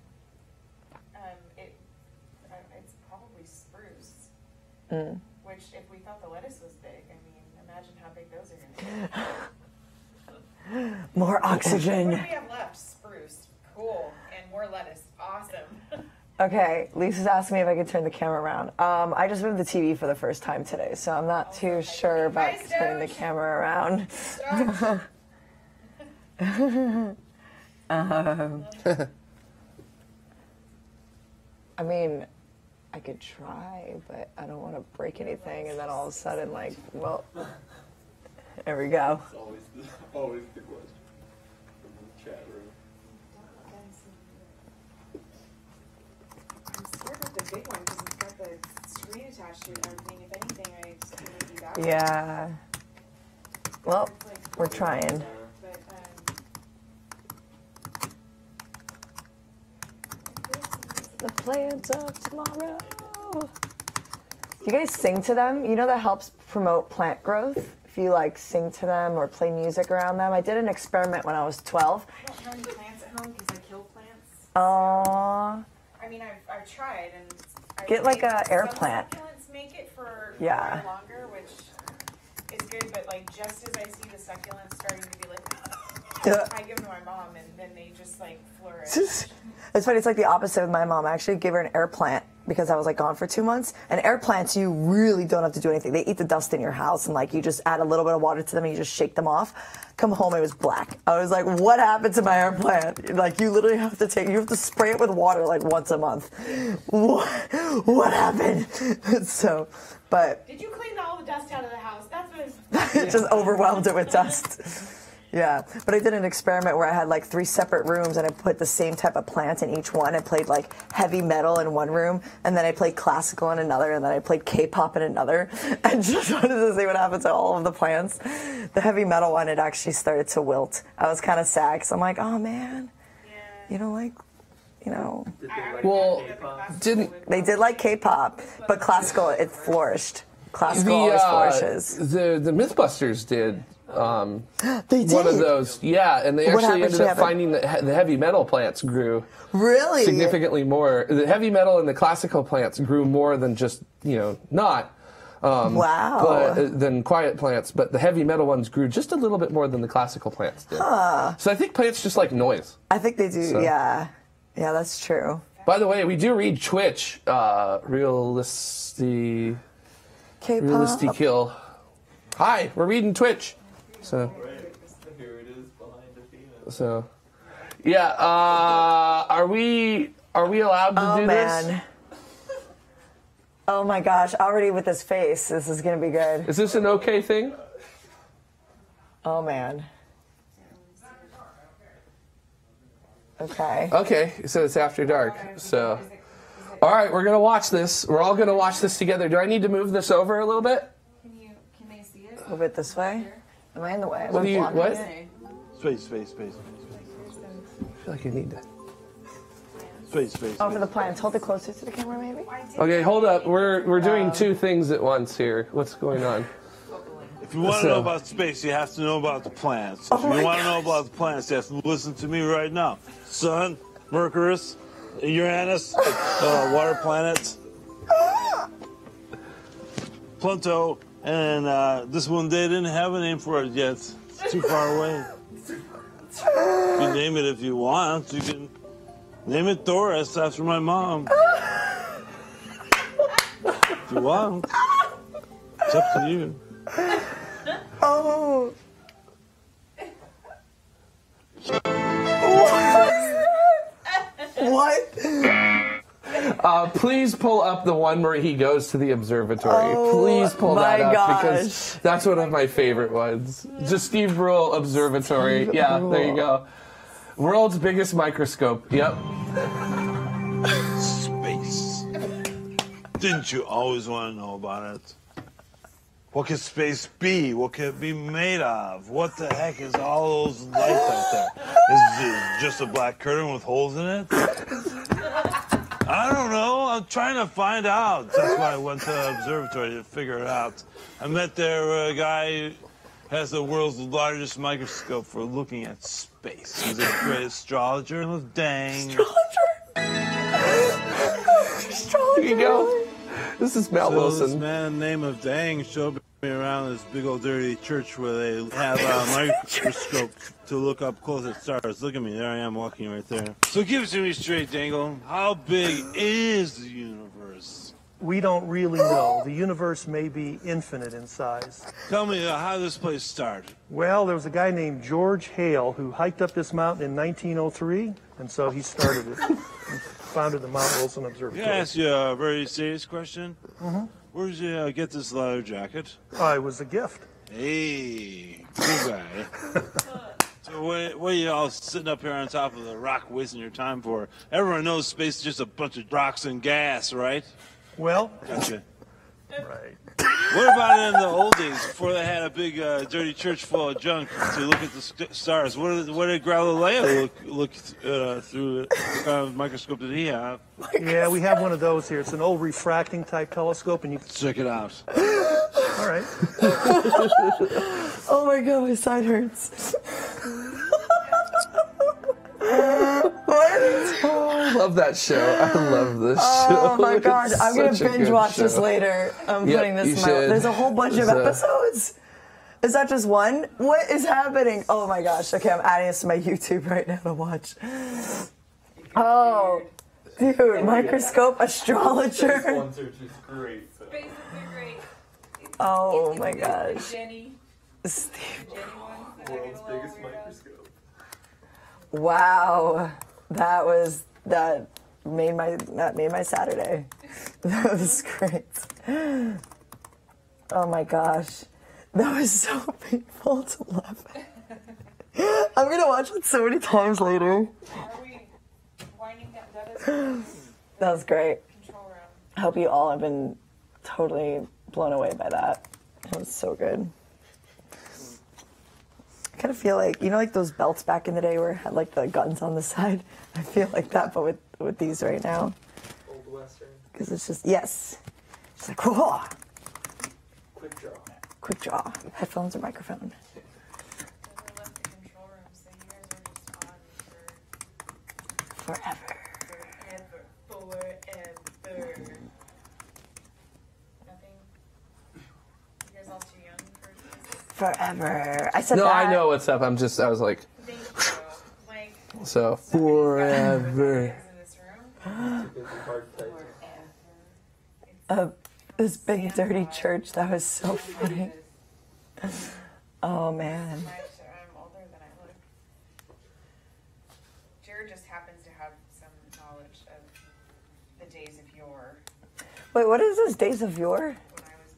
it's probably spruce. Mm. Which, if we thought the lettuce was big, I mean, imagine how big those are going to be. More oxygen. What do we have left? Spruce. Cool. And more lettuce. Awesome. Okay, Lisa's asking me if I could turn the camera around. I just moved the TV for the first time today, so I'm not too sure about turning the camera around. I mean, I could try, but I don't want to break anything, and then all of a sudden, like, well, there we go. It's always the question from the chat room. I'm scared of the big one because it's got the screen attached to it and everything. If anything, I just want to do that one. Yeah. Well, we're trying. But, The plans of tomorrow. Do you guys sing to them? You know that helps promote plant growth? If you like sing to them or play music around them. I did an experiment when I was 12. I don't have any plants at home because I kill plants. Aww. I mean, I've tried and Get like a air plant. Succulents make it for Yeah. a while longer, which is good. But like just as I see the succulents starting to be like, I give them to my mom and then they just like flourish. It's funny. It's like the opposite with my mom. I actually gave her an air plant because I was like gone for 2 months. And air plants, you really don't have to do anything. They eat the dust in your house, and like you just add a little bit of water to them and you just shake them off. Come home, it was black. I was like, what happened to my air plant? Like you literally have to spray it with water like once a month. What happened? So, but Did you clean all the dust out of the house? That's what it just overwhelmed it with dust. Yeah, but I did an experiment where I had like 3 separate rooms and I put the same type of plant in each one. I played like heavy metal in one room, and then I played classical in another, and then I played K-pop in another, and just wanted to see what happened to all of the plants. The heavy metal one, it actually started to wilt. I was kind of sad because I'm like, oh man, you know, like, you know. Well, they did like K-pop, but classical, it flourished. Classical always flourishes. The Mythbusters did. They did? One of those, yeah, and they actually ended up finding that the heavy metal plants grew significantly more. The heavy metal and the classical plants grew more than just, you know, than quiet plants, but the heavy metal ones grew just a little bit more than the classical plants did. Huh. So I think plants just like noise. I think they do, So. yeah. Yeah, that's true. By the way, we do read Twitch, Realistic Kill. Hi, we're reading Twitch. So, yeah. Are we allowed to do this? Oh my gosh! Already with this face, this is gonna be good. Is this an okay thing? Oh man. Okay. Okay, so it's after dark. So, all right, we're gonna watch this. We're all gonna watch this together. Do I need to move this over a little bit? Can they see it? Move it this way. Am I in the way? What do you? What? Space. I feel like I need to. Space. Oh, for the plants. Hold it closer to the camera, maybe. Okay, hold up. We're doing 2 things at once here. What's going on? If you want to know about space, you have to know about the planets. If you want to know about the planets, you have to listen to me right now. Sun, Mercury, Uranus, water planets, Pluto, and this one they didn't have a name for it yet. It's too far away. You can name it if you want. You can name it Doris after my mom. If you want. It's up to you. Oh. What? Please pull up the one where he goes to the observatory. Please pull that up because that's one of my favorite ones. Just Steve Brule Observatory. Yeah, there you go. World's biggest microscope. Yep. Space. Didn't you always want to know about it? What can space be? What can it be made of? What the heck is all those lights out there? Is it just a black curtain with holes in it? I don't know. I'm trying to find out. That's why I went to the observatory to figure it out. I met there a guy who has the world's largest microscope for looking at space. He's a great astrologer. Dang. Astrologer. Here you go. This is Mel Wilson. This man named of Dang showed me around this big old dirty church where they have a microscope to look up close at stars. Look at me, there I am walking right there. So give it to me straight, Dangle. How big is the universe? We don't really know. The universe may be infinite in size. Tell me how this place started. Well, there was a guy named George Hale who hiked up this mountain in 1903, and so he started it. He founded the Mount Wilson Observatory. Can I ask you a very serious question? Mm-hmm. Where did you get this leather jacket? It was a gift. Hey, good guy. So what are you all sitting up here on top of the rock wasting your time for? Everyone knows space is just a bunch of rocks and gas, right? Well, gotcha. Right. What about in the old days before they had a big dirty church full of junk to look at the stars? What did Galileo look through? What kind of microscope did he have? Yeah, we have one of those here. It's an old refracting type telescope, and you can check it out. All right. Oh my God, my side hurts. I love that show. I love this show. Oh my gosh, It's I'm gonna such a binge good watch this show. later. I'm Yep, putting this you in my. should. There's a whole bunch of episodes. Is that just one? What is happening? Oh my gosh. Okay, I'm adding this to my YouTube right now to watch. Oh, dude, microscope astrologer. Ones are just great. So. Oh my gosh. Jenny. Steve. World's biggest microscope. Wow, that made my Saturday. That was great. Oh my gosh, that was so painful to laugh at. I'm gonna watch it so many times later. Are we winding down? That was great. Control room. I hope you all have been totally blown away by that. It was so good. I kind of feel like, you know, like those belts back in the day where it had like the guns on the side? I feel like that, but with these right now. Old Western. Because it's just, yes. It's like, whoa. Quick draw. Quick draw. Headphones or microphone. Forever. Forever. Nothing? You guys all too young for this? Forever. I said no, that. I know what's up. I was like, so forever. This big dirty church, that was so funny. Oh man. I'm older than I look. Jared just happens to have some knowledge of the days of yore. Wait, what is this? Days of Yore? When I was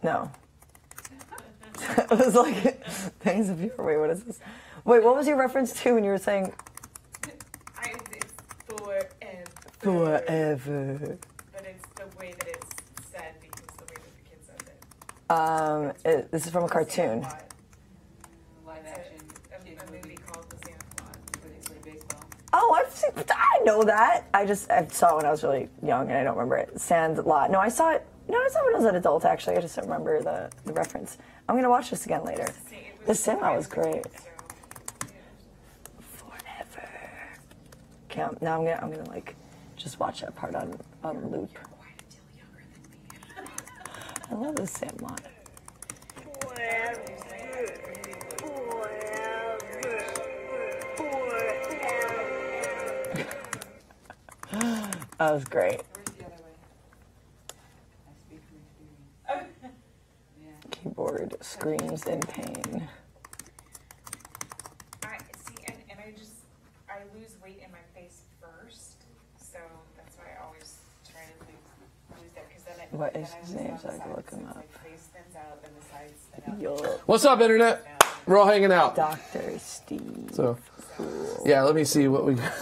No. born. It was like, Days of Yore. Wait, what is this? Wait, what was your reference to when you were saying? It's forever. Forever. But it's the way that it's said because the way that the kid says it. This is from a cartoon. Live action. A movie called The Santa Claus. Where they play baseball. Oh, I know that. I saw it when I was really young and I don't remember it. Sandlot. No, I saw it when I was an adult actually. I just don't remember the reference. I'm gonna watch this again later. The Sandlot was great. Forever. Okay, now I'm gonna like just watch that part on loop. I love the Sandlot. That was great. Keyboard screams in pain. I lose weight in my face first, so that's why I always try to lose that because then What is his name so I can look him up? face thins out and the sides thin out. Yo. What's up, Internet? We're all hanging out. Dr. Steve. So, yeah, let me see what we got.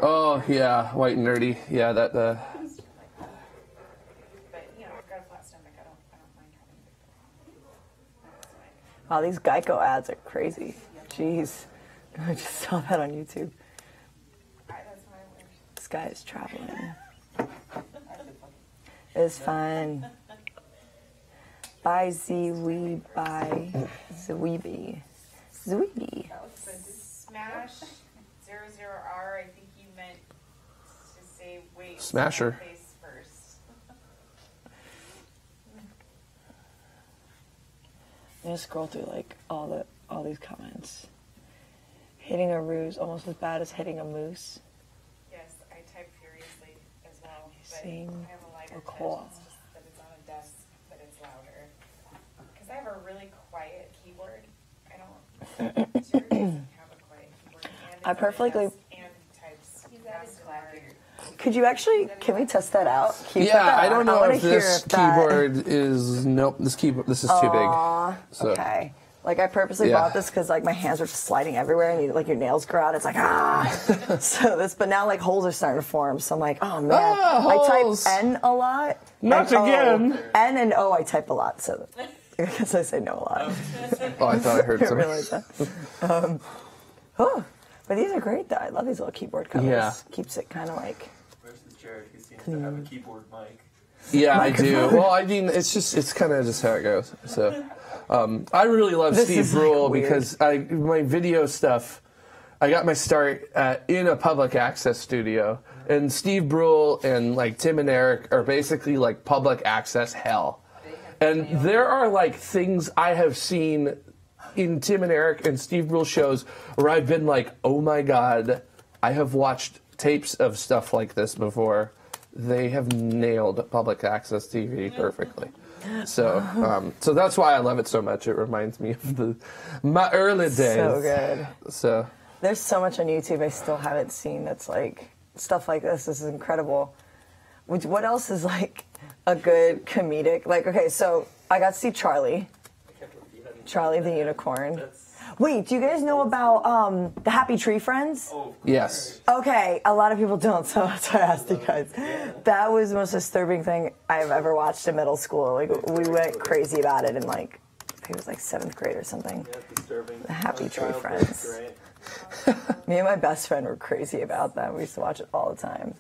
Oh, yeah, white and nerdy. Yeah, that. But you know, I've got a flat stomach. I don't mind having Wow, these Geico ads are crazy. Jeez. I just saw that on YouTube. This guy is traveling. It's fun. Bye, Zweeby. Bye. Zweeby. Zweeby. Smash 00R. I think you meant to say wait. Smasher. Face first. I'm gonna scroll through like all these comments. Hitting a ruse almost as bad as hitting a moose. Yes, I type furiously as well. But Sing I have a lighter or touch. claw. It's just that it's on a desk, but it's louder. Because I have a really quiet keyboard. I don't. Jared doesn't have a quiet keyboard. And I it's on a perfectly. desk and types fast and hard. Could you actually? Can we test that out? Can you put Yeah, that I on? don't know wanna if hear this that- keyboard is. Nope, this is too Aw, big. So. Okay. Like I purposely bought this because like my hands were just sliding everywhere and like your nails grow out. It's like but now like holes are starting to form. So I'm like, oh man. holes. I type N a lot. Not and again. N and O I type a lot. So I guess I say no a lot. Oh, I thought I heard Didn't something. realize that. But these are great though. I love these little keyboard covers. Yeah. Keeps it kind of like. Where's the Jared? He seems to have a keyboard mic. Yeah, I do. Well, I mean, it's kind of just how it goes. So, I really love This Steve is, like, Brule weird. because my video stuff, I got my start in a public access studio, and Steve Brule and like Tim and Eric are basically like public access hell. And there are like things I have seen in Tim and Eric and Steve Brule shows where I've been like, oh my God, I have watched tapes of stuff like this before. They have nailed public access TV perfectly. So that's why I love it so much. It reminds me of my early days. So good. So There's so much on YouTube I still haven't seen that's like stuff like this. This is incredible. What else is like a good comedic? Like, okay, so I got to see Charlie. Charlie the Unicorn. Wait, do you guys know about the Happy Tree Friends? Yes. Okay, a lot of people don't, so that's why I asked you guys. That was the most disturbing thing I've ever watched in middle school. Like, we went crazy about it in, like, I think it was like 7th grade or something. The Happy Tree Friends. Me and my best friend were crazy about that. We used to watch it all the time.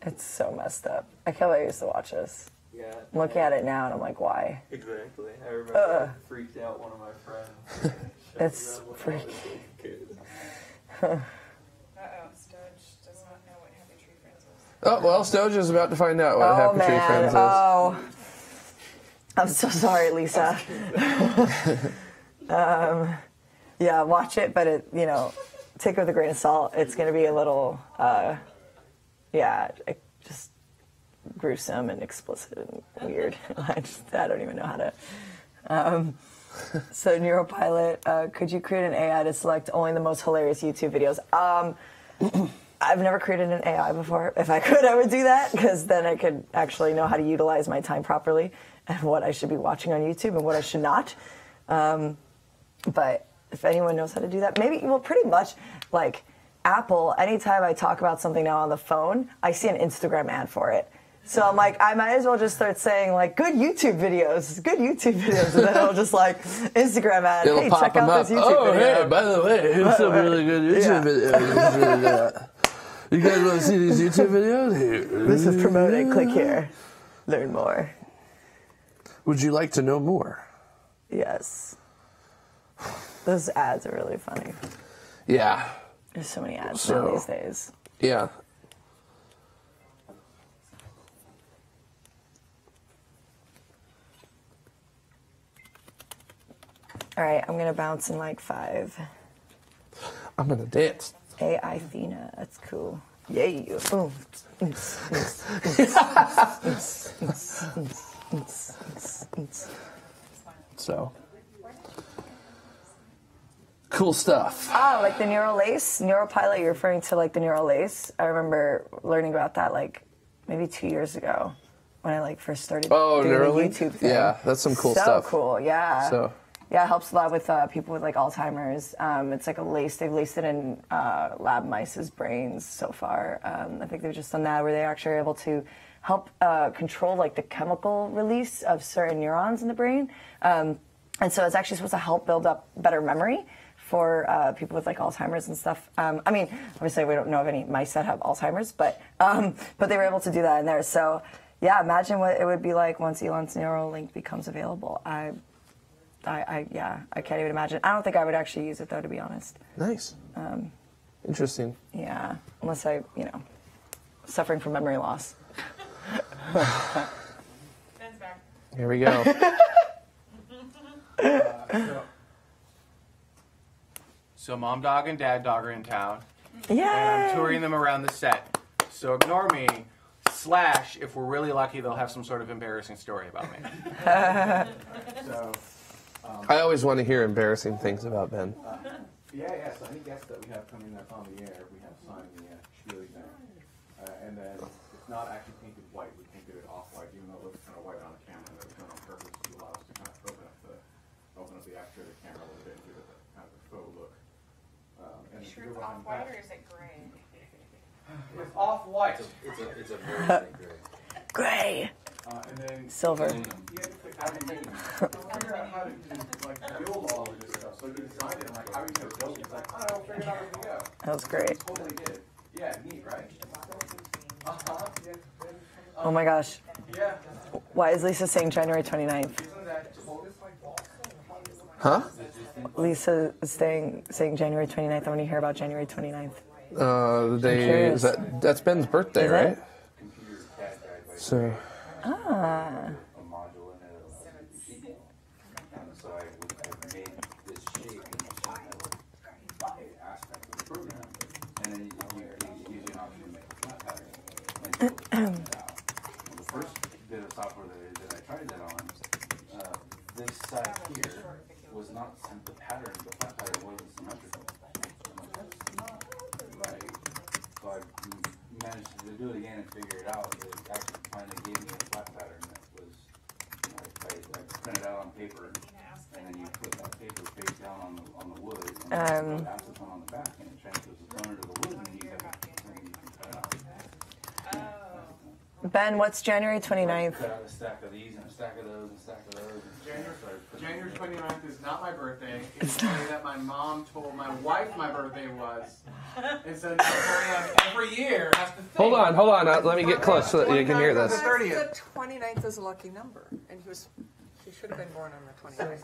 It's so messed up. I can't believe I used to watch this. Yeah. I'm looking at it now and I'm like, why? Exactly. I remember I freaked out one of my friends. It's freaky. Uh-oh, Stoge does not know what Happy Tree Friends is. Oh, well, Stoge is about to find out what Happy Tree Friends is. Oh, I'm so sorry, Lisa. Yeah, watch it, but it, take it with a grain of salt. It's going to be a little, just gruesome and explicit and weird. I don't even know how to. So Neuropilot, could you create an AI to select only the most hilarious YouTube videos? I've never created an AI before. If I could, I would do that, because then I could actually know how to utilize my time properly and what I should be watching on YouTube and what I should not. But if anyone knows how to do that, maybe, well, pretty much, like, Apple, anytime I talk about something now on the phone, I see an Instagram ad for it. So I'm like, I might as well just start saying, like, good YouTube videos, and then it'll just, like, Instagram ad, It'll hey, pop check out them this up. YouTube video. Hey, by the way, here's some really good YouTube videos. You guys want to see these YouTube videos? Here. This is promoted. Click here. Learn more. Would you like to know more? Yes. Those ads are really funny. Yeah. There's so many ads now these days. Yeah. All right, I'm going to bounce in like 5. I'm going to dance. AI Athena, that's cool. Yay. Boom. So. Cool stuff. Ah, like the neural lace, Neuropilot, you're referring to like the neural lace. I remember learning about that like maybe 2 years ago when I like first started doing the YouTube thing. Yeah, that's some cool so stuff. So cool, yeah. So. Yeah, it helps a lot with people with like Alzheimer's. It's like a lace. They've laced it in lab mice's brains so far. I think they've just done that where they actually are able to help control like the chemical release of certain neurons in the brain. And so it's actually supposed to help build up better memory for people with like Alzheimer's and stuff. I mean, obviously we don't know of any mice that have Alzheimer's, but they were able to do that in there. So yeah, imagine what it would be like once Elon's Neuralink becomes available. I can't even imagine. I don't think I would actually use it though, to be honest. Nice. Interesting. Yeah, unless I, suffering from memory loss. Here we go. So Mom Dog and Dad Dog are in town. Yay! And I'm touring them around the set. So ignore me. / if we're really lucky, they'll have some sort of embarrassing story about me. So, I always want to hear embarrassing things about Ben. So any guests that we have coming that's on the air, we have signed the spiel thing. And then it's not actually painted white. We painted it off-white, even though it looks kind of white on camera. That was done on purpose to allow us to kind of open up the aperture of the camera a little bit and give it kind of a faux look. And Sure, it's off-white or is it gray? It's off-white. It's a very thick gray. Gray. And then Silver. You have to figure out how to build all of this stuff. So you designed it, like, how are you going to build it? It's like, I don't know, figure it out as we go. That was great. Totally did. Yeah, neat, right? Yeah. Oh my gosh. Yeah. Why is Lisa saying January 29th? Huh? Lisa is saying January 29th. I want to hear about January 29th. The day is that's Ben's birthday, Is right? it? So. Ah. So I made this shape aspect of the program, and then you use an option to make a flat pattern. The first bit of software that I tried that on, this side here was not the pattern. The flat pattern wasn't symmetrical. Right. So I managed to do it again and figure it out. It actually finally gave me a flat pattern that was, I printed out on paper and then you put that paper face down on the wood, and you put acetone on the back, and it transfers the toner to the wood, and then you cut it out. Ben, what's January 29th? Cut out a stack of these and a stack of those and a stack of those. January 29th is not my birthday. It's the day that my mom told my wife my birthday was. And so now every year has to think. Hold on. Let me get close so that you can hear this. The 29th is a lucky number, and she should have been born on the 29th.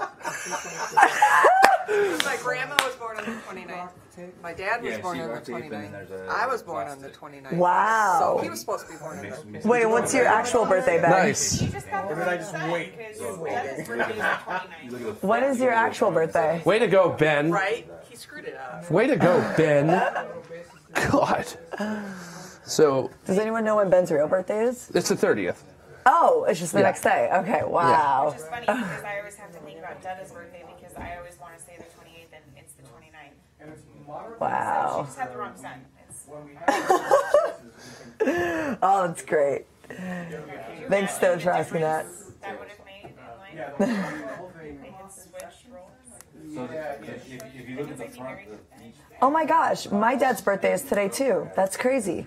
My grandma was born on the 29th. My dad was born on the 29th. I was born on the 29th. Wow. So he was supposed to be born on the 29th. Wait, what's your actual birthday, Ben? Nice. What is your actual birthday? Way to go, Ben. Right? He screwed it up. Way to go, Ben. God. So. Does anyone know when Ben's real birthday is? It's the 30th. Oh, it's just the next day. Okay, wow. Which is funny because I always have to think about Dada's birthday because I always want to say the 28th and it's the 29th. Wow. She just had the wrong son. Oh, that's great. Thanks, Stowe, for asking that. That would have made in life. They can switch roles. So if you look at the front, Oh my gosh, my dad's birthday is today too. That's crazy.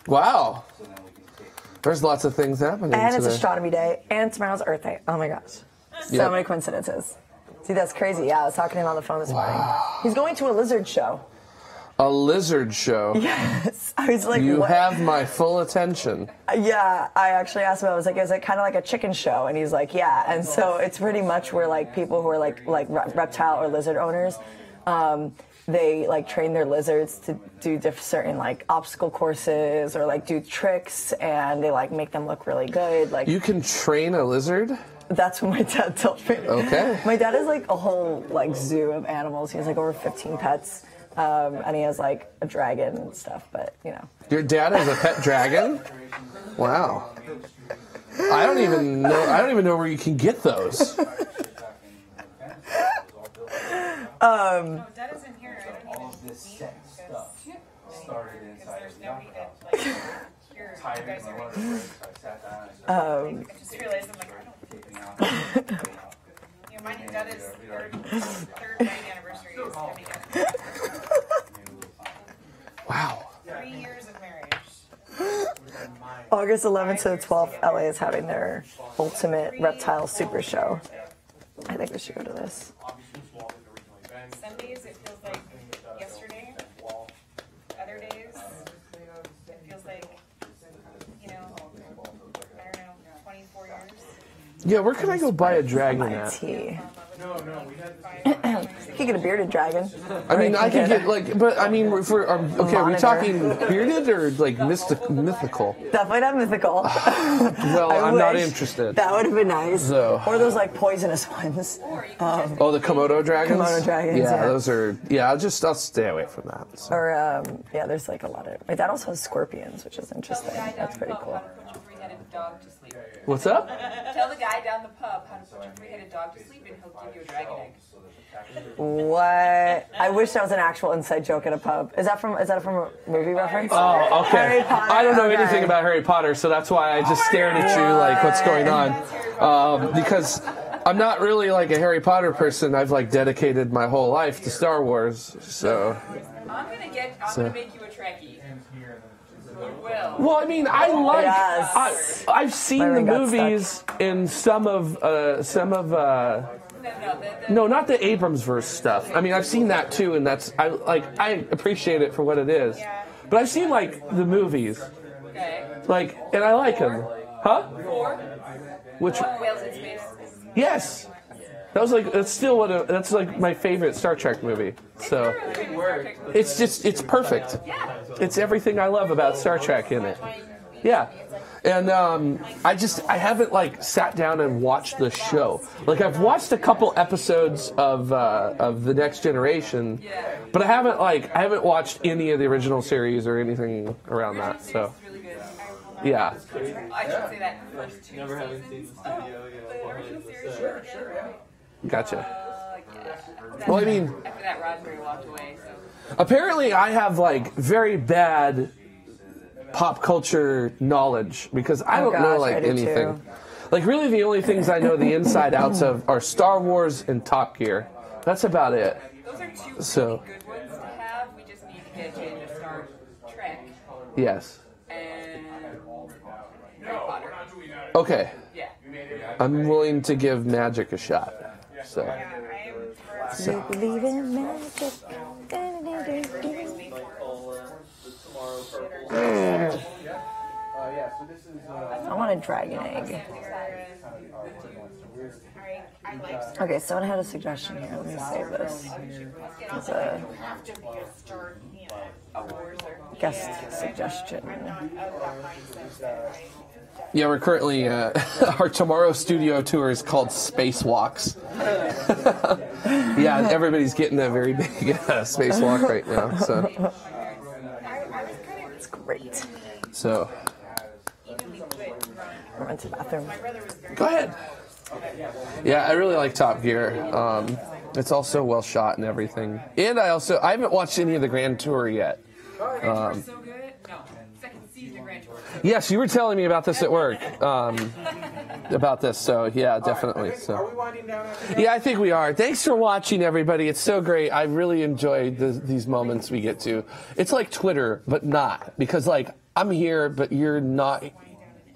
Wow. There's lots of things happening And it's today. astronomy day, and tomorrow's Earth Day. Oh my gosh. So Yep. many coincidences. See, that's crazy. Yeah, I was talking to him on the phone this morning. He's going to a lizard show. A lizard show. Yes. I was like, You what? have my full attention. Yeah, I actually asked him, I was like, is it kind of like a chicken show? And he's like, yeah. And so it's pretty much where like people who are like reptile or lizard owners, they like train their lizards to do certain like obstacle courses or like do tricks, and they like make them look really good. Like You can train a lizard? That's what my dad told me. Okay. My dad has like a whole like zoo of animals. He has like over 15 pets, and he has like a dragon and stuff. But you know. Your dad has a pet dragon? Wow. I don't even know where you can get those. Dad isn't here. I don't all of this set stuff started inside of the nobody house. that like here. You Tired guys of my are. lunch break, so I sat down and started I just realized I'm like, I don't. taping out. You know, mine and Dada's third wedding anniversary is coming up. Wow. 3 years of marriage. August 11th to the 12th, LA is having their ultimate reptile super show. I think we should go to this. Some days it feels like yesterday. Other days it feels like, you know, I don't know, 24 years. Yeah, where can I go buy a dragon at? Tea. You can get a bearded dragon. I mean, I can get like, but I mean, okay, are we Monitor. talking bearded or like mythical? Definitely not mythical. Well, I I'm not wish. interested. That would have been nice. So. Or those like poisonous ones. Oh, the Komodo dragons? Komodo dragons, Yeah, yeah. those are, I'll stay away from that. So. Or, yeah, there's like a lot of. My dad also has scorpions, which is interesting. That's pretty cool. Dog to sleep. What's up? Tell the guy down the pub how to put your three-headed dog to sleep, and he'll give you a dragon egg. What? I wish that was an actual inside joke at a pub. Is that from a movie reference? Oh, okay. Harry Potter? I don't know Okay. anything about Harry Potter, so that's why I just stared at you like, what's going on? Because I'm not really like a Harry Potter person. I've like dedicated my whole life to Star Wars, so. I'm gonna make you a Trekkie. You will. Well, I mean, I like. Yes. I've seen My the ring got movies in some of. No, not the Abrams verse stuff. I mean, I've seen that too, and I appreciate it for what it is. But I've seen like the movies, like, and I like them. Huh? Which? Whales in space. Yes. That was like that's like my favorite Star Trek movie. So it's perfect. It's everything I love about Star Trek in it. Yeah. And I haven't like sat down and watched the show. Like I've watched a couple episodes of The Next Generation, but I haven't watched any of the original series or anything around that. So yeah. I should say that first two Never having seen seasons. the studio, you know, The original series, sure. Gotcha. Well, I mean, After that, Roddenberry walked away. So. apparently I have like very bad pop culture knowledge because I don't know like I do anything. too. Like, really, the only things I know the inside outs of are Star Wars and Top Gear. That's about it. Those are two So, really good ones to have. We just need to get in to Star Trek yes. and Harry Potter. Okay. Yeah. I'm willing to give Magic a shot. So. You believe in magic. I want a dragon egg. Okay, someone had a suggestion here. Let me save this. It's a guest suggestion. Yeah, we're currently, our tomorrow studio tour is called Spacewalks. Yeah, everybody's getting a very big spacewalk right now. So. It's great. So. I went to the bathroom. Go ahead. Yeah, I really like Top Gear. It's also well shot and everything. And I haven't watched any of the Grand Tour yet. Yes, you were telling me about this at work. About this, so yeah, definitely. So. Are we winding down? Yeah, I think we are. Thanks for watching, everybody. It's so great. I really enjoyed these moments we get to. It's like Twitter, but not. Because, like, I'm here, but you're not.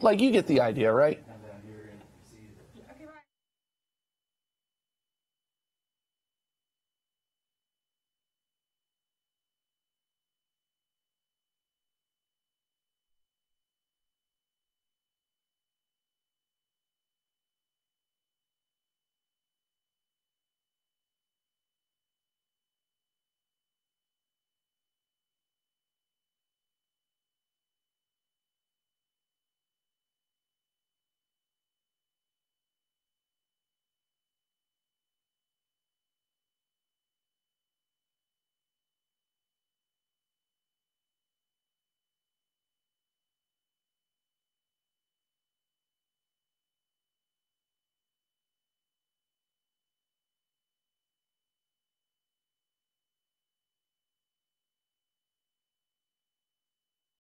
Like, you get the idea, right?